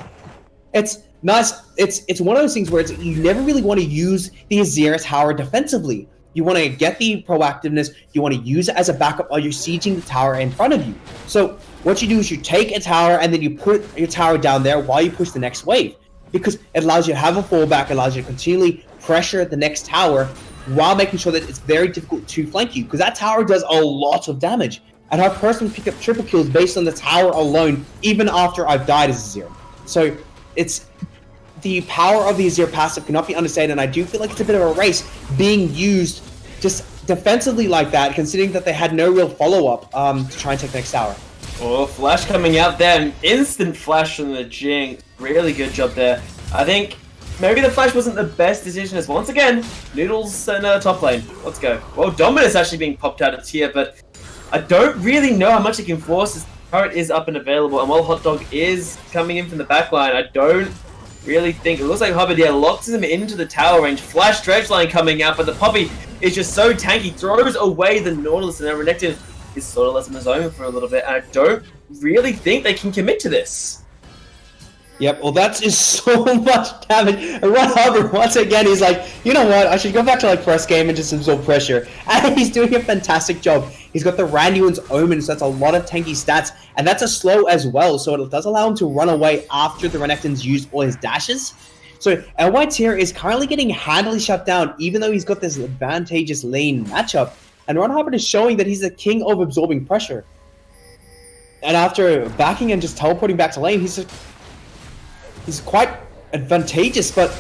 nice. It's one of those things where you never really want to use the Azir tower defensively. You want to get the proactiveness, you want to use it as a backup while you're sieging the tower in front of you. So what you do is you take a tower and then you put your tower down there while you push the next wave, because it allows you to have a fallback, allows you to continually pressure the next tower while making sure that it's very difficult to flank you, because that tower does a lot of damage. And I've personally picked up triple kills based on the tower alone, even after I've died as a Azir. So it's the power of the Azir passive cannot be understated, and I do feel like it's a bit of a race being used just defensively like that, considering that they had no real follow-up to try and take the next tower. Oh, flash coming out there, an instant flash from the Jinx. Really good job there. I think maybe the flash wasn't the best decision, as once again, Noodles in top lane. Let's go. Well, Dominus actually being popped out of tier, but I don't really know how much he can force. His turret is up and available, and while Hot Dog is coming in from the back line, I don't really think... It looks like Hubbard, yeah, locks him into the tower range. Flash Dredge line coming out, but the Poppy is just so tanky. Throws away the Nautilus, and then Renekton is sort of left in his own for a little bit, and I don't really think they can commit to this. Yep, well that is so much damage. And Ron Hubbard, once again, he's like, you know what, I should go back to like first game and just absorb pressure. And he's doing a fantastic job. He's got the Randuin's Omen, so that's a lot of tanky stats. And that's a slow as well, so it does allow him to run away after the Renekton's used all his dashes. So LY tier is currently getting handily shut down, even though he's got this advantageous lane matchup. And Ron Hubbard is showing that he's the king of absorbing pressure. And after backing and just teleporting back to lane, he's quite advantageous, but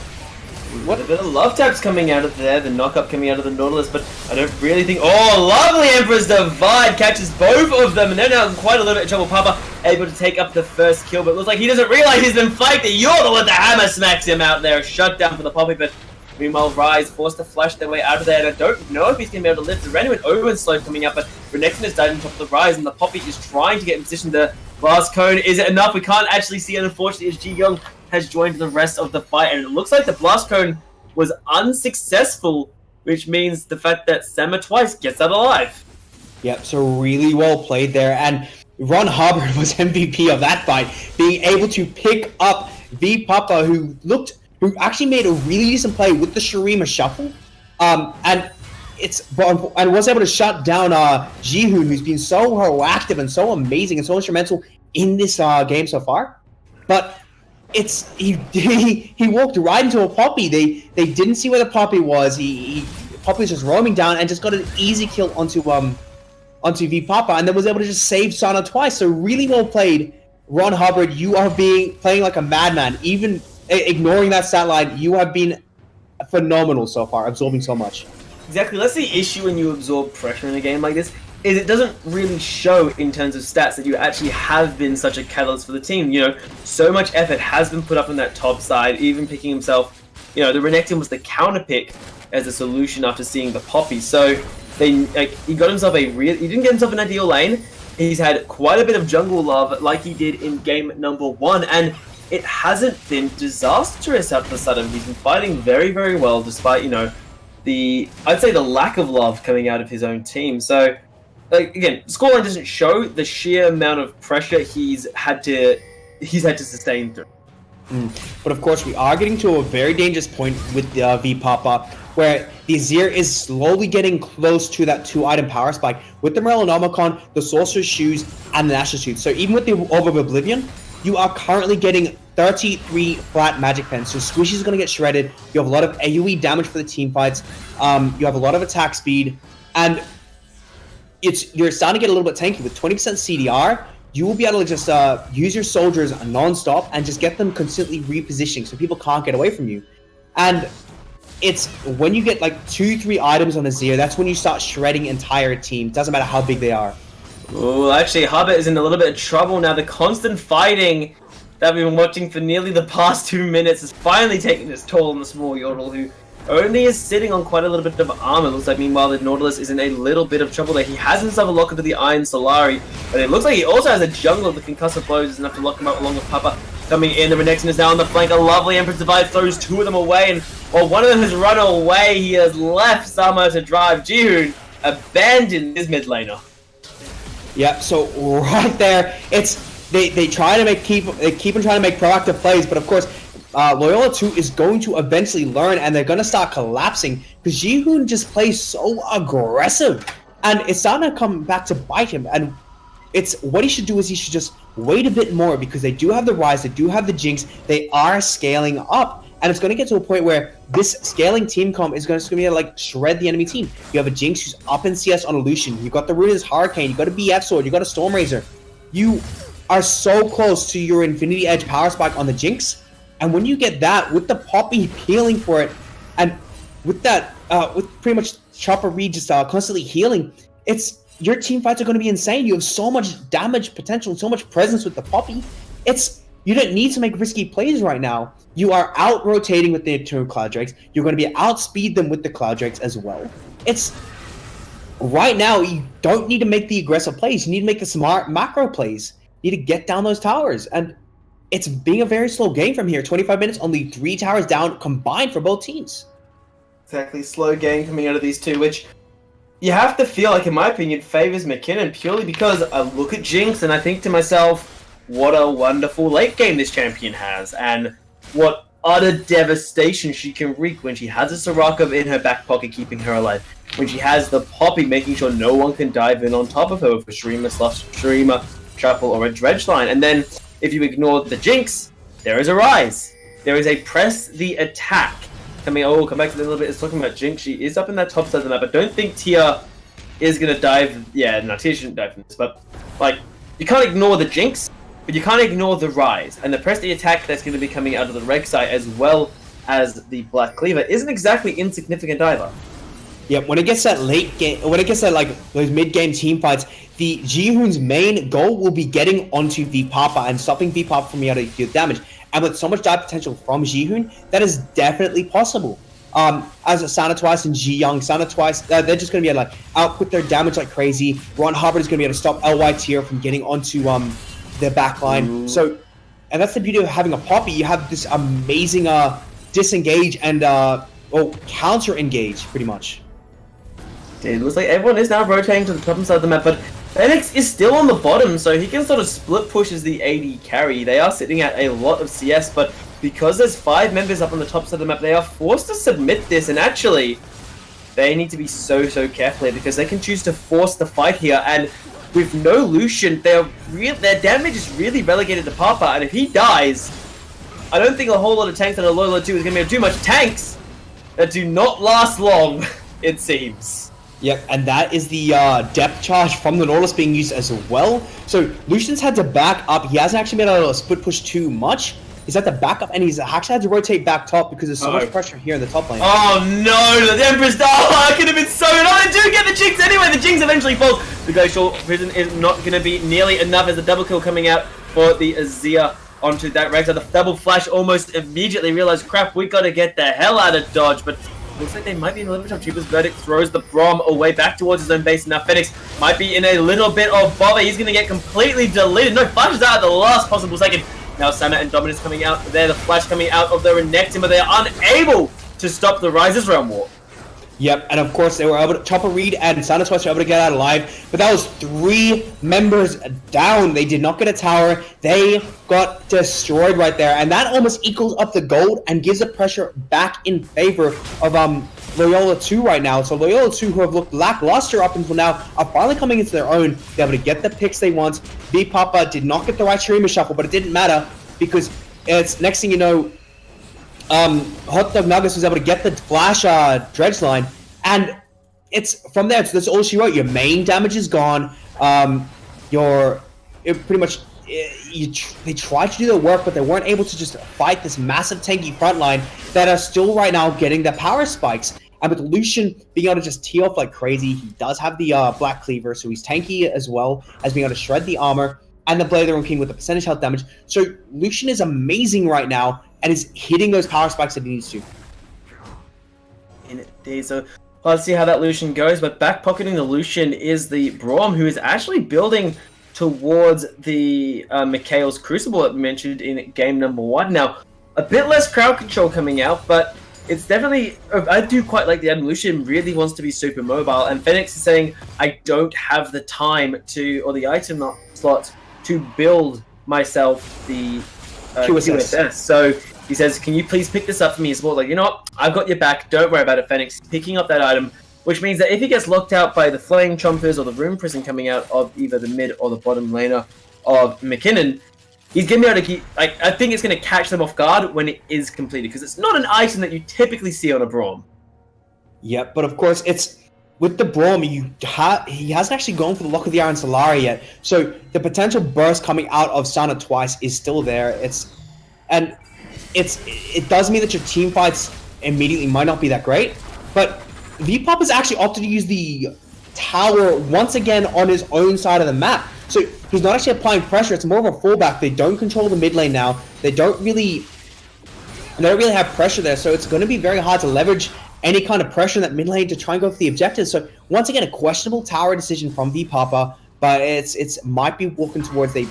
What a bit of love taps coming out of there, the knock-up coming out of the Nautilus, but I don't really think... Oh, lovely Emperor's Divide catches both of them, and they're now in quite a little bit of trouble. Papa able to take up the first kill, but it looks like he doesn't realize he's been flanked. You're the one that hammer smacks him out there. Shut down for the Poppy, but meanwhile, Rise forced to flash their way out of there, and I don't know if he's going to be able to lift the Renu and Owen slow coming up, but Renekton has died on top of the Rise, and the Poppy is trying to get in position. The Blast Cone, is it enough? We can't actually see it, unfortunately, as Ji Young has joined the rest of the fight, and it looks like the Blast Cone was unsuccessful, which means the fact that Sama twice gets out alive. Yep, so really well played there, and Ron Hubbard was MVP of that fight, being able to pick up V Papa, who actually made a really decent play with the Shurima shuffle, and was able to shut down Jihoon, who's been so proactive and so amazing and so instrumental in this game so far. But he walked right into a Poppy. They didn't see where the Poppy was. Poppy was just roaming down and just got an easy kill onto V Papa, and then was able to just save Sana twice. So really well played, Ron Hubbard. You are playing like a madman, even ignoring that stat line. You have been phenomenal so far, absorbing so much. Exactly. That's the issue when you absorb pressure in a game like this, is it doesn't really show in terms of stats that you actually have been such a catalyst for the team. You know, so much effort has been put up on that top side, even picking himself, you know, the Renekton was the counter pick as a solution after seeing the Poppy. So he got himself he didn't get himself an ideal lane. He's had quite a bit of jungle love like he did in game number 1, and it hasn't been disastrous out of the sudden. He's been fighting very, very well despite, you know, I'd say the lack of love coming out of his own team. So, again, scoreline doesn't show the sheer amount of pressure he's had to sustain through. But of course, we are getting to a very dangerous point with the V Papa, where the Azir is slowly getting close to that 2-item power spike with the Morellonomicon, the Sorcerer's Shoes, and the Nashor Suit. So even with the Orb of Oblivion, you are currently getting 33 flat magic pens. So Squishy's going to get shredded. You have a lot of AoE damage for the team fights. You have a lot of attack speed, and you're starting to get a little bit tanky with 20% CDR. You will be able to just use your soldiers non-stop and just get them consistently repositioning so people can't get away from you. And it's when you get like 2-3 items on Azir, that's when you start shredding entire teams. Doesn't matter how big they are. Oh, actually, Hubbard is in a little bit of trouble now. The constant fighting that we've been watching for nearly the past 2 minutes is finally taking its toll on the small Yordle, who only is sitting on quite a little bit of armor. Looks like, meanwhile, the Nautilus is in a little bit of trouble there. He has himself a lock into the Iron Solari, but it looks like he also has a jungler. The concussive blows is enough to lock him out along with Papa coming in. The Renekton is now on the flank. A lovely Emperor's Divide throws 2 of them away, and while one of them has run away, he has left Sama to drive. Jihoon abandoned his mid laner. Yep, so right there, they try to keep on trying to make proactive plays, but of course, Loyola 2 is going to eventually learn, and they're going to start collapsing because Jihoon just plays so aggressive, and it's starting to come back to bite him. And it's what he should do is he should just wait a bit more, because they do have the Rise, they do have the Jinx, they are scaling up, and it's going to get to a point where this scaling team comp is going to be able to like shred the enemy team. You have a Jinx who's up in CS on a Lucian, you got the Ruinous Hurricane, you got a BF Sword, you got a Stormrazor. You are so close to your Infinity Edge power spike on the Jinx. And when you get that, with the Poppy peeling for it, and with that, with pretty much Chopper Reed just constantly healing, your team fights are going to be insane. You have so much damage potential and so much presence with the Poppy. You don't need to make risky plays right now. You are out-rotating with the two Cloud Drakes. You're going to be outspeed them with the Cloud Drakes as well. Right now, you don't need to make the aggressive plays. You need to make the smart macro plays. You need to get down those towers, and it's being a very slow game from here. 25 minutes, only 3 towers down combined for both teams. Exactly, slow game coming out of these two, which you have to feel like, in my opinion, favors Mckinnon purely because I look at Jinx and I think to myself, what a wonderful late game this champion has, and what utter devastation she can wreak when she has a Soraka in her back pocket keeping her alive, when she has the Poppy making sure no one can dive in on top of her with a Shurima, Shuffle, or a Dredge line. And then if you ignore the Jinx, there is a Rise. There is a press the attack. Come back to that a little bit. It's talking about Jinx. She is up in that top side of the map. I don't think Tia is going to dive. Yeah, no, Tia shouldn't dive from this. But, like, you can't ignore the Jinx, but you can't ignore the Rise. And the press the attack that's going to be coming out of the reg site as well as the Black Cleaver isn't exactly insignificant either. Yeah, when it gets that late game, when it gets that like those mid-game team fights, the Jihoon's main goal will be getting onto V-Papa and stopping V-Papa from being able to deal damage. And with so much dive potential from Jihoon, that is definitely possible. As Sana Twice and Ji Young, Sana Twice, they're just going to be able to like output their damage like crazy. Ron Hubbard is going to be able to stop LYT from getting onto their backline. So, and that's the beauty of having a Poppy. You have this amazing disengage and counter engage pretty much. It looks like everyone is now rotating to the top side of the map, but Phoenix is still on the bottom, so he can sort of split push as the AD carry. They are sitting at a lot of CS, but because there's 5 members up on the top side of the map, they are forced to submit this, and actually, they need to be so careful here, because they can choose to force the fight here, and with no Lucian, their damage is really relegated to Papa, and if he dies, I don't think a whole lot of tanks on a Loyola 2 is going to be able to do much. Tanks that do not last long, it seems. Yep, and that is the depth charge from the Nautilus being used as well. So Lucian's had to back up. He hasn't actually been able to split push too much. He's had to back up, and he's actually had to rotate back top because there's so much pressure here in the top lane. Oh no, the Emperor's Star! I could have been so annoyed. They do get the Jinx anyway. The Jinx eventually falls. The Glacial Prison is not going to be nearly enough as the double kill coming out for the Azir onto that Rek'Sai. The double flash almost immediately realized, crap, we got to get the hell out of dodge, but looks like they might be in a little bit of trouble. Verdict throws the Braum away back towards his own base. Now Phoenix might be in a little bit of bother. He's going to get completely deleted. No, flashes out at the last possible second. Now Sana and Dominus coming out there. The flash coming out of the Renekton, but they're unable to stop the Rises Realm War. Yep, and of course they were able to Chopper Reed and Sana Twice were able to get out alive, but that was 3 members down. They did not get a tower. They got destroyed right there, and that almost equals up the gold and gives the pressure back in favor of Loyola 2 right now. So Loyola 2, who have looked lackluster up until now, are finally coming into their own. They're able to get the picks they want. V-Papa did not get the right streamer shuffle, but it didn't matter because it's next thing you know, Hot Dog Nuggets was able to get the flash dredge line, and it's from there. So that's all she wrote. Your main damage is gone. They tried to do their work, but they weren't able to just fight this massive tanky front line that are still right now getting their power spikes. And with Lucian being able to just tee off like crazy, he does have the Black Cleaver, so he's tanky as well as being able to shred the armor, and the Blade of the Ruined King with the percentage health damage. So Lucian is amazing right now and is hitting those power spikes that he needs to. Indeed, so let's see how that Lucian goes, but back-pocketing the Lucian is the Braum, who is actually building towards the Mikhail's Crucible that we mentioned in game number 1. Now, a bit less crowd control coming out, but it's definitely, I do quite like the item. Lucian really wants to be super mobile, and Phoenix is saying, I don't have the time to, or the item slots, to build myself the QSS. So he says, can you please pick this up for me? It's more like, you know what, I've got your back, don't worry about it, Phoenix. Picking up that item, which means that if he gets locked out by the Flame Chompers or the Rune Prison coming out of either the mid or the bottom laner of Mckinnon, he's going to be able to keep, like, I think it's going to catch them off guard when it is completed, because it's not an item that you typically see on a Braum. Yeah, but of course, it's with the Braum, he hasn't actually gone for the Lock of the Iron Solara yet, so the potential burst coming out of Sana Twice is still there. It does mean that your team fights immediately might not be that great, but V-Pop has actually opted to use the tower once again on his own side of the map. So he's not actually applying pressure, it's more of a fallback. They don't control the mid lane now. They don't really have pressure there, so it's going to be very hard to leverage any kind of pressure in that mid lane to try and go for the objectives. So once again, a questionable tower decision from V-Papa, but it's might be walking towards the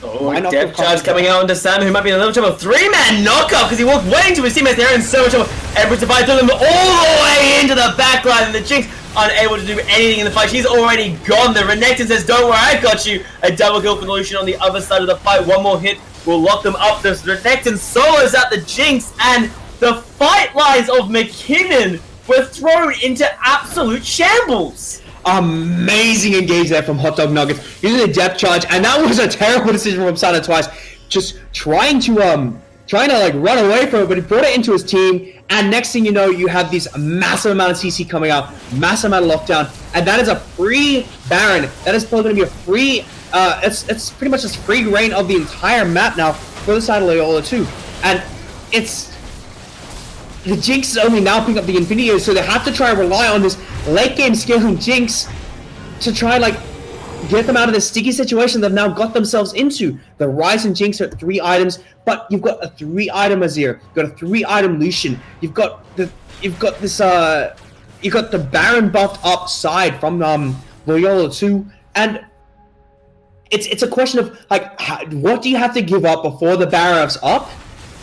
depth charge coming out onto Sam, who might be in a little trouble. 3-man knockoff because he walked way into his teammates. They're in so much trouble. Able to fight through them all the way into the back line, and the Jinx unable to do anything in the fight. She's already gone. The Renekton says, don't worry, I got you. A double kill for Lucian on the other side of the fight. One more hit will lock them up. The Renekton solos out the Jinx, and the fight lines of Mckinnon were thrown into absolute shambles. Amazing engage there from Hot Dog Nuggets using the depth charge, and that was a terrible decision from Sana Twice, just trying to like run away from it, but he brought it into his team, and next thing you know, you have this massive amount of CC coming out, massive amount of lockdown, and that is a free Baron. That is probably going to be a free, it's pretty much just free reign of the entire map now for the side of Loyola too, and it's the Jinx is only now picking up the Infinity, so they have to try and rely on this late game scaling Jinx to try like get them out of this sticky situation they've now got themselves into. The Rise and Jinx are at 3 items, but you've got a 3-item Azir, you've got a 3-item Lucian, you've got the Baron buffed up side from Loyola too, and it's a question of like what do you have to give up before the Baron buff's up,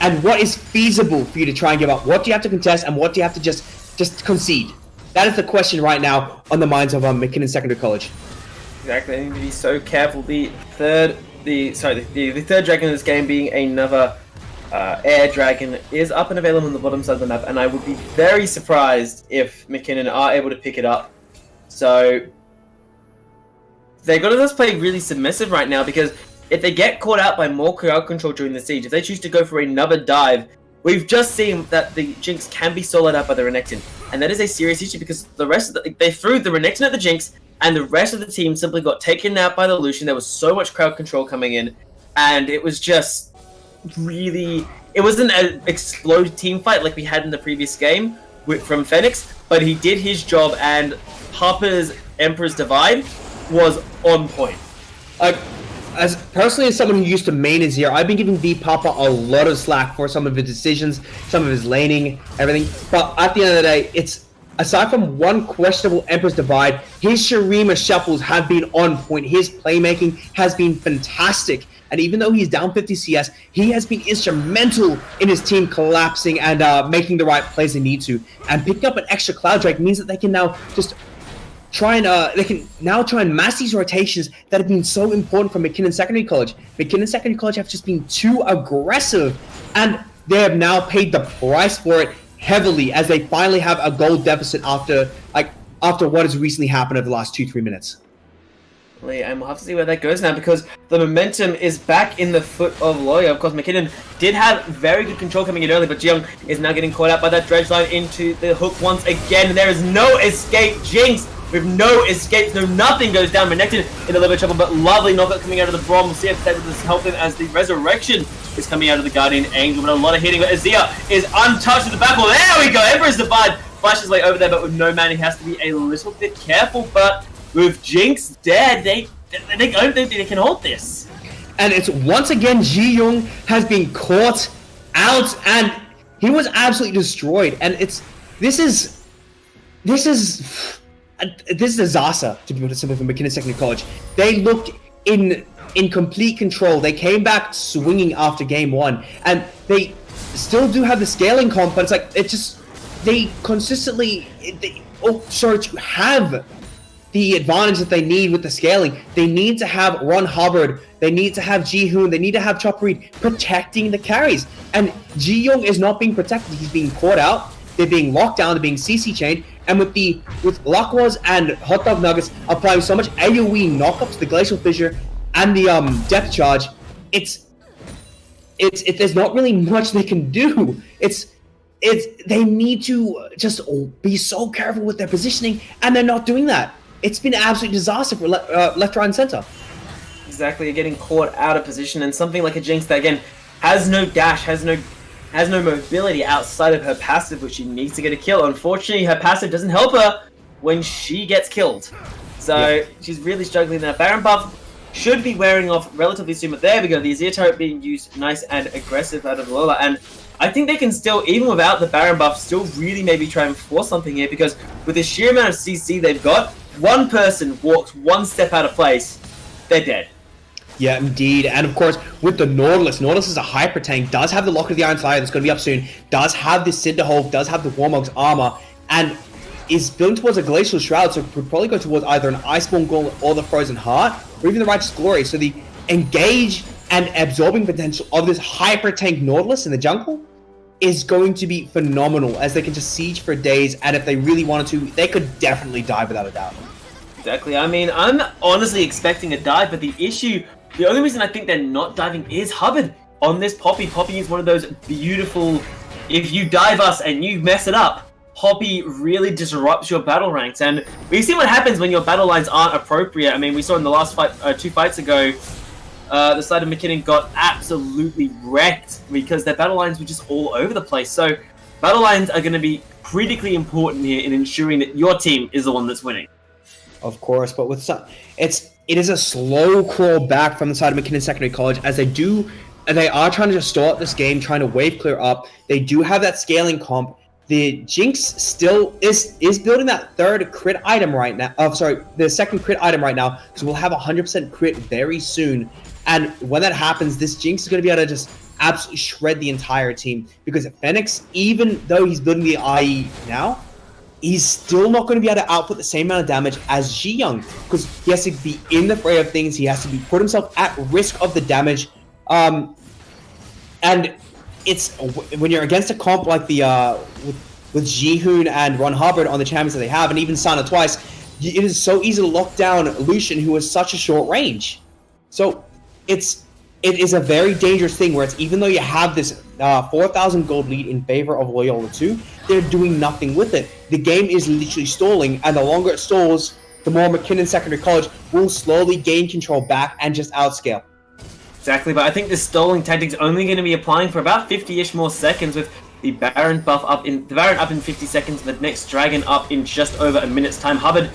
and what is feasible for you to try and give up? What do you have to contest, and what do you have to just concede? That is the question right now on the minds of Mckinnon Secondary College. Exactly, I need to be so careful. The third dragon in this game being another air dragon is up and available on the bottom side of the map, and I would be very surprised if Mckinnon are able to pick it up. So they're going to just play really submissive right now, because if they get caught out by more crowd control during the siege, if they choose to go for another dive, we've just seen that the Jinx can be soloed out by the Renekton, and that is a serious issue because the rest of they threw the Renekton at the Jinx, and the rest of the team simply got taken out by the Lucian. There was so much crowd control coming in, and it was just really... It wasn't an explode team fight like we had in the previous game from Phoenix, but he did his job, and Harper's Emperor's Divide was on point. As someone who used to main Azir, I've been giving V Papa a lot of slack for some of his decisions, some of his laning, everything. But at the end of the day, it's aside from one questionable Emperor's Divide, his Shurima shuffles have been on point. His playmaking has been fantastic. And even though he's down 50 CS, he has been instrumental in his team collapsing and making the right plays they need to. And picking up an extra Cloud Drake means that they can now just try and mass these rotations that have been so important for Mckinnon Secondary College. Mckinnon Secondary College have just been too aggressive, and they have now paid the price for it heavily as they finally have a gold deficit after what has recently happened over the last 2-3 minutes. And we'll have to see where that goes now, because the momentum is back in the foot of Loyola. Of course, Mckinnon did have very good control coming in early, but Jiyoung is now getting caught out by that dredge line into the hook once again. There is no escape. Jinx with no escape, no nothing goes down. Renekton in a little bit of trouble, but lovely knockout coming out of the Braum. We'll see if that will help him as the Resurrection is coming out of the Guardian Angel, but a lot of hitting. But Azir is untouched with the back wall. There we go. Emperor's Divide flashes way over there, but with no man, he has to be a little bit careful. But with Jinx dead, I don't think they can hold this. And it's once again Jiyoung has been caught out, and he was absolutely destroyed. And this is a disaster, to be honest, from Mckinnon Secondary College. They looked in complete control. They came back swinging after game 1, and they still do have the scaling comp, but they consistently to have the advantage that they need with the scaling. They need to have Ron Hubbard, they need to have Jihoon, they need to have Chopper Reed protecting the carries. And Jiyoung is not being protected. He's being caught out, they're being locked down, they're being CC chained, and with Lakwas and Hot Dog Nuggets applying so much AoE knockups to the Glacial Fissure and the Depth Charge, there's not really much they can do. They need to just be so careful with their positioning, and they're not doing that. It's been an absolute disaster for left, right, and center. Exactly, you're getting caught out of position, and something like a Jinx that again has no dash, has no mobility outside of her passive, which she needs to get a kill. Unfortunately, her passive doesn't help her when she gets killed. So she's really struggling there. Baron buff should be wearing off relatively soon, but there we go. The Azir turret being used nice and aggressive out of Loyola, and I think they can still, even without the Baron buff, still really maybe try and force something here, because with the sheer amount of CC they've got, one person walks one step out of place, they're dead. Yeah, indeed. And of course, with the Nautilus is a hyper tank, does have the Lock of the Iron Fire that's going to be up soon, does have the Cinderhulk, does have the Warmog's armor, and is building towards a Glacial Shroud, so could probably go towards either an Iceborne Golem or the Frozen Heart, or even the Righteous Glory. So the engage and absorbing potential of this hyper tank Nautilus in the jungle is going to be phenomenal, as they can just siege for days, and if they really wanted to, they could definitely dive without a doubt. Exactly. I mean, I'm honestly expecting a dive, but the only reason I think they're not diving is Hubbard on this Poppy. Poppy is one of those beautiful, if you dive us and you mess it up, Poppy really disrupts your battle ranks, and we've seen what happens when your battle lines aren't appropriate. I mean, we saw in the last fight, 2 fights ago, the side of Mckinnon got absolutely wrecked because their battle lines were just all over the place. So battle lines are going to be critically important here in ensuring that your team is the one that's winning. Of course, but with some, it is a slow crawl back from the side of Mckinnon Secondary College as they are trying to just stall out this game, trying to wave clear up. They do have that scaling comp. The Jinx still is building that third crit item right now. The second crit item right now. So we'll have 100% crit very soon. And when that happens, this Jinx is going to be able to just absolutely shred the entire team. Because Phoenix, even though he's building the IE now, he's still not going to be able to output the same amount of damage as Ji Young. Because he has to be in the fray of things. He has to put himself at risk of the damage. And it's when you're against a comp like the with Jihoon and Ron Hubbard on the champions that they have, and even Sana twice, it is so easy to lock down Lucian, who has such a short range. So it is a very dangerous thing where it's, even though you have this 4,000 gold lead in favor of Loyola 2, they're doing nothing with it. The game is literally stalling, and the longer it stalls, the more Mckinnon Secondary College will slowly gain control back and just outscale. Exactly, but I think this stalling tactic's only going to be applying for about 50-ish more seconds, with the Baron buff up in 50 seconds, the next Dragon up in just over a minute's time. Hubbard,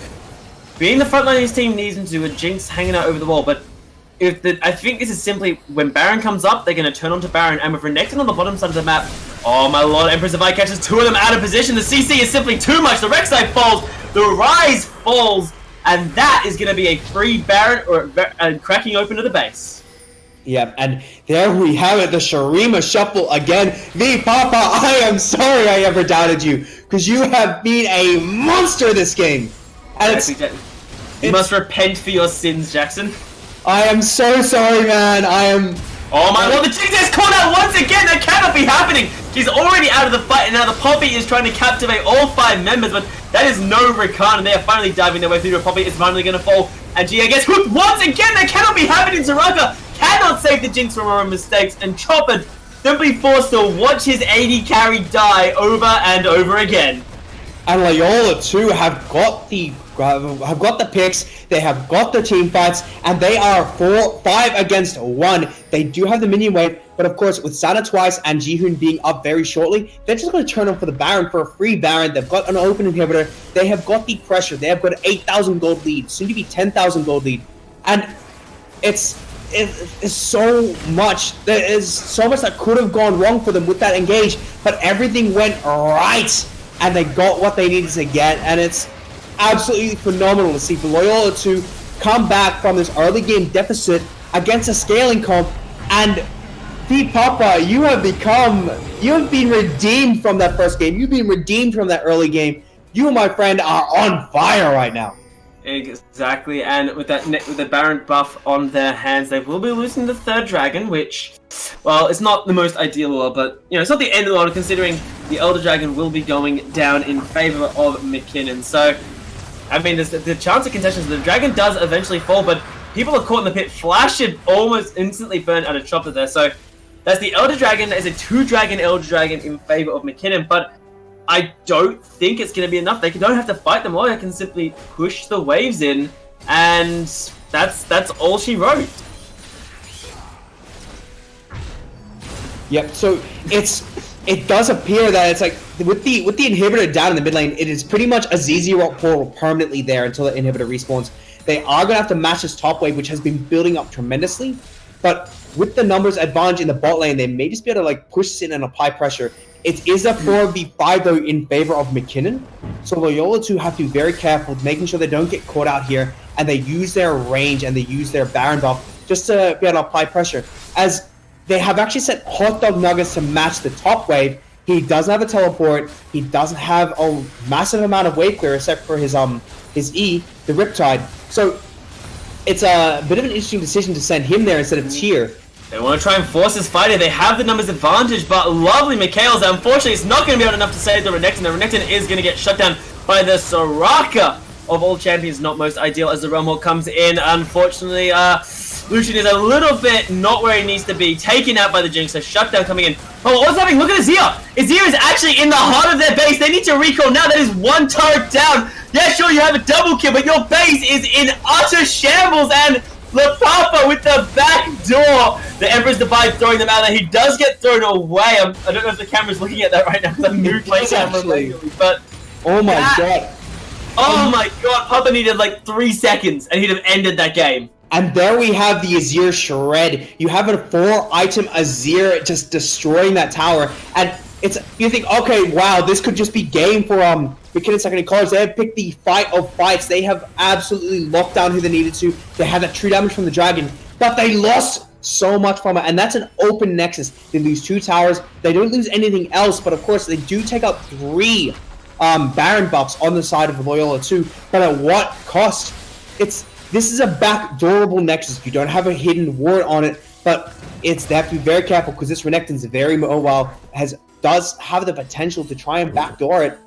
being the frontline of his team, needs him to do a Jinx hanging out over the wall, but I think this is simply when Baron comes up, they're going to turn onto Baron, and with Renekton on the bottom side of the map, oh my lord, Empress of Eye catches two of them out of position. The CC is simply too much. The Rek'Sai falls, the Rise falls, and that is going to be a free Baron or cracking open to the base. Yep, and there we have it, the Shurima Shuffle again. V Papa, I am sorry I ever doubted you, because you have been a monster this game. And you must repent for your sins, Jackson. I am so sorry, man. Oh my lord, the Jinx is caught out once again! That cannot be happening! She's already out of the fight, and now the Poppy is trying to captivate all 5 members, but that is no Rakan, and they are finally diving their way through. The Poppy is finally going to fall, and Gia gets hooked once again! That cannot be happening! Soraka cannot save the Jinx from her own mistakes, and Chopper simply forced to watch his AD carry die over and over again. And Loyola too have got the picks, they have got the team fights, and they are 5 against 1. They do have the minion wave, but of course with Sana twice and Jihoon being up very shortly, they're just going to turn on for the Baron, for a free Baron. They've got an open inhibitor, they have got the pressure, they have got an 8,000 gold lead, soon to be 10,000 gold lead, and it's so much. There is so much that could have gone wrong for them with that engage, but everything went right, and they got what they needed to get, and it's absolutely phenomenal to see for Loyola to come back from this early game deficit against a scaling comp. And V Papa, you have been redeemed from that first game. You've been redeemed from that early game. You, my friend, are on fire right now. Exactly, and with the Baron buff on their hands, they will be losing the third Dragon, which, well, it's not the most ideal, but it's not the end of the world considering the Elder Dragon will be going down in favor of Mckinnon. So, I mean, there's the chance of contestation. The Dragon does eventually fall, but people are caught in the pit. Flash should almost instantly burn out of Chopper there. So, that's the Elder Dragon. There's a 2-Dragon Elder Dragon in favor of Mckinnon, but I don't think it's going to be enough. They don't have to fight them all. They can simply push the waves in, and that's all she wrote. Yep. So it does appear that it's like with the inhibitor down in the mid lane, it is pretty much a ZZ portal permanently there until the inhibitor respawns. They are going to have to match this top wave, which has been building up tremendously, but with the numbers advantage in the bot lane, they may just be able to push this in and apply pressure. It is a 4v5 though in favor of Mckinnon, so Loyola 2 have to be very careful, making sure they don't get caught out here, and they use their range and they use their Baron buff just to be able to apply pressure. As they have actually set Hot Dog Nuggets to match the top wave. He doesn't have a teleport, he doesn't have a massive amount of wave clear except for his E, the Riptide. So it's a bit of an interesting decision to send him there instead of Tyr. They want to try and force this fight here. They have the numbers advantage, but lovely Mikhail's, unfortunately, it's not going to be enough to save the Renekton. The Renekton is going to get shut down by the Soraka of all champions. Not most ideal as the Realm Hawk comes in. Unfortunately, Lucian is a little bit not where he needs to be. Taken out by the Jinx, so shutdown coming in. Oh, what's happening? Look at Azir! Azir is actually in the heart of their base. They need to recall now. That is 1 turret down. Yeah, sure, you have a double kill, but your base is in utter shambles, and LaPapa with the back door. The Emperor's Divide throwing them out there. He does get thrown away. I don't know if the camera's looking at that right now because I'm moving my camera regularly, but oh my god. Oh my god, Papa needed like 3 seconds and he'd have ended that game. And there we have the Azir Shred. You have a 4-item Azir just destroying that tower. And you think, okay, wow, this could just be game for Mckinnon Secondary College. They have picked the fight of fights. They have absolutely locked down who they needed to. They had that true damage from the dragon, but they lost so much from it. And that's an open nexus. They lose 2 towers. They don't lose anything else, but of course they do take out 3 Baron buffs on the side of Loyola too. But at what cost? This is a backdoorable nexus. You don't have a hidden ward on it, but they have to be very careful because this Renekton's very mobile, does have the potential to try and backdoor it,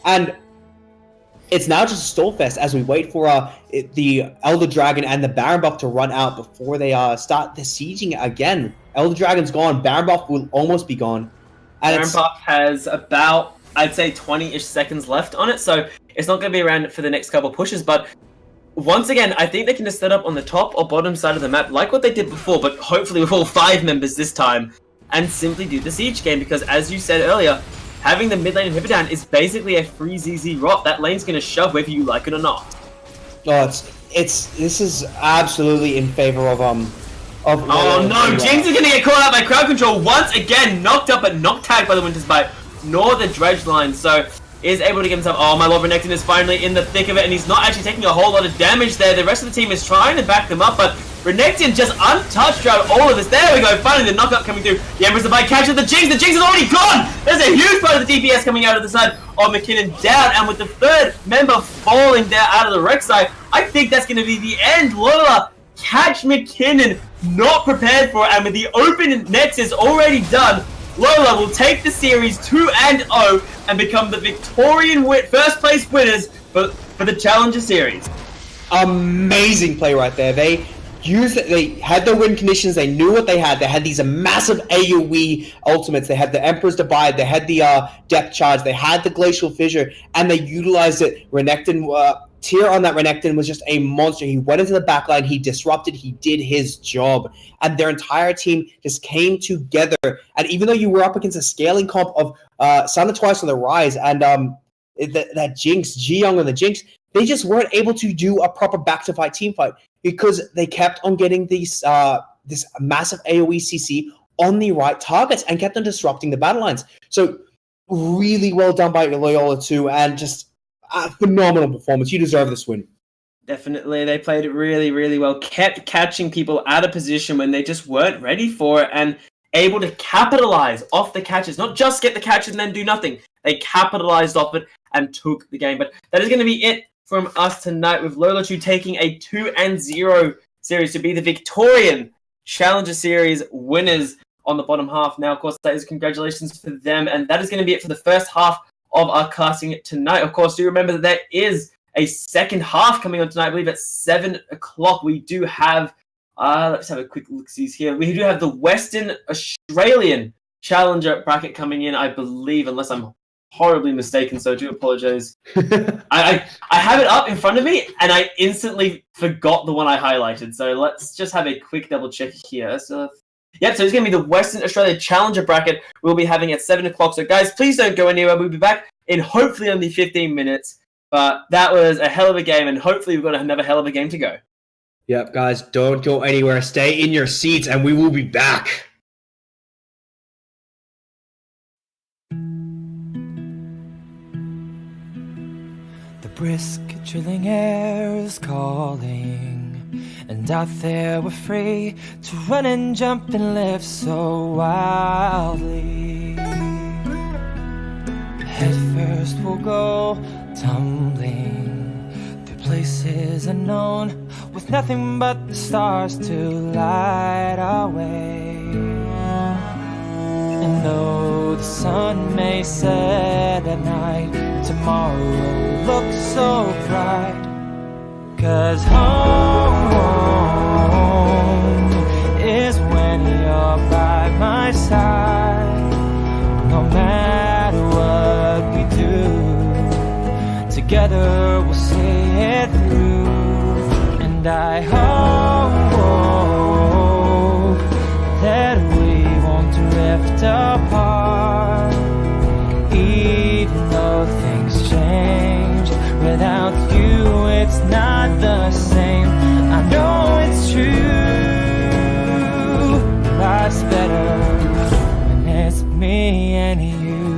and it's now just a stall fest as we wait for the Elder Dragon and the Baron buff to run out before they start the sieging again. Elder Dragon's gone, Baron buff will almost be gone. And Baron buff has about, I'd say, 20-ish seconds left on it, so it's not going to be around for the next couple pushes, but once again, I think they can just set up on the top or bottom side of the map like what they did before, but hopefully with all 5 members this time, and simply do the siege game, because as you said earlier, having the mid lane inhibitor down is basically a free ZZ rot. That lane's going to shove whether you like it or not. Oh, this is absolutely in favor of oh no, Jinx is going to get caught out by crowd control once again, knocked up but not tagged by the Winter's Bite, nor the Dredge line, so is able to get himself, oh my lord, Renekton is finally in the thick of it, and he's not actually taking a whole lot of damage there. The rest of the team is trying to back them up, but Renekton just untouched throughout all of this. There we go, finally the knockup coming through. The Emperor's Divide catches the Jinx is already gone! There's a huge part of the DPS coming out of the side of Mckinnon down, and with the 3rd member falling there out of the wreck side, I think that's going to be the end. Loyola catch Mckinnon, not prepared for it, and with the open nexus already done, Loyola will take the series 2-0 and become the Victorian first place winners for the Challenger Series. Amazing play right there. They had the win conditions, they knew what they had. They had these massive AoE ultimates, they had the Emperor's Divide, they had the Depth Charge, they had the Glacial Fissure, and they utilized it. Renekton, Tyr on that Renekton was just a monster. He went into the backline, he disrupted, he did his job, and their entire team just came together. And even though you were up against a scaling comp of Sound Twice on the Rise and that Jinx, Ji-Young on the Jinx, they just weren't able to do a proper back-to-fight team fight because they kept on getting this massive AoE CC on the right targets and kept on disrupting the battle lines. So really well done by Loyola too, and just a phenomenal performance. You deserve this win. Definitely, they played it really, really well. Kept catching people out of position when they just weren't ready for it, and able to capitalize off the catches. Not just get the catches and then do nothing. They capitalized off it and took the game. But that is going to be it from us tonight, with Loyola 2 taking a 2-0 series to be the Victorian Challenger Series winners on the bottom half. Now, of course, that is congratulations for them, and that is going to be it for the first half of our casting tonight. Of course, do remember that there is a second half coming on tonight. I believe at 7 o'clock. We do have, let's have a quick look-see here. We do have the Western Australian Challenger bracket coming in, I believe, unless I'm horribly mistaken, so I do apologize. I have it up in front of me, and I instantly forgot the one I highlighted. So let's just have a quick double check here. So yep, so it's going to be the Western Australia Challenger bracket we'll be having at 7 o'clock. So guys, please don't go anywhere. We'll be back in hopefully only 15 minutes. But that was a hell of a game, and hopefully we've got another hell of a game to go. Yep, guys, don't go anywhere. Stay in your seats, and we will be back. The brisk, chilling air is calling, and out there we're free to run and jump and live so wildly. Head first we'll go tumbling through places unknown, with nothing but the stars to light our way. And though the sun may set at night, tomorrow looks so bright. 'Cause home is when you're by my side. No matter what we do, together we'll see it through. And I hope that we won't drift apart. Even though things change, without you it's not the same. I know it's true, life's better when it's me and you.